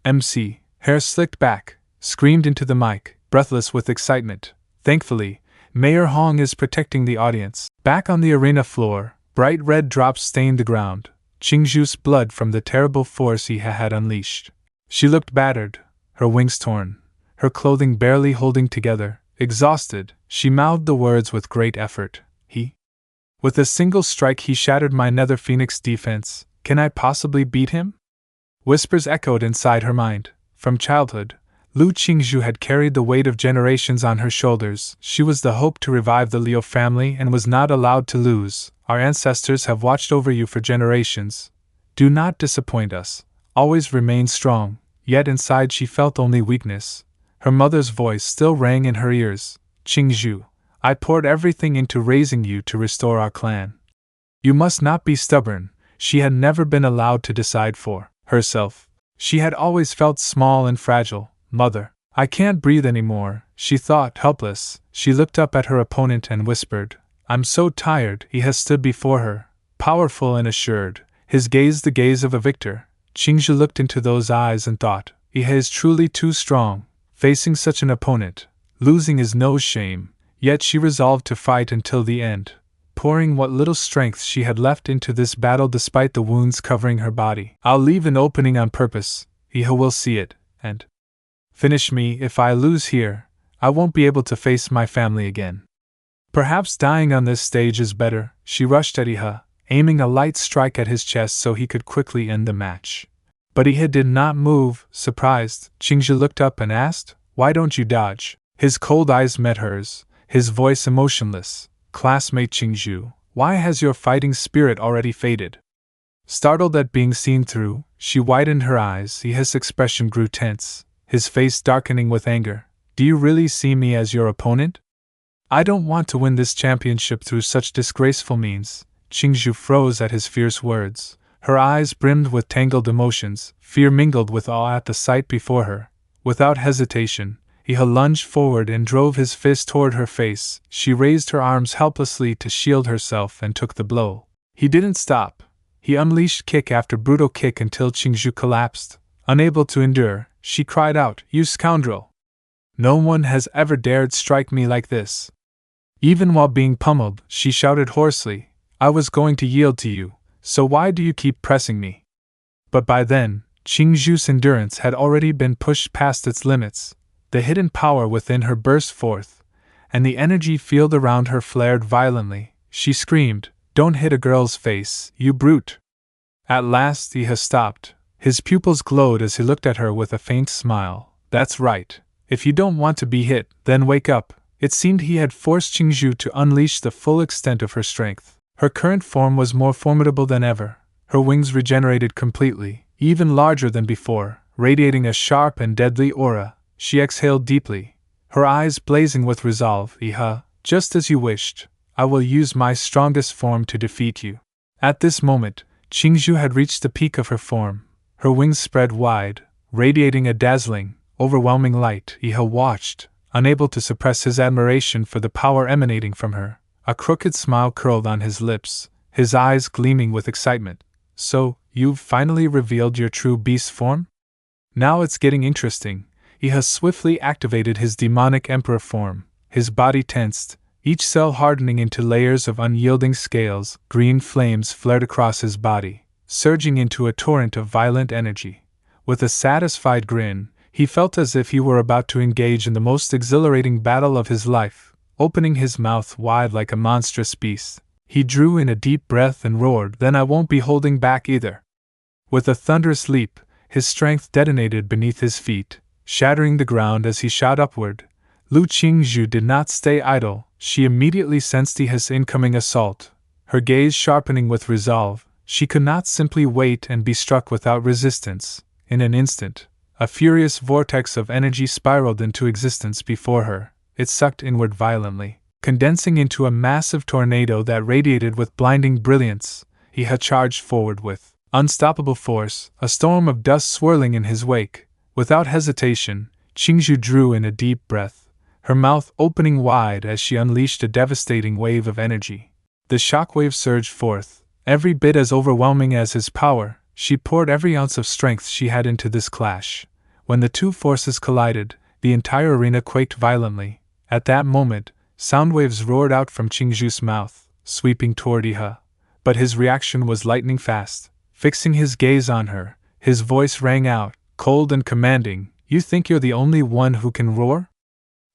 MC, hair slicked back, screamed into the mic, breathless with excitement. Thankfully, Mayor Hong is protecting the audience. Back on the arena floor, bright red drops stained the ground, Qingzhou's blood from the terrible force he had unleashed. She looked battered, her wings torn, her clothing barely holding together. Exhausted, she mouthed the words with great effort. With a single strike he shattered my Nether Phoenix defense. Can I possibly beat him? Whispers echoed inside her mind. From childhood, Lu Qingzhou had carried the weight of generations on her shoulders. She was the hope to revive the Liu family and was not allowed to lose. Our ancestors have watched over you for generations. Do not disappoint us. Always remain strong. Yet inside she felt only weakness. Her mother's voice still rang in her ears. Qingzhou, I poured everything into raising you to restore our clan. You must not be stubborn. She had never been allowed to decide for herself. She had always felt small and fragile. Mother, I can't breathe anymore, she thought, helpless. She looked up at her opponent and whispered, I'm so tired. He has stood before her, powerful and assured, his gaze the gaze of a victor. Qingzhou looked into those eyes and thought, he is truly too strong. Facing such an opponent, losing is no shame. Yet she resolved to fight until the end, pouring what little strength she had left into this battle despite the wounds covering her body. I'll leave an opening on purpose. He will see it, and finish me. If I lose here, I won't be able to face my family again. Perhaps dying on this stage is better. She rushed at Iha, aiming a light strike at his chest so he could quickly end the match. But Iha did not move. Surprised, Qingzhou looked up and asked, Why don't you dodge? His cold eyes met hers, his voice emotionless. Classmate Qingzhou, why has your fighting spirit already faded? Startled at being seen through, she widened her eyes. His expression grew tense, his face darkening with anger. Do you really see me as your opponent? I don't want to win this championship through such disgraceful means. Qingzhou froze at his fierce words. Her eyes brimmed with tangled emotions, fear mingled with awe at the sight before her. Without hesitation, Iha lunged forward and drove his fist toward her face. She raised her arms helplessly to shield herself and took the blow. He didn't stop. He unleashed kick after brutal kick until Qingzhou collapsed. Unable to endure, she cried out, You scoundrel! No one has ever dared strike me like this. Even while being pummeled, she shouted hoarsely, I was going to yield to you, so why do you keep pressing me? But by then, Qingju's endurance had already been pushed past its limits. The hidden power within her burst forth, and the energy field around her flared violently. She screamed, "Don't hit a girl's face, you brute!" At last Iha stopped. His pupils glowed as he looked at her with a faint smile. "That's right. If you don't want to be hit, then wake up." It seemed he had forced Qingju to unleash the full extent of her strength. Her current form was more formidable than ever. Her wings regenerated completely, even larger than before, radiating a sharp and deadly aura. She exhaled deeply, her eyes blazing with resolve. "Iha, just as you wished. I will use my strongest form to defeat you." At this moment, Qingju had reached the peak of her form. Her wings spread wide, radiating a dazzling, overwhelming light. Iha watched, unable to suppress his admiration for the power emanating from her. A crooked smile curled on his lips, his eyes gleaming with excitement. "So, you've finally revealed your true beast form? Now it's getting interesting." Iha swiftly activated his demonic emperor form, his body tensed, each cell hardening into layers of unyielding scales. Green flames flared across his body, surging into a torrent of violent energy. With a satisfied grin, he felt as if he were about to engage in the most exhilarating battle of his life. Opening his mouth wide like a monstrous beast, he drew in a deep breath and roared, "Then I won't be holding back either." With a thunderous leap, his strength detonated beneath his feet, shattering the ground as he shot upward. Lu Qingju did not stay idle. She immediately sensed his incoming assault. Her gaze sharpening with resolve, she could not simply wait and be struck without resistance. In an instant, a furious vortex of energy spiraled into existence before her. It sucked inward violently, condensing into a massive tornado that radiated with blinding brilliance. He had charged forward with unstoppable force, a storm of dust swirling in his wake. Without hesitation, Qingju drew in a deep breath, her mouth opening wide as she unleashed a devastating wave of energy. The shockwave surged forth, every bit as overwhelming as his power. She poured every ounce of strength she had into this clash. When the two forces collided, the entire arena quaked violently. At that moment, sound waves roared out from Qingju's mouth, sweeping toward Iha. But his reaction was lightning fast. Fixing his gaze on her, his voice rang out, cold and commanding, "You think you're the only one who can roar?"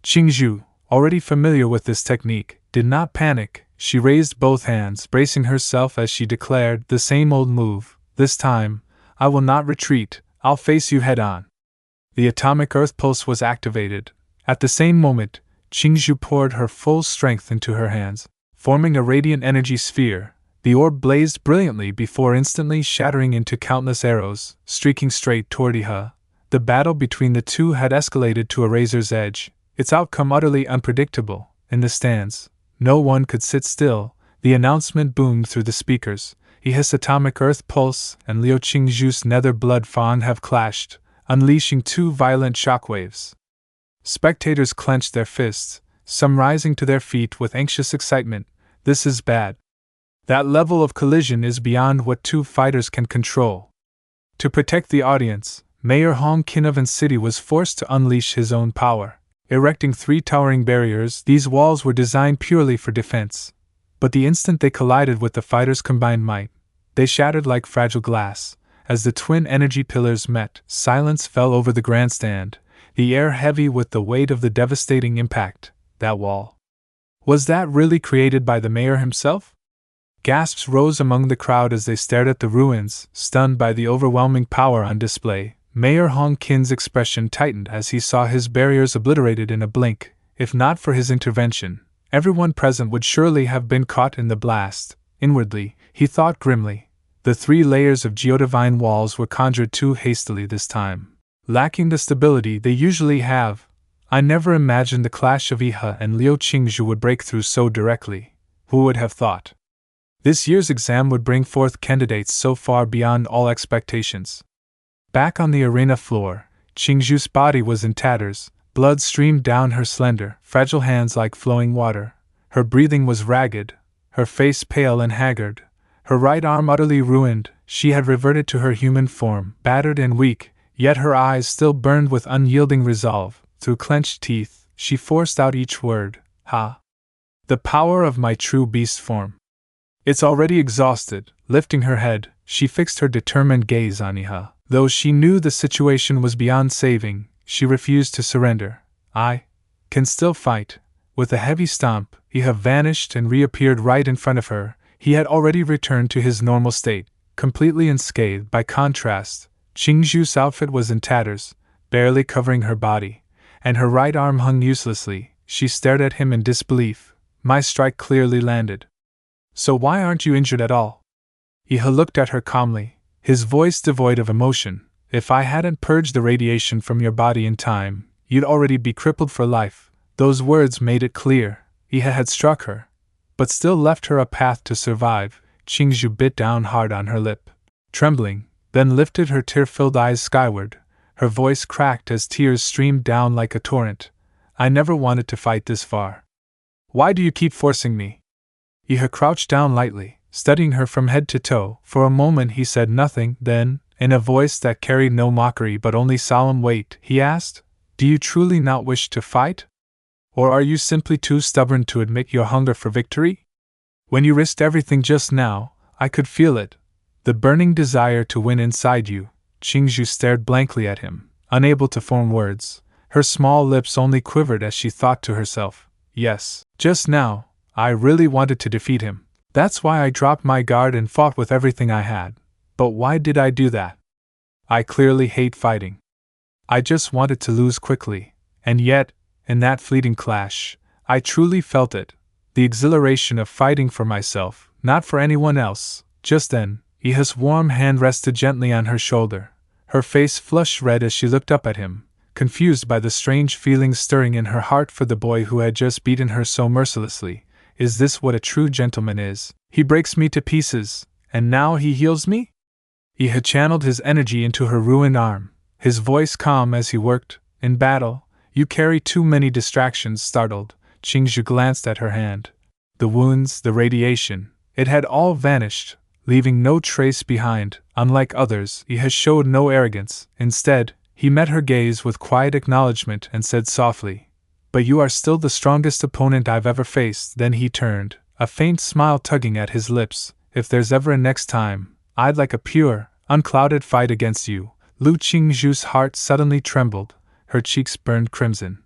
Qingju, already familiar with this technique, did not panic. She raised both hands, bracing herself as she declared, "The same old move. This time, I will not retreat. I'll face you head on." The atomic earth pulse was activated. At the same moment, Qingju poured her full strength into her hands, forming a radiant energy sphere. The orb blazed brilliantly before instantly shattering into countless arrows, streaking straight toward Iha. The battle between the two had escalated to a razor's edge, its outcome utterly unpredictable. In the stands, no one could sit still. The announcement boomed through the speakers. Iha's atomic earth pulse and Liu Qingju's nether blood fawn have clashed, unleashing two violent shockwaves. Spectators clenched their fists, some rising to their feet with anxious excitement. "This is bad. That level of collision is beyond what two fighters can control." To protect the audience, Mayor Hong Qin of An City was forced to unleash his own power. Erecting 3 towering barriers, these walls were designed purely for defense. But the instant they collided with the fighters' combined might, they shattered like fragile glass. As the twin energy pillars met, silence fell over the grandstand, the air heavy with the weight of the devastating impact. That wall. Was that really created by the mayor himself? Gasps rose among the crowd as they stared at the ruins, stunned by the overwhelming power on display. Mayor Hong Qin's expression tightened as he saw his barriers obliterated in a blink. If not for his intervention, everyone present would surely have been caught in the blast. Inwardly, he thought grimly. The 3 layers of geodivine walls were conjured too hastily this time, lacking the stability they usually have. I never imagined the clash of Iha and Liu Qingju would break through so directly. Who would have thought? This year's exam would bring forth candidates so far beyond all expectations. Back on the arena floor, Qingju's body was in tatters. Blood streamed down her slender, fragile hands like flowing water. Her breathing was ragged, her face pale and haggard, her right arm utterly ruined. She had reverted to her human form, battered and weak, yet her eyes still burned with unyielding resolve. Through clenched teeth, she forced out each word, "Ha! The power of my true beast form." It's already exhausted. Lifting her head, she fixed her determined gaze on Iha. Though she knew the situation was beyond saving, she refused to surrender. I can still fight. With a heavy stomp, he had vanished and reappeared right in front of her. He had already returned to his normal state, completely unscathed. By contrast, Qingzhu's outfit was in tatters, barely covering her body, and her right arm hung uselessly. She stared at him in disbelief. My strike clearly landed. So why aren't you injured at all? He looked at her calmly, his voice devoid of emotion. If I hadn't purged the radiation from your body in time, you'd already be crippled for life. Those words made it clear. He had struck her, but still left her a path to survive. Qingzhu bit down hard on her lip, trembling, then lifted her tear-filled eyes skyward. Her voice cracked as tears streamed down like a torrent. I never wanted to fight this far. Why do you keep forcing me? He crouched down lightly, studying her from head to toe. For a moment he said nothing, then, in a voice that carried no mockery but only solemn weight, he asked, "Do you truly not wish to fight? Or are you simply too stubborn to admit your hunger for victory? When you risked everything just now, I could feel it. The burning desire to win inside you." Qingzhu stared blankly at him, unable to form words. Her small lips only quivered as she thought to herself, "Yes, just now, I really wanted to defeat him. That's why I dropped my guard and fought with everything I had. But why did I do that? I clearly hate fighting. I just wanted to lose quickly. And yet, in that fleeting clash, I truly felt it. The exhilaration of fighting for myself, not for anyone else." Just then, Iha's warm hand rested gently on her shoulder. Her face flushed red as she looked up at him, confused by the strange feelings stirring in her heart for the boy who had just beaten her so mercilessly. Is this what a true gentleman is? He breaks me to pieces, and now he heals me? Iha channeled his energy into her ruined arm, his voice calm as he worked. In battle, you carry too many distractions. Startled, Qingzhu glanced at her hand. The wounds, the radiation, it had all vanished, leaving no trace behind. Unlike others, he has showed no arrogance. Instead, he met her gaze with quiet acknowledgement and said softly, "But you are still the strongest opponent I've ever faced." Then he turned, a faint smile tugging at his lips. "If there's ever a next time, I'd like a pure, unclouded fight against you." Lu Qingzhu's heart suddenly trembled, her cheeks burned crimson.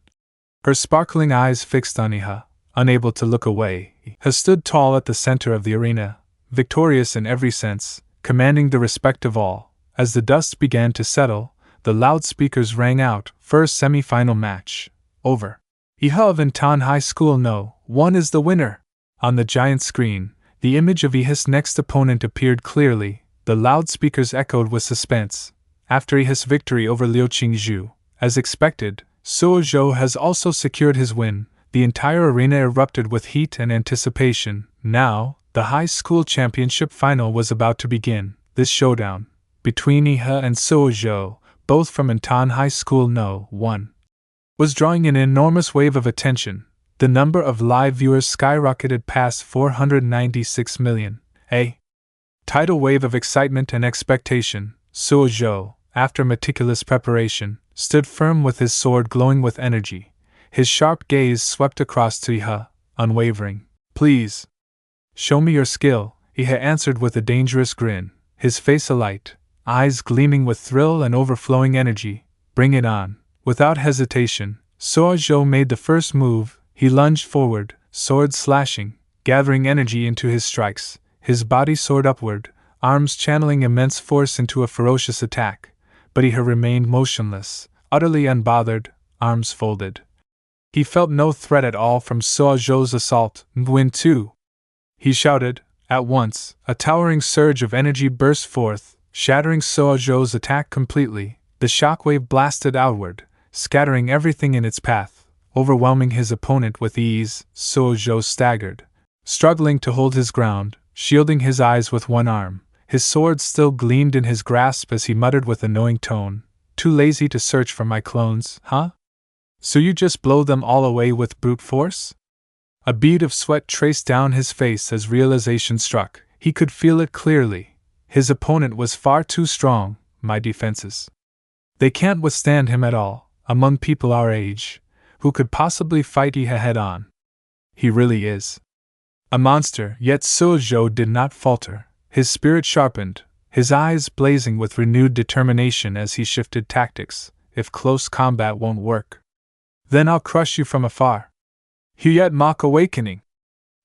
Her sparkling eyes fixed on Iha, unable to look away. Iha stood tall at the center of the arena, victorious in every sense, commanding the respect of all. As the dust began to settle, the loudspeakers rang out, "First semi-final match. Over. Iha of Intan High School No. 1 is the winner." On the giant screen, the image of Iha's next opponent appeared clearly. The loudspeakers echoed with suspense. After Iha's victory over Liu Qingzhu, as expected, Suo Zhou has also secured his win. The entire arena erupted with heat and anticipation. Now, the high school championship final was about to begin. This showdown, between Iha and Suo Zhou, both from Intan High School No. 1, was drawing an enormous wave of attention. The number of live viewers skyrocketed past 496 million. A tidal wave of excitement and expectation. Suo Zhou, after meticulous preparation, stood firm with his sword glowing with energy. His sharp gaze swept across to Iha, unwavering. "Please, show me your skill," Iha answered with a dangerous grin, his face alight, eyes gleaming with thrill and overflowing energy. "Bring it on." Without hesitation, Suo Zhou made the first move. He lunged forward, sword slashing, gathering energy into his strikes. His body soared upward, arms channeling immense force into a ferocious attack. But Iha remained motionless, utterly unbothered, arms folded. He felt no threat at all from Suo Zhou's assault. "Win too!" he shouted. At once, a towering surge of energy burst forth, shattering Suo Zhou's attack completely. The shockwave blasted outward, scattering everything in its path, overwhelming his opponent with ease. Suo Zhou staggered, struggling to hold his ground, shielding his eyes with one arm. His sword still gleamed in his grasp as he muttered with a knowing tone, "Too lazy to search for my clones, huh? So you just blow them all away with brute force?" A bead of sweat traced down his face as realization struck. He could feel it clearly. His opponent was far too strong. My defenses, they can't withstand him at all. Among people our age, who could possibly fight Iha head on? He really is a monster. Yet Suo Zhou did not falter. His spirit sharpened, his eyes blazing with renewed determination as he shifted tactics. If close combat won't work, then I'll crush you from afar. Yet mock awakening.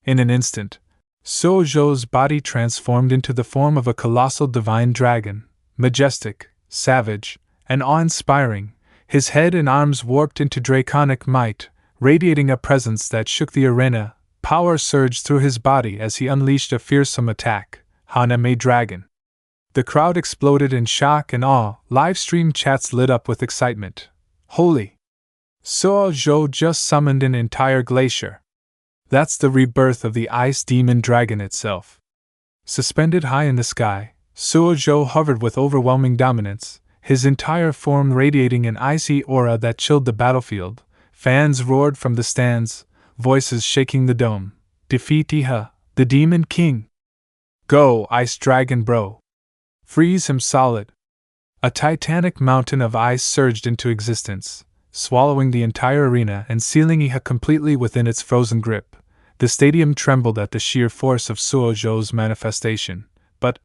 In an instant, Suo Zhou's body transformed into the form of a colossal divine dragon, majestic, savage, and awe-inspiring, his head and arms warped into draconic might, radiating a presence that shook the arena. Power surged through his body as he unleashed a fearsome attack. Haname Dragon. The crowd exploded in shock and awe. Live-stream chats lit up with excitement. Holy! Suo Zhou just summoned an entire glacier. That's the rebirth of the ice demon dragon itself. Suspended high in the sky, Suo Zhou hovered with overwhelming dominance, his entire form radiating an icy aura that chilled the battlefield. Fans roared from the stands, voices shaking the dome. Defeat Iha, the Demon King! Go, Ice Dragon Bro! Freeze him solid! A titanic mountain of ice surged into existence, swallowing the entire arena and sealing Iha completely within its frozen grip. The stadium trembled at the sheer force of Suo Zhou's manifestation, but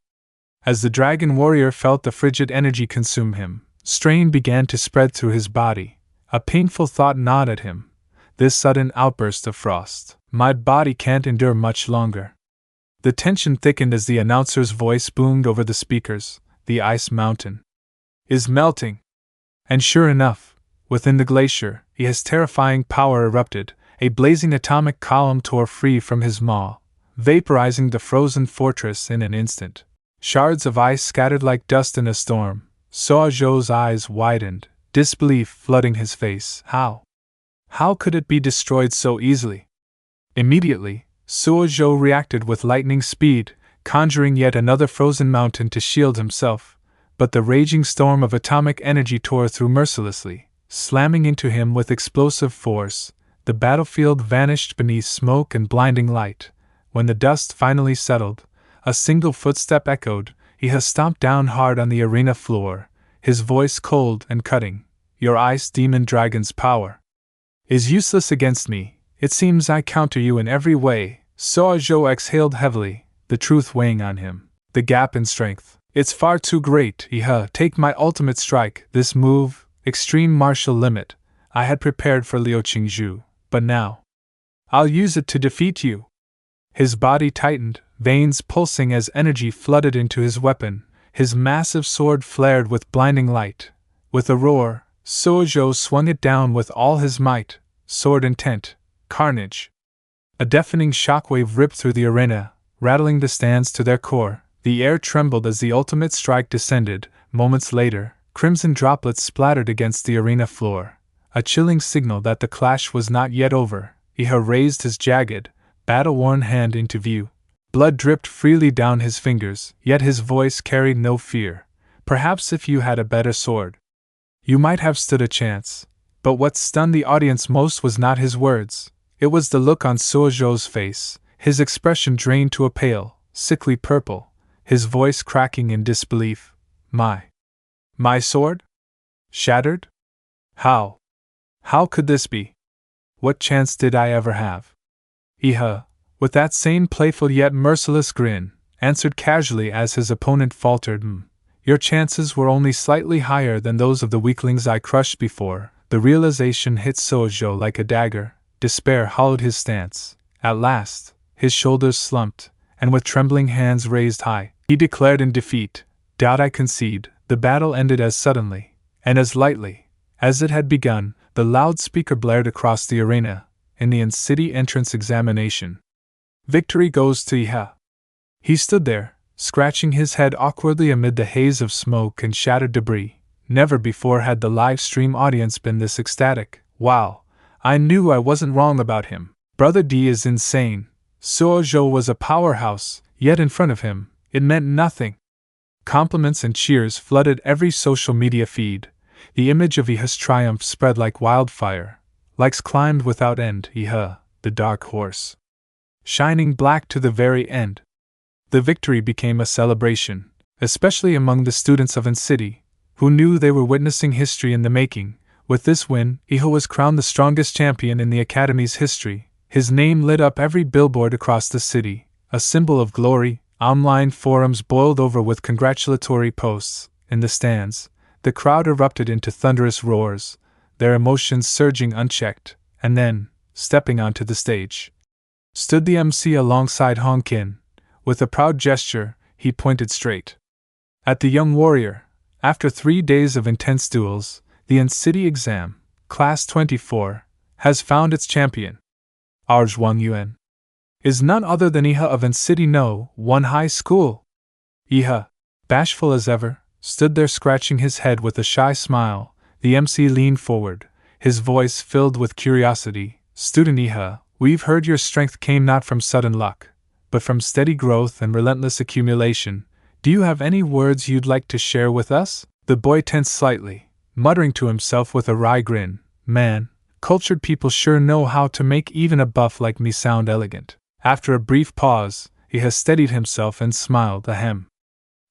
as the dragon warrior felt the frigid energy consume him, strain began to spread through his body. A painful thought gnawed at him. This sudden outburst of frost. My body can't endure much longer. The tension thickened as the announcer's voice boomed over the speakers. The ice mountain is melting. And sure enough, within the glacier, his terrifying power erupted. A blazing atomic column tore free from his maw, vaporizing the frozen fortress in an instant. Shards of ice scattered like dust in a storm. Suo Zhou's eyes widened, disbelief flooding his face. How could it be destroyed so easily? Immediately, Suo Zhou reacted with lightning speed, conjuring yet another frozen mountain to shield himself, but the raging storm of atomic energy tore through mercilessly, slamming into him with explosive force. The battlefield vanished beneath smoke and blinding light. When the dust finally settled, a single footstep echoed. He has stomped down hard on the arena floor, his voice cold and cutting. Your ice demon dragon's power is useless against me. It seems I counter you in every way. Suo Zhou exhaled heavily, the truth weighing on him. The gap in strength. It's far too great. Take my ultimate strike. This move, extreme martial limit. I had prepared for Liu Qingzhu, but now I'll use it to defeat you. His body tightened, veins pulsing as energy flooded into his weapon. His massive sword flared with blinding light. With a roar, Suo Zhou swung it down with all his might. Sword intent, carnage. A deafening shockwave ripped through the arena, rattling the stands to their core. The air trembled as the ultimate strike descended. Moments later, crimson droplets splattered against the arena floor, a chilling signal that the clash was not yet over. Iha raised his jagged, battle-worn hand into view. Blood dripped freely down his fingers, yet his voice carried no fear. Perhaps if you had a better sword, you might have stood a chance. But what stunned the audience most was not his words. It was the look on Suo Zhou's face, his expression drained to a pale, sickly purple, his voice cracking in disbelief. My sword? Shattered? How could this be? What chance did I ever have? Iha, with that same playful yet merciless grin, answered casually as his opponent faltered. Your chances were only slightly higher than those of the weaklings I crushed before. The realization hit Suo Zhou like a dagger. Despair hollowed his stance. At last, his shoulders slumped, and with trembling hands raised high, he declared in defeat, Doubt I concede. The battle ended as suddenly, and as lightly, as it had begun. The loudspeaker blared across the arena, in the city entrance examination. Victory goes to Iha. He stood there, scratching his head awkwardly amid the haze of smoke and shattered debris. Never before had the live stream audience been this ecstatic. Wow, I knew I wasn't wrong about him. Brother D is insane. Suo Zhou was a powerhouse, yet in front of him, it meant nothing. Compliments and cheers flooded every social media feed. The image of Iha's triumph spread like wildfire. Likes climbed without end. Iha, the dark horse, shining black to the very end. The victory became a celebration, especially among the students of City, who knew they were witnessing history in the making. With this win, Iha was crowned the strongest champion in the Academy's history. His name lit up every billboard across the city, a symbol of glory, Online forums boiled over with congratulatory posts. In the stands, the crowd erupted into thunderous roars, their emotions surging unchecked, and then, stepping onto the stage, stood the MC alongside Hong Kin. With a proud gesture, he pointed straight at the young warrior. After 3 days of intense duels, the N-City exam, Class 24, has found its champion. Our Zhuang Yuan is none other than Iha of N-City No. 1 High School. Iha, bashful as ever, stood there scratching his head with a shy smile. The MC leaned forward, his voice filled with curiosity. Student Iha, we've heard your strength came not from sudden luck, but from steady growth and relentless accumulation. Do you have any words you'd like to share with us? The boy tensed slightly, muttering to himself with a wry grin, man, cultured people sure know how to make even a buff like me sound elegant. After a brief pause, he has steadied himself and smiled. Ahem.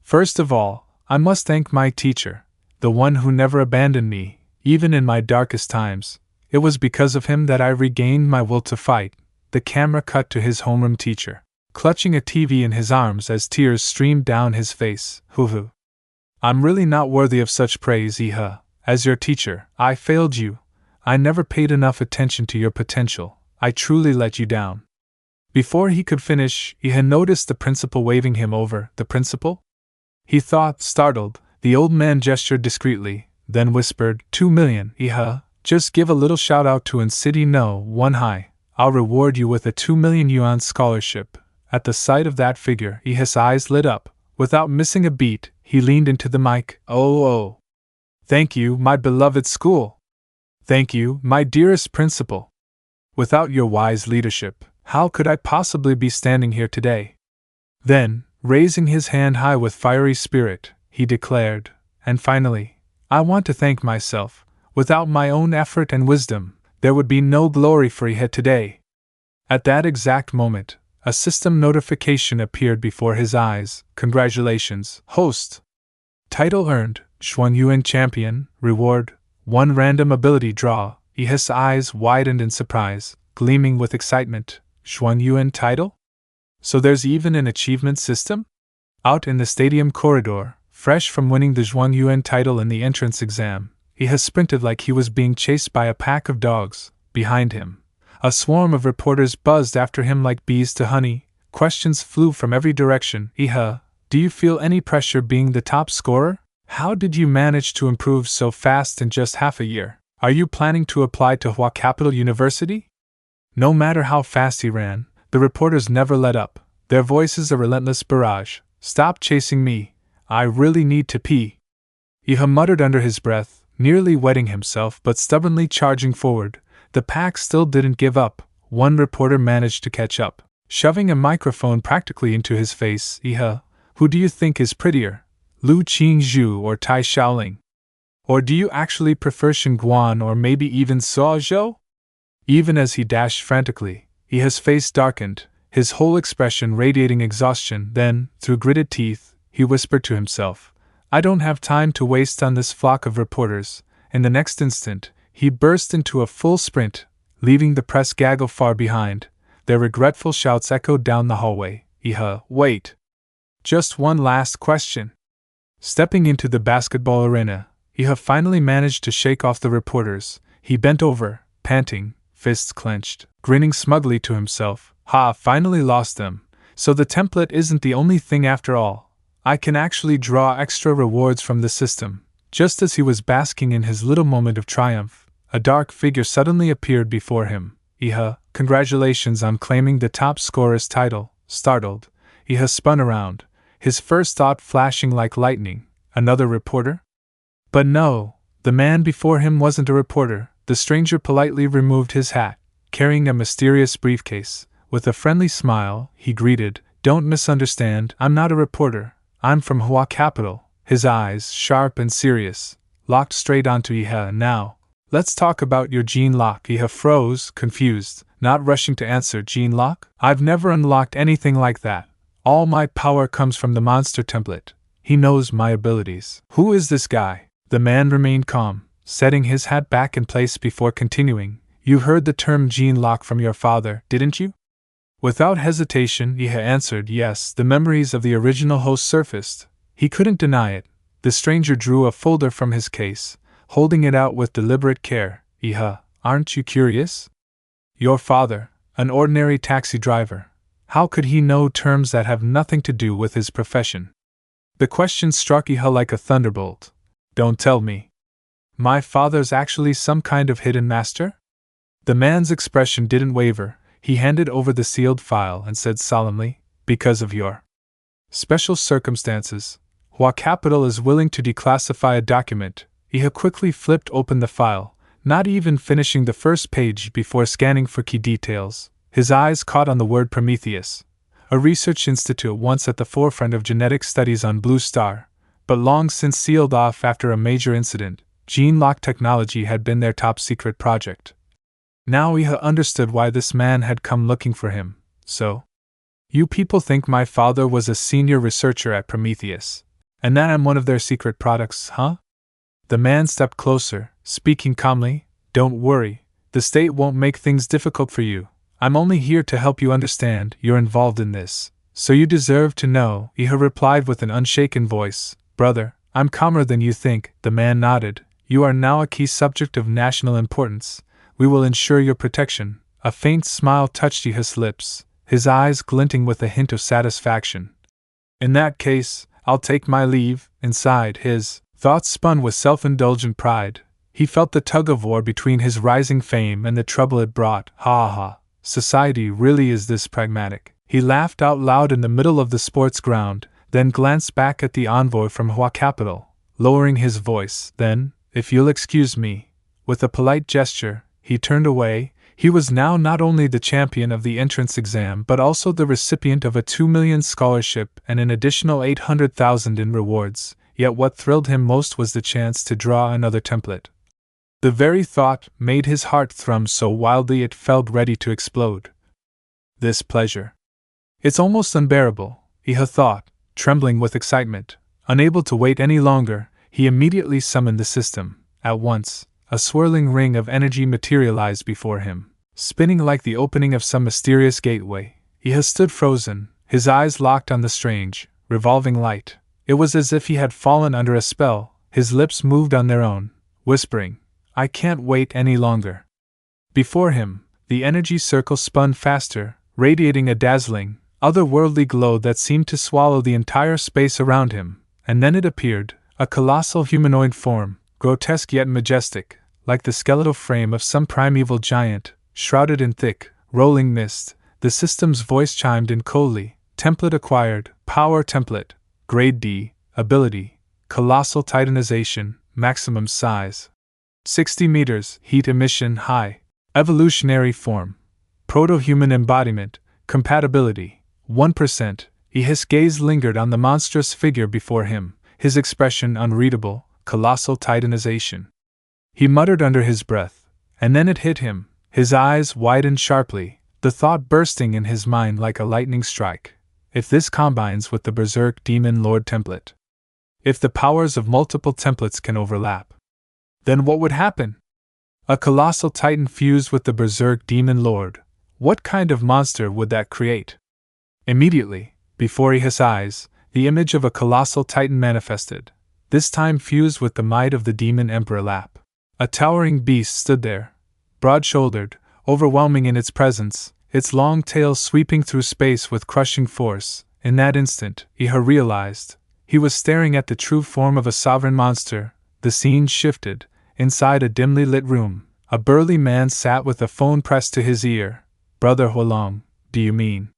First of all, I must thank my teacher, the one who never abandoned me, even in my darkest times. It was because of him that I regained my will to fight. The camera cut to his homeroom teacher, clutching a TV in his arms as tears streamed down his face. Hoo-hoo. I'm really not worthy of such praise, Iha. As your teacher, I failed you. I never paid enough attention to your potential. I truly let you down. Before he could finish, he had noticed the principal waving him over. The principal? He thought, startled. The old man gestured discreetly, then whispered, 2 million, Iha. Just give a little shout out to N-City No. 1 High. I'll reward you with a 2 million yuan scholarship. At the sight of that figure, Iha's eyes lit up. Without missing a beat, he leaned into the mic. Oh. Thank you, my beloved school. Thank you, my dearest principal. Without your wise leadership, how could I possibly be standing here today? Then, raising his hand high with fiery spirit, he declared, and finally, I want to thank myself. Without my own effort and wisdom, there would be no glory for Iha today. At that exact moment, a system notification appeared before his eyes. Congratulations, host. Title earned, Zhuang Yuan champion, reward, 1 random ability draw. Iha's eyes widened in surprise, gleaming with excitement. Zhuang Yuan title? So there's even an achievement system? Out in the stadium corridor, fresh from winning the Zhuang Yuan title in the entrance exam, Iha sprinted like he was being chased by a pack of dogs. Behind him, a swarm of reporters buzzed after him like bees to honey. Questions flew from every direction. Iha, do you feel any pressure being the top scorer? How did you manage to improve so fast in just half a year? Are you planning to apply to Hua Capital University? No matter how fast he ran, the reporters never let up, their voices a relentless barrage. Stop chasing me. I really need to pee. Iha muttered under his breath, nearly wetting himself but stubbornly charging forward. The pack still didn't give up. One reporter managed to catch up, shoving a microphone practically into his face. Iha, who do you think is prettier, Lu Qingzhu or Tai Shaoling? Or do you actually prefer Xinguan or maybe even Suo Zhou? Even as he dashed frantically, Iha's face darkened, his whole expression radiating exhaustion. Then, through gritted teeth, he whispered to himself, I don't have time to waste on this flock of reporters. In the next instant, he burst into a full sprint, leaving the press gaggle far behind. Their regretful shouts echoed down the hallway. Iha, wait. Just one last question. Stepping into the basketball arena, Iha finally managed to shake off the reporters. He bent over, panting, fists clenched, grinning smugly to himself. Finally lost them. So the template isn't the only thing after all. I can actually draw extra rewards from the system. Just as he was basking in his little moment of triumph, a dark figure suddenly appeared before him. Iha, congratulations on claiming the top scorer's title. Startled, Iha spun around, his first thought flashing like lightning. Another reporter? But no, the man before him wasn't a reporter. The stranger politely removed his hat, carrying a mysterious briefcase. With a friendly smile, he greeted, Don't misunderstand, I'm not a reporter. I'm from Hua Capital. His eyes, sharp and serious, locked straight onto Iha. Now, let's talk about your gene lock. Iha froze, confused, not rushing to answer. Gene lock? I've never unlocked anything like that. All my power comes from the monster template. He knows my abilities. Who is this guy? The man remained calm, setting his hat back in place before continuing. You heard the term gene lock from your father, didn't you? Without hesitation, Iha answered yes. The memories of the original host surfaced. He couldn't deny it. The stranger drew a folder from his case, holding it out with deliberate care. Iha, aren't you curious? Your father, an ordinary taxi driver. How could he know terms that have nothing to do with his profession? The question struck Iha like a thunderbolt. Don't tell me. My father's actually some kind of hidden master? The man's expression didn't waver. He handed over the sealed file and said solemnly, because of your special circumstances, Hua Capital is willing to declassify a document. Iha quickly flipped open the file, not even finishing the first page before scanning for key details. His eyes caught on the word Prometheus, a research institute once at the forefront of genetic studies on Blue Star, but long since sealed off after a major incident. Gene lock technology had been their top secret project. Now Iha understood why this man had come looking for him. So, you people think my father was a senior researcher at Prometheus, and that I'm one of their secret products, huh? The man stepped closer, speaking calmly. Don't worry, the state won't make things difficult for you. I'm only here to help you understand you're involved in this, so you deserve to know, Iha replied with an unshaken voice. Brother, I'm calmer than you think. The man nodded. You are now a key subject of national importance. We will ensure your protection. A faint smile touched Iha's lips, his eyes glinting with a hint of satisfaction. In that case, I'll take my leave. Inside, his thoughts spun with self-indulgent pride. He felt the tug-of-war between his rising fame and the trouble it brought. Ha ha, society really is this pragmatic. He laughed out loud in the middle of the sports ground, then glanced back at the envoy from Hua Capital, lowering his voice. Then, if you'll excuse me. With a polite gesture, he turned away. He was now not only the champion of the entrance exam but also the recipient of a 2 million scholarship and an additional 800,000 in rewards, yet what thrilled him most was the chance to draw another template. The very thought made his heart thrum so wildly it felt ready to explode. This pleasure. It's almost unbearable, Iha thought, trembling with excitement. Unable to wait any longer, he immediately summoned the system. At once, a swirling ring of energy materialized before him, spinning like the opening of some mysterious gateway. Iha stood frozen, his eyes locked on the strange, revolving light. It was as if he had fallen under a spell. His lips moved on their own, whispering, I can't wait any longer. Before him, the energy circle spun faster, radiating a dazzling, otherworldly glow that seemed to swallow the entire space around him, and then it appeared, a colossal humanoid form, grotesque yet majestic, like the skeletal frame of some primeval giant, shrouded in thick, rolling mist. The system's voice chimed in coldly. Template acquired, power template, grade D, ability, colossal titanization, maximum size. 60 meters, heat emission high, evolutionary form, proto-human embodiment, compatibility, 1%. His gaze lingered on the monstrous figure before him, his expression unreadable, colossal titanization. He muttered under his breath, and then it hit him. His eyes widened sharply, the thought bursting in his mind like a lightning strike. If this combines with the Berserk Demon Lord template, if the powers of multiple templates can overlap, then what would happen? A colossal titan fused with the Berserk Demon Lord. What kind of monster would that create? Immediately, before his eyes, the image of a colossal titan manifested, this time fused with the might of the Demon Emperor Lap. A towering beast stood there, broad-shouldered, overwhelming in its presence, its long tail sweeping through space with crushing force. In that instant, Iha realized, he was staring at the true form of a sovereign monster. The scene shifted. Inside a dimly lit room, a burly man sat with a phone pressed to his ear. Brother Huolong, do you mean?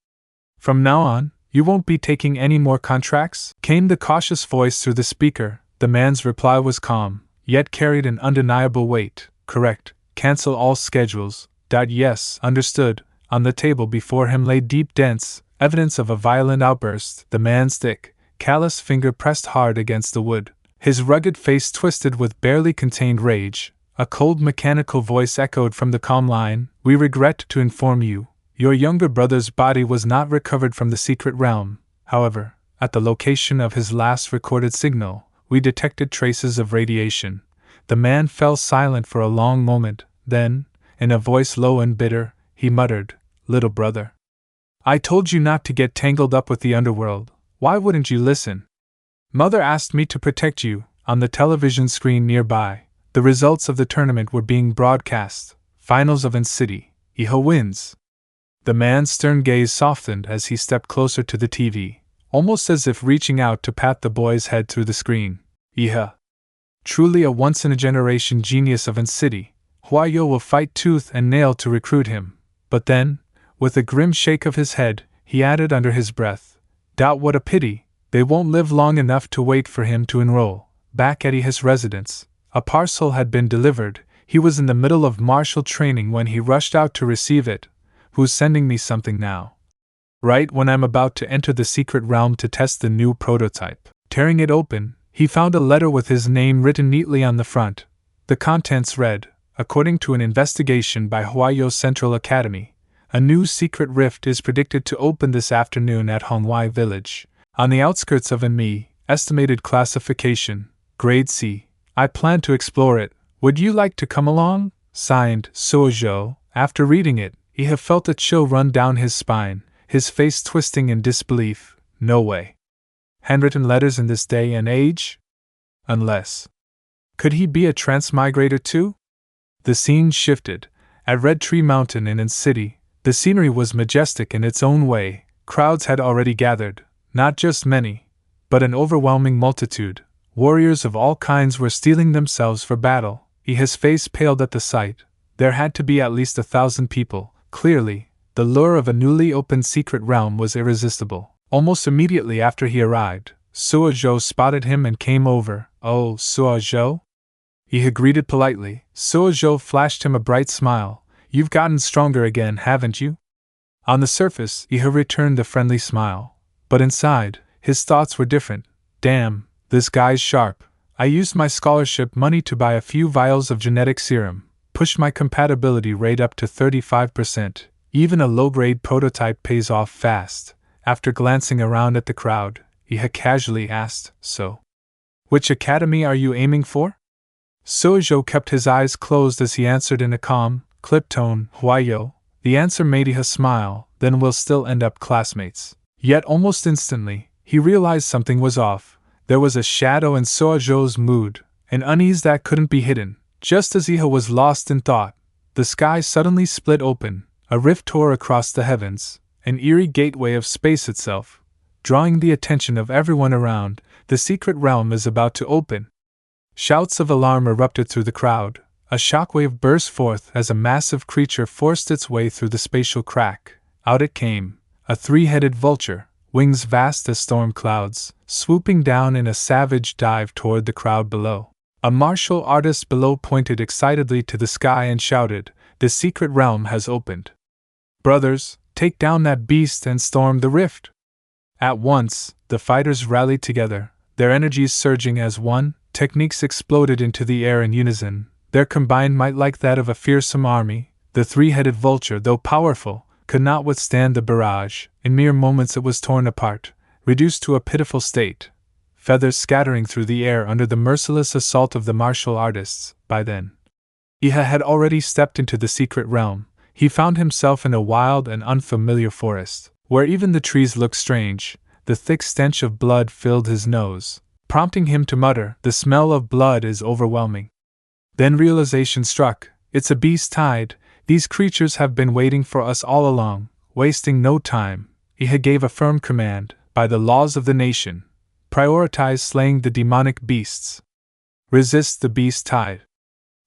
From now on, you won't be taking any more contracts? Came the cautious voice through the speaker. The man's reply was calm, yet carried an undeniable weight. Correct. Cancel all schedules. Yes, understood. On the table before him lay deep dents, evidence of a violent outburst. The man's thick, callous finger pressed hard against the wood. His rugged face twisted with barely contained rage. A cold mechanical voice echoed from the calm line. We regret to inform you, your younger brother's body was not recovered from the secret realm. However, at the location of his last recorded signal, we detected traces of radiation. The man fell silent for a long moment. Then, in a voice low and bitter, he muttered, Little brother. I told you not to get tangled up with the underworld. Why wouldn't you listen? Mother asked me to protect you. On the television screen nearby, the results of the tournament were being broadcast. Finals of City. Iha wins. The man's stern gaze softened as he stepped closer to the TV, almost as if reaching out to pat the boy's head through the screen. Iha. Truly a once-in-a-generation genius of City. Huayo will fight tooth and nail to recruit him. But then, with a grim shake of his head, he added under his breath, What a pity, they won't live long enough to wait for him to enroll. Back at his residence, a parcel had been delivered. He was in the middle of martial training when he rushed out to receive it. Who's sending me something now? Right when I'm about to enter the secret realm to test the new prototype. Tearing it open, he found a letter with his name written neatly on the front. The contents read, according to an investigation by Huayo Central Academy, a new secret rift is predicted to open this afternoon at Hongwei Village, on the outskirts of Enmi. Estimated classification, Grade C. I plan to explore it. Would you like to come along? Signed, Suozhou. After reading it, Iha felt a chill run down his spine, his face twisting in disbelief. No way. Handwritten letters in this day and age? Unless. Could he be a transmigrator too? The scene shifted. At Red Tree Mountain in City, the scenery was majestic in its own way. Crowds had already gathered, not just many, but an overwhelming multitude. Warriors of all kinds were steeling themselves for battle. His face paled at the sight. There had to be at least 1,000 people. Clearly, the lure of a newly opened secret realm was irresistible. Almost immediately after he arrived, Suozhou spotted him and came over. Oh, Suozhou? He greeted politely. Suozhou flashed him a bright smile. You've gotten stronger again, haven't you? On the surface, Iha returned the friendly smile. But inside, his thoughts were different. Damn, this guy's sharp. I used my scholarship money to buy a few vials of genetic serum, pushed my compatibility rate up to 35%. Even a low-grade prototype pays off fast. After glancing around at the crowd, Iha casually asked, So, which academy are you aiming for? Suozhou kept his eyes closed as he answered in a calm, clipped tone, Huayo. The answer made Iha smile. Then we'll still end up classmates. Yet almost instantly, he realized something was off. There was a shadow in Suozhou's mood, an unease that couldn't be hidden. Just as Iha was lost in thought, the sky suddenly split open, a rift tore across the heavens, an eerie gateway of space itself. Drawing the attention of everyone around, the secret realm is about to open. Shouts of alarm erupted through the crowd. A shockwave burst forth as a massive creature forced its way through the spatial crack. Out it came, a three-headed vulture, wings vast as storm clouds, swooping down in a savage dive toward the crowd below. A martial artist below pointed excitedly to the sky and shouted, The secret realm has opened. Brothers, take down that beast and storm the rift. At once, the fighters rallied together, their energies surging as one. Techniques exploded into the air in unison, their combined might like that of a fearsome army. The three-headed vulture, though powerful, could not withstand the barrage. In mere moments it was torn apart, reduced to a pitiful state, feathers scattering through the air under the merciless assault of the martial artists. By then, Iha had already stepped into the secret realm. He found himself in a wild and unfamiliar forest, where even the trees looked strange. The thick stench of blood filled his nose, prompting him to mutter, The smell of blood is overwhelming. Then realization struck. It's a beast tide. These creatures have been waiting for us all along. Wasting no time, Iha gave a firm command. By the laws of the nation, prioritize slaying the demonic beasts. Resist the beast tide.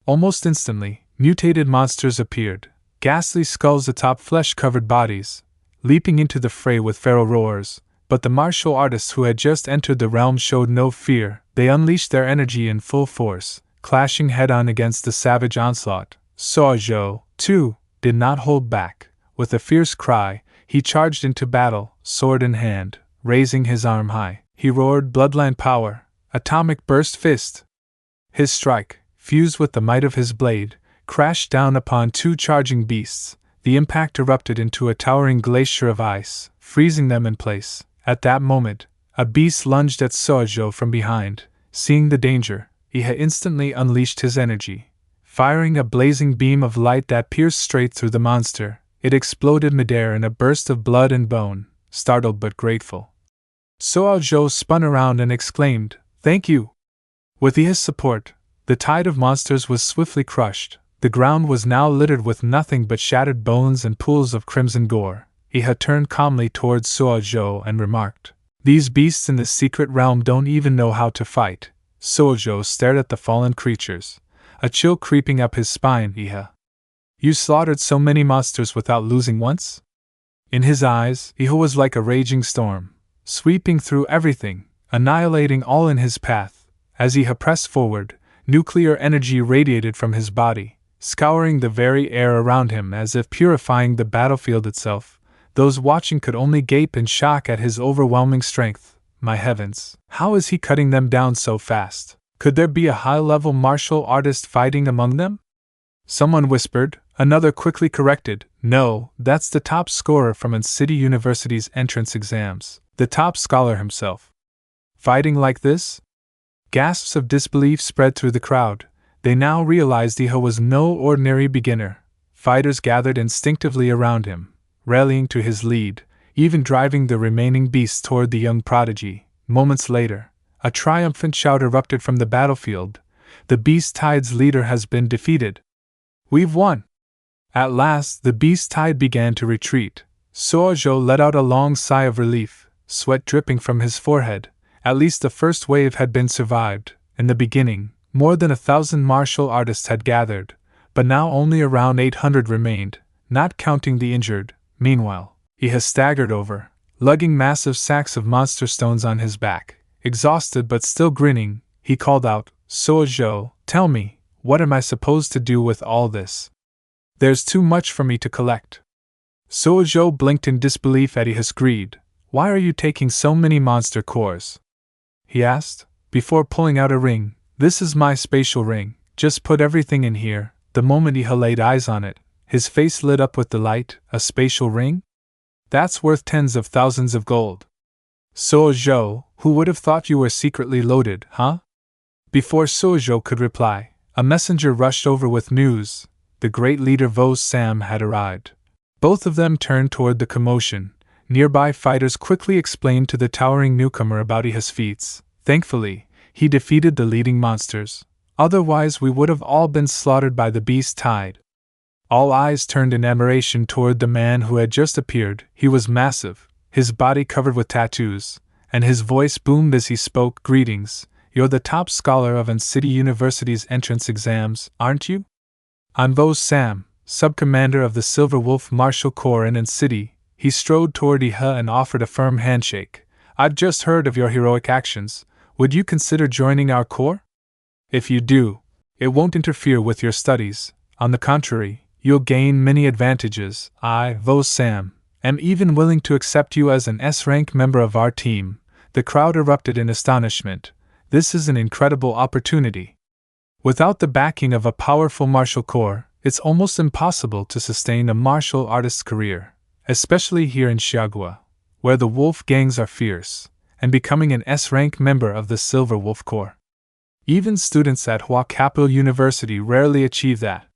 Almost instantly, mutated monsters appeared, ghastly skulls atop flesh-covered bodies, leaping into the fray with feral roars. But the martial artists who had just entered the realm showed no fear. They unleashed their energy in full force, clashing head-on against the savage onslaught. Suozhou, too, did not hold back. With a fierce cry, he charged into battle, sword in hand. Raising his arm high, he roared, Bloodline power, atomic burst fist. His strike, fused with the might of his blade, crashed down upon two charging beasts. The impact erupted into a towering glacier of ice, freezing them in place. At that moment, a beast lunged at Suozhou from behind. Seeing the danger, Iha instantly unleashed his energy, firing a blazing beam of light that pierced straight through the monster. It exploded midair in a burst of blood and bone, startled but grateful. Suo Zhou spun around and exclaimed, "Thank you!" With his support, the tide of monsters was swiftly crushed. The ground was now littered with nothing but shattered bones and pools of crimson gore. Iha turned calmly towards Suo Zhou and remarked, "These beasts in the secret realm don't even know how to fight." Suo Zhou stared at the fallen creatures, a chill creeping up his spine. "Iha, you slaughtered so many monsters without losing once?" In his eyes, Iha was like a raging storm, sweeping through everything, annihilating all in his path. As Iha pressed forward, nuclear energy radiated from his body, scouring the very air around him as if purifying the battlefield itself. Those watching could only gape in shock at his overwhelming strength. My heavens, how is he cutting them down so fast? Could there be a high-level martial artist fighting among them? Someone whispered. Another quickly corrected, "No, that's the top scorer from City University's entrance exams, the top scholar himself." Fighting like this? Gasps of disbelief spread through the crowd. They now realized Iha was no ordinary beginner. Fighters gathered instinctively around him, rallying to his lead, even driving the remaining beasts toward the young prodigy. Moments later, a triumphant shout erupted from the battlefield. "The Beast Tide's leader has been defeated. We've won!" At last, the Beast Tide began to retreat. Suo Zhou let out a long sigh of relief, sweat dripping from his forehead. At least the first wave had been survived. In the beginning, more than 1,000 martial artists had gathered, but now only around 800 remained, not counting the injured. Meanwhile, he has staggered over, lugging massive sacks of monster stones on his back. Exhausted but still grinning, he called out, "Suo Zhou, tell me, what am I supposed to do with all this? There's too much for me to collect." Suo Zhou blinked in disbelief at Iha's greed. "Why are you taking so many monster cores?" he asked, before pulling out a ring. "This is my spatial ring, just put everything in here." The moment Iha laid eyes on it, his face lit up with delight. "A spatial ring? That's worth tens of thousands of gold." "Suo Zhou, who would have thought you were secretly loaded, huh?" Before Suo Zhou could reply, a messenger rushed over with news. The great leader Vo Sam had arrived. Both of them turned toward the commotion. Nearby fighters quickly explained to the towering newcomer about Iha's feats. Thankfully, he defeated the leading monsters. Otherwise we would have all been slaughtered by the Beast Tide. All eyes turned in admiration toward the man who had just appeared. He was massive, his body covered with tattoos, and his voice boomed as he spoke. "Greetings, you're the top scholar of City University's entrance exams, aren't you?" "I'm Vo Sam, sub-commander of the Silver Wolf Martial Corps in City." He strode toward Iha and offered a firm handshake. "I've just heard of your heroic actions. Would you consider joining our corps? If you do, it won't interfere with your studies. On the contrary, you'll gain many advantages. I, Vo Sam, am even willing to accept you as an S-rank member of our team." The crowd erupted in astonishment. This is an incredible opportunity. Without the backing of a powerful martial corps, it's almost impossible to sustain a martial artist's career, especially here in Xiagua, where the wolf gangs are fierce, and becoming an S-rank member of the Silver Wolf Corps. Even students at Hua Capital University rarely achieve that.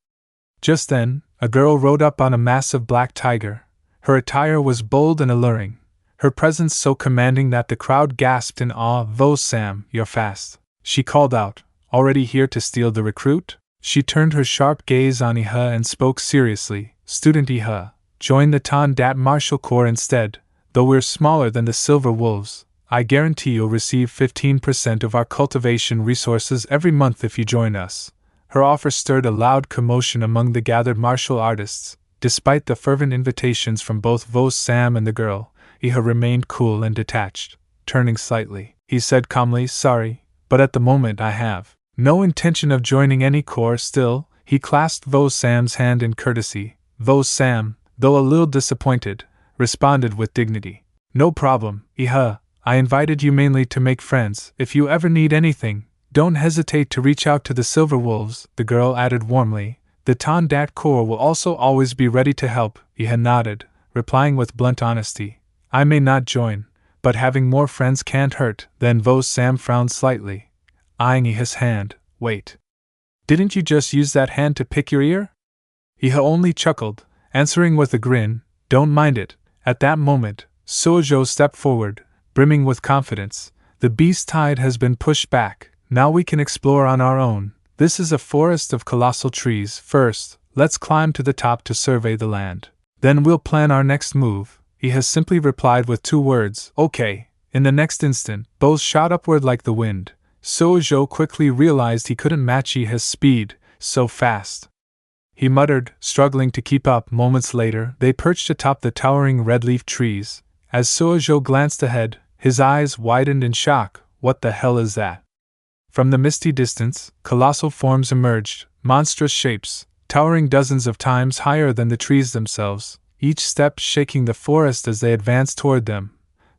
Just then, a girl rode up on a massive black tiger. Her attire was bold and alluring, her presence so commanding that the crowd gasped in awe. "Vo Sam, you're fast," she called out. "Already here to steal the recruit?" She turned her sharp gaze on Iha and spoke seriously. "Student Iha, join the Tan Dat Martial Corps instead. Though we're smaller than the Silver Wolves, I guarantee you'll receive 15% of our cultivation resources every month if you join us." Her offer stirred a loud commotion among the gathered martial artists. Despite the fervent invitations from both Vo Sam and the girl, Iha remained cool and detached. Turning slightly, he said calmly, "Sorry, but at the moment I have no intention of joining any corps." Still, he clasped Vo Sam's hand in courtesy. Vo Sam, though a little disappointed, responded with dignity, "No problem, Iha. I invited you mainly to make friends. If you ever need anything, don't hesitate to reach out to the Silver Wolves," the girl added warmly. "The Tan Dat Corps will also always be ready to help." Iha nodded, replying with blunt honesty, "I may not join, but having more friends can't hurt." Then Vo Sam frowned slightly, eyeing Iha's hand. "Wait. Didn't you just use that hand to pick your ear?" Iha only chuckled, answering with a grin, "Don't mind it." At that moment, Suozhou stepped forward, brimming with confidence. "The beast tide has been pushed back, now we can explore on our own. This is a forest of colossal trees. First, let's climb to the top to survey the land. Then we'll plan our next move." He has simply replied with 2 words, "Okay." In the next instant, both shot upward like the wind. Suozhou quickly realized he couldn't match Iha's speed, so fast. He muttered, struggling to keep up. Moments later, they perched atop the towering red-leaf trees. As Suozhou glanced ahead, his eyes widened in shock. What the hell is that? From the misty distance, colossal forms emerged, monstrous shapes, towering dozens of times higher than the trees themselves, each step shaking the forest as they advanced toward them.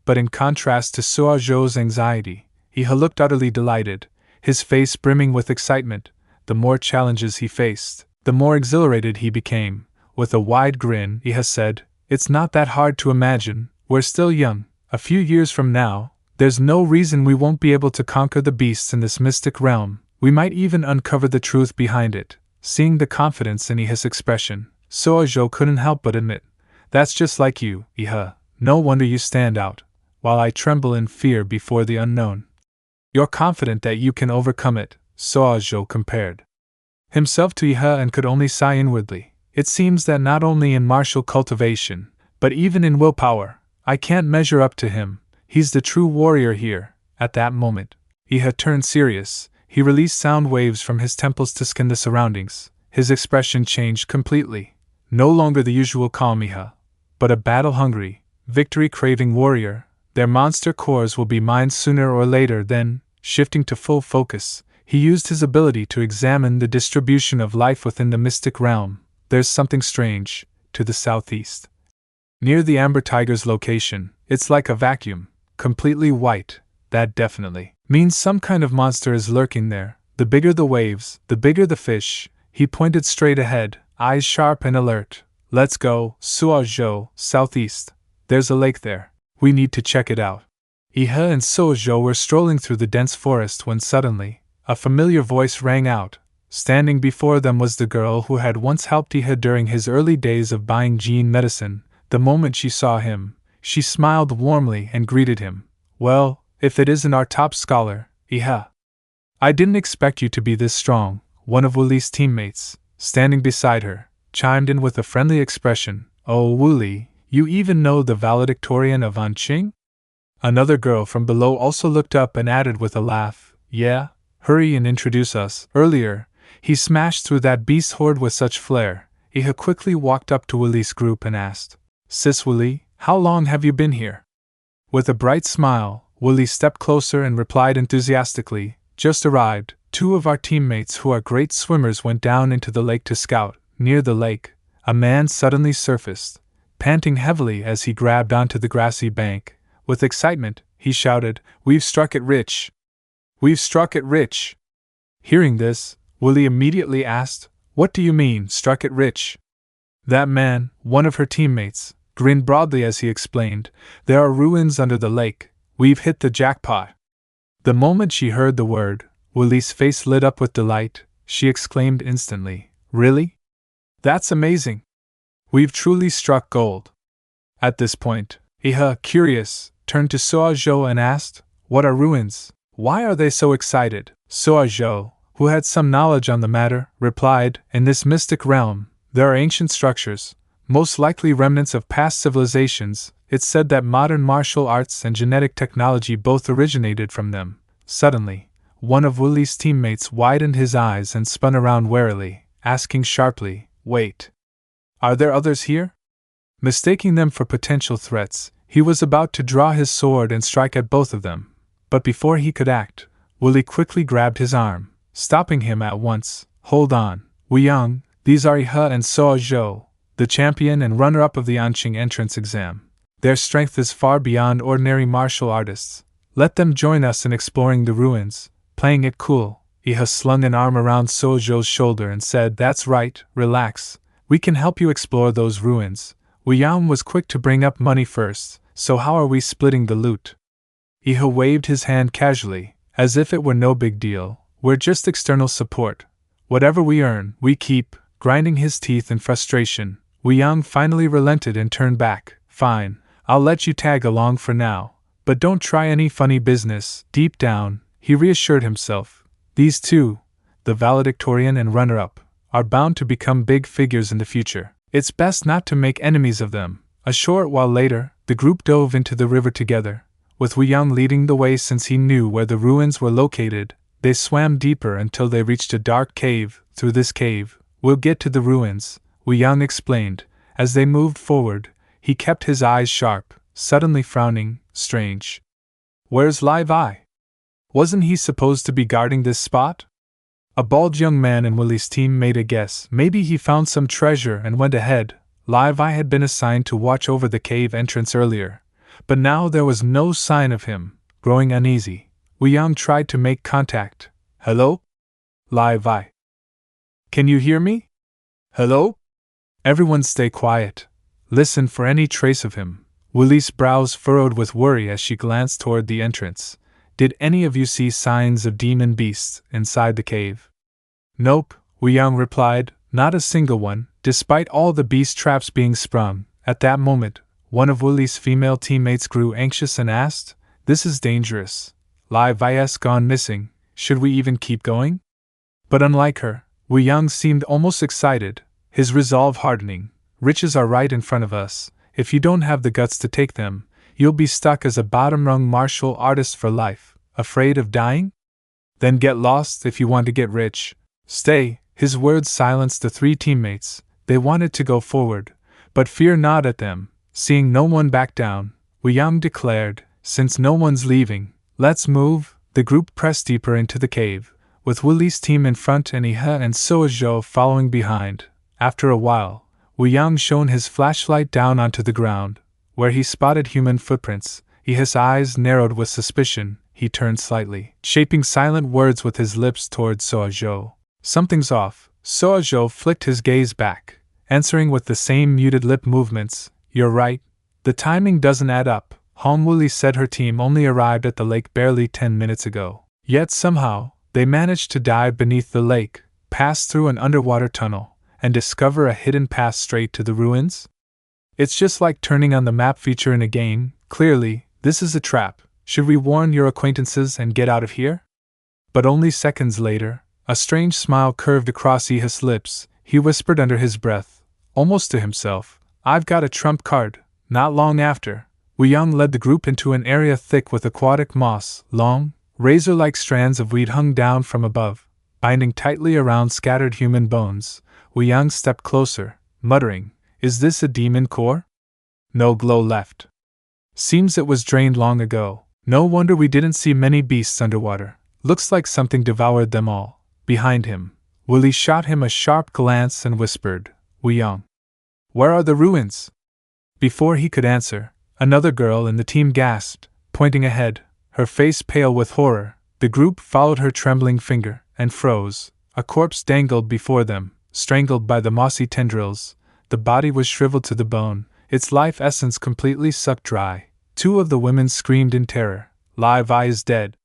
But in contrast to Suozhou's anxiety, Iha looked utterly delighted, his face brimming with excitement. The more challenges he faced, the more exhilarated he became. With a wide grin, Iha said, "It's not that hard to imagine. We're still young. A few years from now, there's no reason we won't be able to conquer the beasts in this mystic realm. We might even uncover the truth behind it." Seeing the confidence in Iha's expression, Suozhou couldn't help but admit, "That's just like you, Iha. No wonder you stand out, while I tremble in fear before the unknown." "You're confident that you can overcome it," Suozhou compared himself to Iha and could only sigh inwardly. It seems that not only in martial cultivation, but even in willpower, I can't measure up to him. He's the true warrior here. At that moment, Iha turned serious. He released sound waves from his temples to scan the surroundings. His expression changed completely. No longer the usual calm Iha, but a battle-hungry, victory-craving warrior. "Their monster cores will be mine sooner or later." Then, shifting to full focus, he used his ability to examine the distribution of life within the mystic realm. "There's something strange to the southeast. Near the Amber Tiger's location, it's like a vacuum, completely white. That definitely means some kind of monster is lurking there. The bigger the waves, the bigger the fish." He pointed straight ahead, eyes sharp and alert. "Let's go, Suozhou, southeast. There's a lake there. We need to check it out." Iha and Suozhou were strolling through the dense forest when suddenly, a familiar voice rang out. Standing before them was the girl who had once helped Iha during his early days of buying gene medicine. The moment she saw him, she smiled warmly and greeted him. "Well, if it isn't our top scholar, Iha. I didn't expect you to be this strong." One of Wuli's teammates, standing beside her, chimed in with a friendly expression. "Oh, Wuli, you even know the valedictorian of Anqing?" Another girl from below also looked up and added with a laugh, "Yeah, hurry and introduce us." Earlier, he smashed through that beast horde with such flair. Iha quickly walked up to Wuli's group and asked, "Sis Wuli, how long have you been here?" With a bright smile, Wuli stepped closer and replied enthusiastically, "Just arrived. 2 of our teammates who are great swimmers went down into the lake to scout." Near the lake, a man suddenly surfaced, panting heavily as he grabbed onto the grassy bank. With excitement, he shouted, "We've struck it rich! We've struck it rich!" Hearing this, Wuli immediately asked, "What do you mean, struck it rich?" That man, one of her teammates, grinned broadly as he explained, "There are ruins under the lake. We've hit the jackpot." The moment she heard the word, Wuli's face lit up with delight. She exclaimed instantly, "Really? That's amazing! We've truly struck gold." At this point, Iha, curious, turned to Suozhou and asked, "What are ruins? Why are they so excited?" Suozhou, who had some knowledge on the matter, replied, "In this mystic realm, there are ancient structures, most likely remnants of past civilizations. It's said that modern martial arts and genetic technology both originated from them." Suddenly, one of Wuli's teammates widened his eyes and spun around warily, asking sharply, "Wait. Are there others here?" Mistaking them for potential threats, he was about to draw his sword and strike at both of them. But before he could act, Wuli quickly grabbed his arm, stopping him at once. "Hold on, Wuyang, these are Iha and Suozhou, the champion and runner-up of the Anqing entrance exam. Their strength is far beyond ordinary martial artists. Let them join us in exploring the ruins." Playing it cool, Iha slung an arm around Suozhou's shoulder and said, "That's right, relax. We can help you explore those ruins. Wuyang was quick to bring up money first, so how are we splitting the loot?" Iha waved his hand casually, as if it were no big deal. "We're just external support. Whatever we earn, we keep." Grinding his teeth in frustration, Wu Yang finally relented and turned back. Fine, I'll let you tag along for now, but don't try any funny business. Deep down, he reassured himself. These two, the valedictorian and runner-up, are bound to become big figures in the future. It's best not to make enemies of them. A short while later, the group dove into the river together, with Wu Yang leading the way since he knew where the ruins were located. They swam deeper until they reached a dark cave. Through this cave, we'll get to the ruins, Wu Yang explained. As they moved forward, he kept his eyes sharp, suddenly frowning. Strange. Where's Levi? Wasn't he supposed to be guarding this spot? A bald young man in Willie's team made a guess. Maybe he found some treasure and went ahead. Levi had been assigned to watch over the cave entrance earlier, but now there was no sign of him. Growing uneasy, Wu Yang tried to make contact. Hello? Levi. Can you hear me? Hello? Everyone stay quiet. Listen for any trace of him. Willie's brows furrowed with worry as she glanced toward the entrance. Did any of you see signs of demon beasts inside the cave? Nope, Wu Yang replied, not a single one, despite all the beast traps being sprung. At that moment, one of Willie's female teammates grew anxious and asked, This is dangerous. Levi's gone missing, should we even keep going? But unlike her, Wu Yang seemed almost excited, his resolve hardening. Riches are right in front of us. If you don't have the guts to take them, you'll be stuck as a bottom-rung martial artist for life. Afraid of dying? Then get lost if you want to get rich. Stay. His words silenced the three teammates. They wanted to go forward, but fear gnawed at them. Seeing no one back down, Wu Yang declared, Since no one's leaving, let's move. The group pressed deeper into the cave, with Willie's team in front and Iha and Soazhou following behind. After a while, Wu Yang shone his flashlight down onto the ground, where he spotted human footprints. Iha's eyes narrowed with suspicion. He turned slightly, shaping silent words with his lips towards Soazhou. Something's off. Soazhou flicked his gaze back, answering with the same muted lip movements. You're right. The timing doesn't add up. Han Wuli said her team only arrived at the lake barely 10 minutes ago. Yet somehow, they managed to dive beneath the lake, pass through an underwater tunnel, and discover a hidden path straight to the ruins? It's just like turning on the map feature in a game. Clearly, this is a trap. Should we warn your acquaintances and get out of here? But only seconds later, a strange smile curved across Iha's lips. He whispered under his breath, almost to himself, I've got a trump card. Not long after, Wu Yang led the group into an area thick with aquatic moss. Long, razor-like strands of weed hung down from above, binding tightly around scattered human bones. Wu Yang stepped closer, muttering, Is this a demon core? No glow left. Seems it was drained long ago. No wonder we didn't see many beasts underwater. Looks like something devoured them all. Behind him, Willie shot him a sharp glance and whispered, Wu Yang. Where are the ruins? Before he could answer, another girl in the team gasped, pointing ahead, her face pale with horror. The group followed her trembling finger, and froze. A corpse dangled before them, strangled by the mossy tendrils. The body was shriveled to the bone, its life essence completely sucked dry. Two of the women screamed in terror. Levi is dead.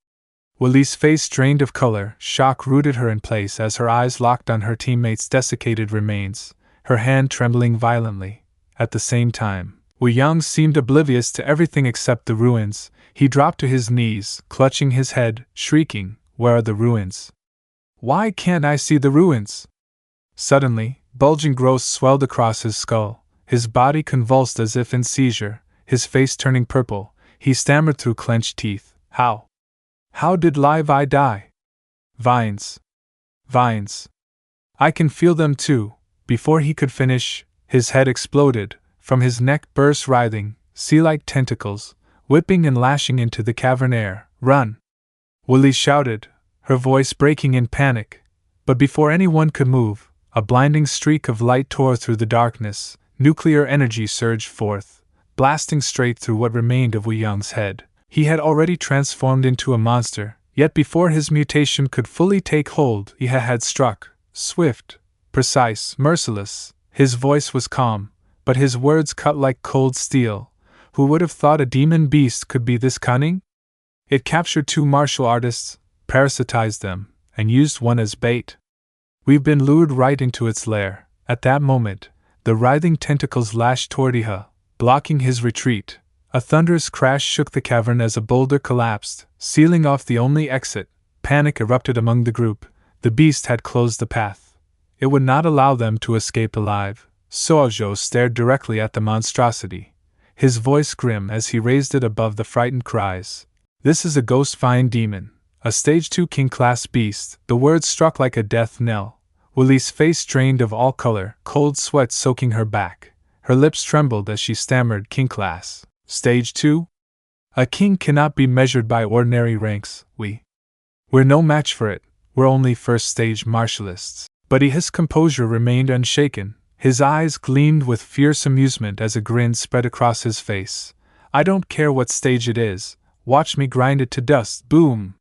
Willie's face drained of color. Shock rooted her in place as her eyes locked on her teammate's desiccated remains, her hand trembling violently. At the same time, Wu Yang seemed oblivious to everything except the ruins. He dropped to his knees, clutching his head, shrieking, Where are the ruins? Why can't I see the ruins? Suddenly, bulging growths swelled across his skull, his body convulsed as if in seizure, his face turning purple. He stammered through clenched teeth, How? How did Levi die? Vines. Vines. I can feel them too. Before he could finish, his head exploded. From his neck burst writhing, sea-like tentacles, whipping and lashing into the cavern air. Run! Willie shouted, her voice breaking in panic. But before anyone could move, a blinding streak of light tore through the darkness. Nuclear energy surged forth, blasting straight through what remained of Wu Yang's head. He had already transformed into a monster, yet before his mutation could fully take hold, he had struck. Swift, precise, merciless. His voice was calm, but his words cut like cold steel. Who would have thought a demon beast could be this cunning? It captured two martial artists, parasitized them, and used one as bait. We've been lured right into its lair. At that moment, The writhing tentacles lashed toward Iha, blocking his retreat. A thunderous crash shook the cavern as a boulder collapsed, sealing off the only exit. Panic erupted among the group. The beast had closed the path. It would not allow them to escape alive. Sojo stared directly at the monstrosity, his voice grim as he raised it above the frightened cries. This is a ghost vine demon, a stage 2 king-class beast. The words struck like a death knell. Willie's face drained of all color, cold sweat soaking her back. Her lips trembled as she stammered, king-class. Stage 2? A king cannot be measured by ordinary ranks. We're no match for it. We're only first-stage martialists. But his composure remained unshaken. His eyes gleamed with fierce amusement as a grin spread across his face. I don't care what stage it is. Watch me grind it to dust. Boom!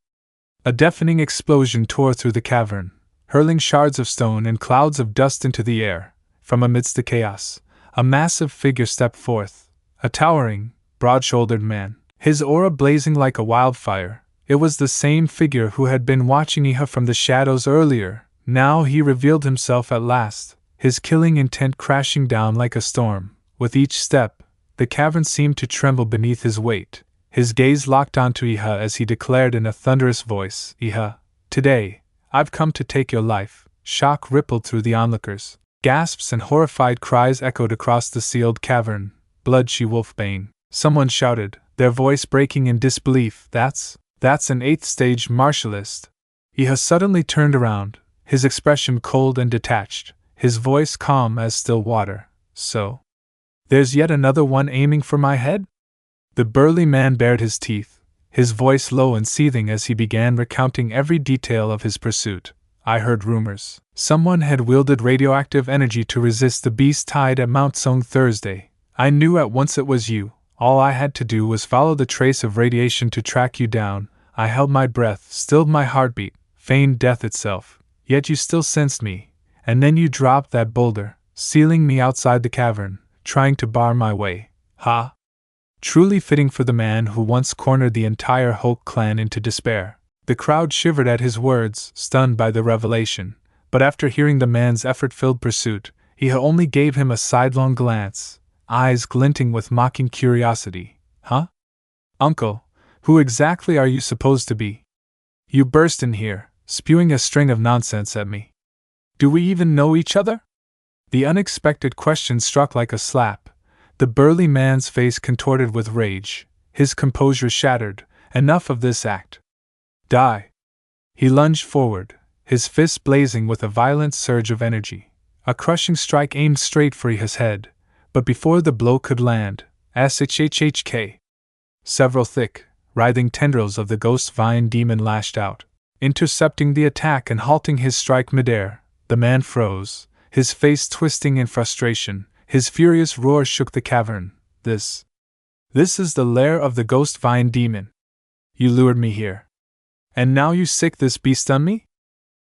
A deafening explosion tore through the cavern, hurling shards of stone and clouds of dust into the air. From amidst the chaos, a massive figure stepped forth. A towering, broad-shouldered man, his aura blazing like a wildfire. It was the same figure who had been watching Iha from the shadows earlier. Now he revealed himself at last, his killing intent crashing down like a storm. With each step, the cavern seemed to tremble beneath his weight. His gaze locked onto Iha as he declared in a thunderous voice, Iha, today, I've come to take your life. Shock rippled through the onlookers. Gasps and horrified cries echoed across the sealed cavern. Blood she-wolfbane. Someone shouted, their voice breaking in disbelief. That's an 8th stage martialist. Iha suddenly turned around, his expression cold and detached, his voice calm as still water. So, there's yet another one aiming for my head? The burly man bared his teeth, his voice low and seething as he began recounting every detail of his pursuit. I heard rumors. Someone had wielded radioactive energy to resist the beast tied at Mount Song Thursday. I knew at once it was you. All I had to do was follow the trace of radiation to track you down. I held my breath, stilled my heartbeat, feigned death itself. Yet you still sensed me. And then you dropped that boulder, sealing me outside the cavern, trying to bar my way. Ha! Truly fitting for the man who once cornered the entire Hulk clan into despair. The crowd shivered at his words, stunned by the revelation. But after hearing the man's effort-filled pursuit, he only gave him a sidelong glance, eyes glinting with mocking curiosity. Huh? Uncle, who exactly are you supposed to be? You burst in here, spewing a string of nonsense at me. Do we even know each other? The unexpected question struck like a slap. The burly man's face contorted with rage, his composure shattered. Enough of this act. Die! He lunged forward, his fists blazing with a violent surge of energy. A crushing strike aimed straight for his head, but before the blow could land, SHHHK. Several thick, writhing tendrils of the ghost vine demon lashed out, intercepting the attack and halting his strike midair. The man froze, his face twisting in frustration. His furious roar shook the cavern. This is the lair of the ghost vine demon. You lured me here. And now you sick this beast on me?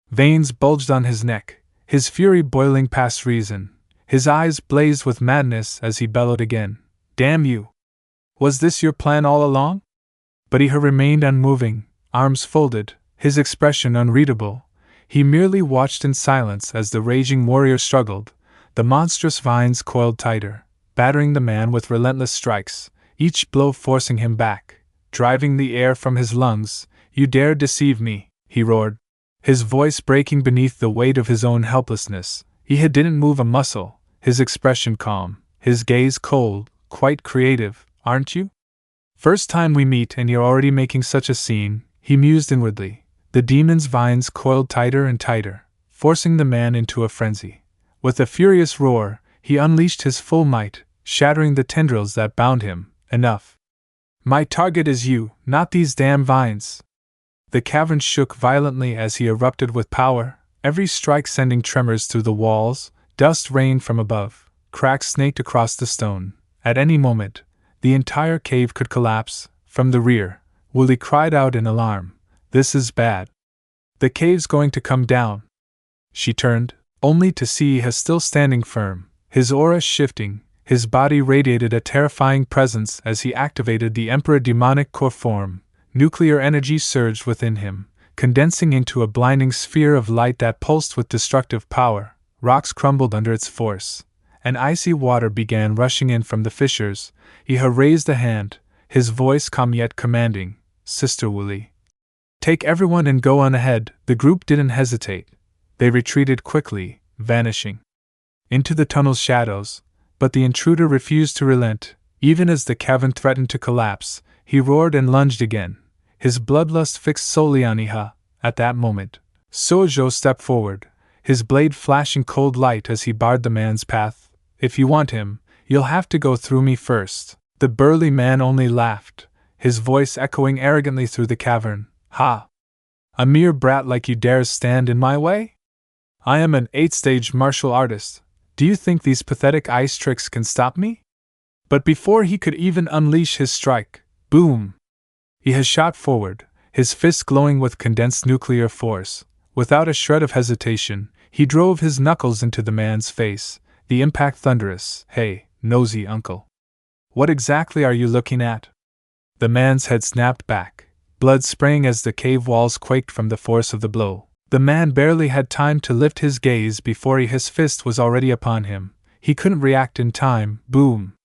Veins bulged on his neck, his fury boiling past reason. His eyes blazed with madness as he bellowed again. Damn you! Was this your plan all along? But Iha remained unmoving, arms folded, his expression unreadable. He merely watched in silence as the raging warrior struggled. The monstrous vines coiled tighter, battering the man with relentless strikes, each blow forcing him back, driving the air from his lungs. You dared deceive me, he roared, his voice breaking beneath the weight of his own helplessness. He didn't move a muscle, his expression calm, his gaze cold, quite creative. Aren't you? First time we meet and you're already making such a scene, he mused inwardly. The demon's vines coiled tighter and tighter, forcing the man into a frenzy. With a furious roar, he unleashed his full might, shattering the tendrils that bound him. Enough. My target is you, not these damn vines. The cavern shook violently as he erupted with power, every strike sending tremors through the walls. Dust rained from above, cracks snaked across the stone. At any moment, the entire cave could collapse. From the rear, Wooly cried out in alarm. This is bad. The cave's going to come down. She turned, only to see Iha still standing firm, his aura shifting. His body radiated a terrifying presence as he activated the Emperor demonic core form. Nuclear energy surged within him, condensing into a blinding sphere of light that pulsed with destructive power. Rocks crumbled under its force, and icy water began rushing in from the fissures. He raised a hand, his voice calm yet commanding. Sister Wooly, take everyone and go on ahead. The group didn't hesitate. They retreated quickly, vanishing into the tunnel's shadows, but the intruder refused to relent. Even as the cavern threatened to collapse, he roared and lunged again, his bloodlust fixed solely on Iha. At that moment, Sojo stepped forward, his blade flashing cold light as he barred the man's path. If you want him, you'll have to go through me first. The burly man only laughed, his voice echoing arrogantly through the cavern. Ha! A mere brat like you dares stand in my way? I am an 8th-stage martial artist. Do you think these pathetic ice tricks can stop me? But before he could even unleash his strike, boom! He has shot forward, his fist glowing with condensed nuclear force. Without a shred of hesitation, he drove his knuckles into the man's face, the impact thunderous. Hey, nosy uncle. What exactly are you looking at? The man's head snapped back, blood spraying as the cave walls quaked from the force of the blow. The man barely had time to lift his gaze before his fist was already upon him. He couldn't react in time. Boom!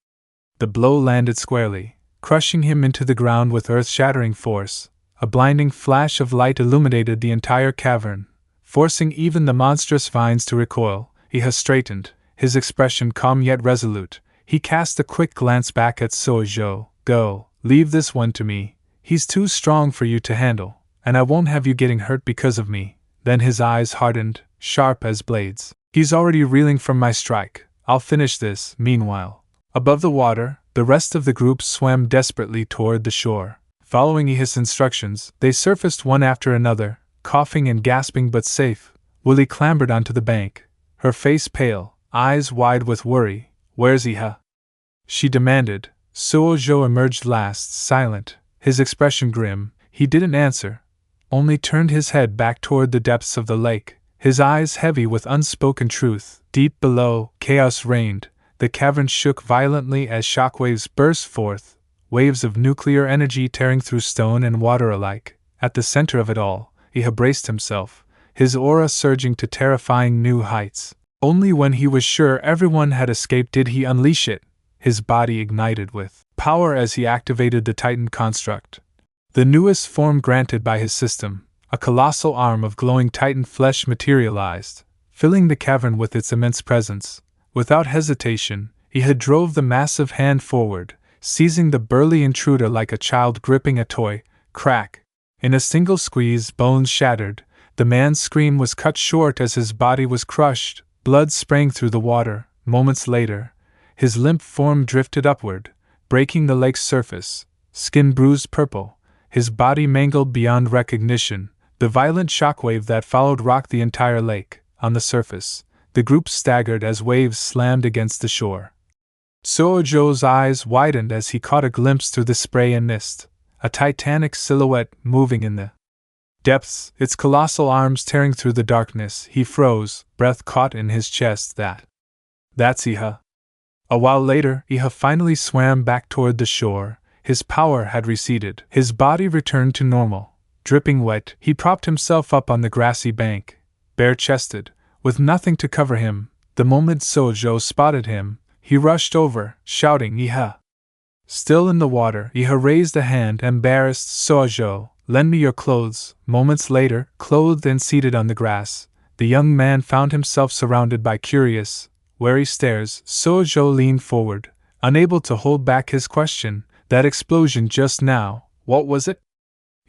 The blow landed squarely, crushing him into the ground with earth-shattering force. A blinding flash of light illuminated the entire cavern, forcing even the monstrous vines to recoil. He straightened, his expression calm yet resolute. He cast a quick glance back at Sojo. Go, leave this one to me. He's too strong for you to handle, and I won't have you getting hurt because of me. Then his eyes hardened, sharp as blades. He's already reeling from my strike. I'll finish this. Meanwhile, above the water, the rest of the group swam desperately toward the shore. Following his instructions, they surfaced one after another, coughing and gasping but safe. Wooly clambered onto the bank, her face pale, eyes wide with worry. Where's Iha? She demanded. Suojo emerged last, silent, his expression grim. He didn't answer, only turned his head back toward the depths of the lake, his eyes heavy with unspoken truth. Deep below, chaos reigned. The cavern shook violently as shockwaves burst forth, waves of nuclear energy tearing through stone and water alike. At the center of it all, Iha braced himself, his aura surging to terrifying new heights. Only when he was sure everyone had escaped did he unleash it. His body ignited with power as he activated the Titan construct, the newest form granted by his system. A colossal arm of glowing Titan flesh materialized, filling the cavern with its immense presence. Without hesitation, Iha drove the massive hand forward, seizing the burly intruder like a child gripping a toy. Crack! In a single squeeze, bones shattered. The man's scream was cut short as his body was crushed, blood spraying through the water. Moments later, his limp form drifted upward, breaking the lake's surface, skin bruised purple, his body mangled beyond recognition. The violent shockwave that followed rocked the entire lake. On the surface, the group staggered as waves slammed against the shore. Suojo's eyes widened as he caught a glimpse through the spray and mist, a titanic silhouette moving in the depths, its colossal arms tearing through the darkness. He froze, breath caught in his chest. That's Iha. A while later, Iha finally swam back toward the shore. His power had receded. His body returned to normal. Dripping wet, he propped himself up on the grassy bank, bare-chested, with nothing to cover him. The moment Sojo spotted him, he rushed over, shouting, Iha! Still in the water, Iha raised a hand, embarrassed. Sojo, lend me your clothes. Moments later, clothed and seated on the grass, the young man found himself surrounded by curious, wary stares. Sojo leaned forward, unable to hold back his question. That explosion just now, what was it?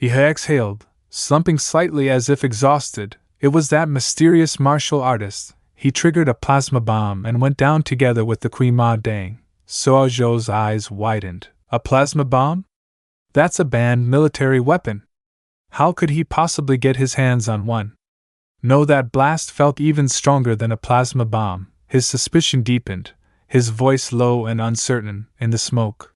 Iha exhaled, slumping slightly as if exhausted. It was that mysterious martial artist. He triggered a plasma bomb and went down together with the Kui Ma Dang. Sojo's eyes widened. A plasma bomb? That's a banned military weapon. How could he possibly get his hands on one? No, that blast felt even stronger than a plasma bomb. His suspicion deepened, his voice low and uncertain, in the smoke.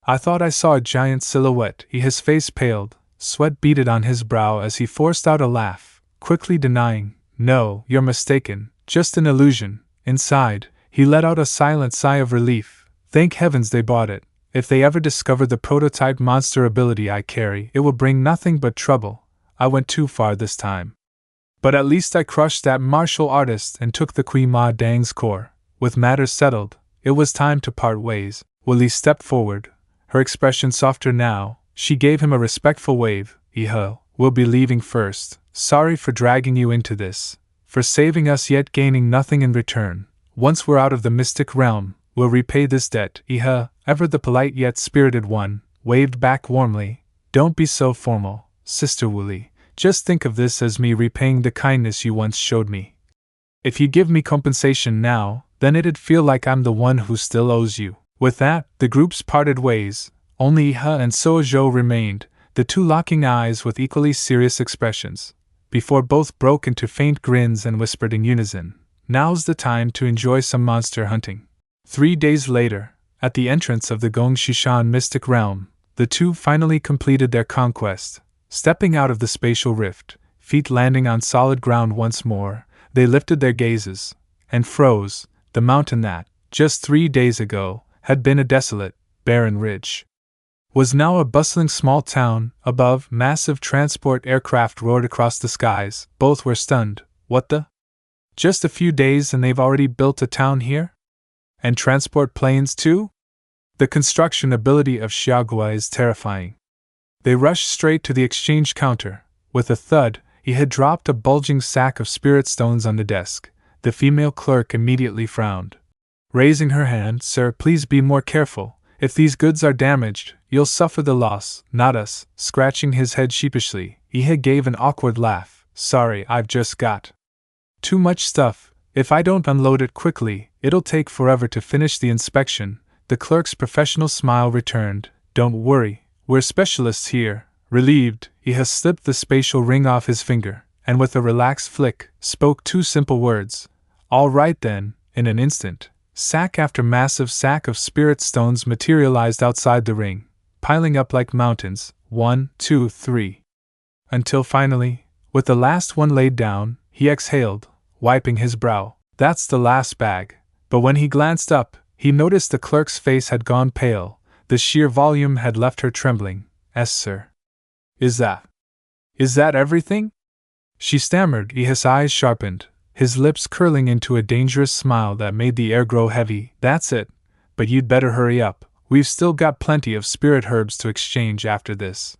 I thought I saw a giant silhouette. His face paled, sweat beaded on his brow as he forced out a laugh, quickly denying, No, you're mistaken, just an illusion. Inside, he let out a silent sigh of relief. Thank heavens they bought it. If they ever discover the prototype monster ability I carry, it will bring nothing but trouble. I went too far this time. But at least I crushed that martial artist and took the Kui Ma Dang's core. with matters settled, it was time to part ways. Willie stepped forward, her expression softer now. She gave him a respectful wave. We'll be leaving first. Sorry for dragging you into this, for saving us yet gaining nothing in return. Once we're out of the mystic realm, we'll repay this debt. Ever the polite yet spirited one, waved back warmly. Don't be so formal, Sister Willie. Just think of this as me repaying the kindness you once showed me. If you give me compensation now, then it'd feel like I'm the one who still owes you. With that, the groups parted ways. Only Iha and Sojo remained, the two locking eyes with equally serious expressions, before both broke into faint grins and whispered in unison, "Now's the time to enjoy some monster hunting." 3 days later, at the entrance of the Gongshishan mystic realm, the two finally completed their conquest. Stepping out of the spatial rift, feet landing on solid ground once more, they lifted their gazes, and froze. The mountain that, just 3 days ago, had been a desolate, barren ridge, was now a bustling small town. Above, massive transport aircraft roared across the skies. Both were stunned. What the? Just a few days and they've already built a town here? And transport planes too? The construction ability of Xiaogua is terrifying. They rushed straight to the exchange counter. With a thud, he had dropped a bulging sack of spirit stones on the desk. The female clerk immediately frowned. Raising her hand, "Sir, please be more careful. If these goods are damaged, you'll suffer the loss, not us." Scratching his head sheepishly, he gave an awkward laugh. "Sorry, I've just got too much stuff. If I don't unload it quickly, it'll take forever to finish the inspection." The clerk's professional smile returned. "Don't worry, we're specialists here." Relieved, he has slipped the spatial ring off his finger, and with a relaxed flick, spoke 2 simple words. "All right then." In an instant, sack after massive sack of spirit stones materialized outside the ring, piling up like mountains, 1, 2, 3. Until finally, with the last one laid down, he exhaled, wiping his brow. "That's the last bag." But when he glanced up, he noticed the clerk's face had gone pale. The sheer volume had left her trembling. "Yes, sir." Is that everything?" she stammered. His eyes sharpened, his lips curling into a dangerous smile that made the air grow heavy. "That's it. But you'd better hurry up. We've still got plenty of spirit herbs to exchange after this."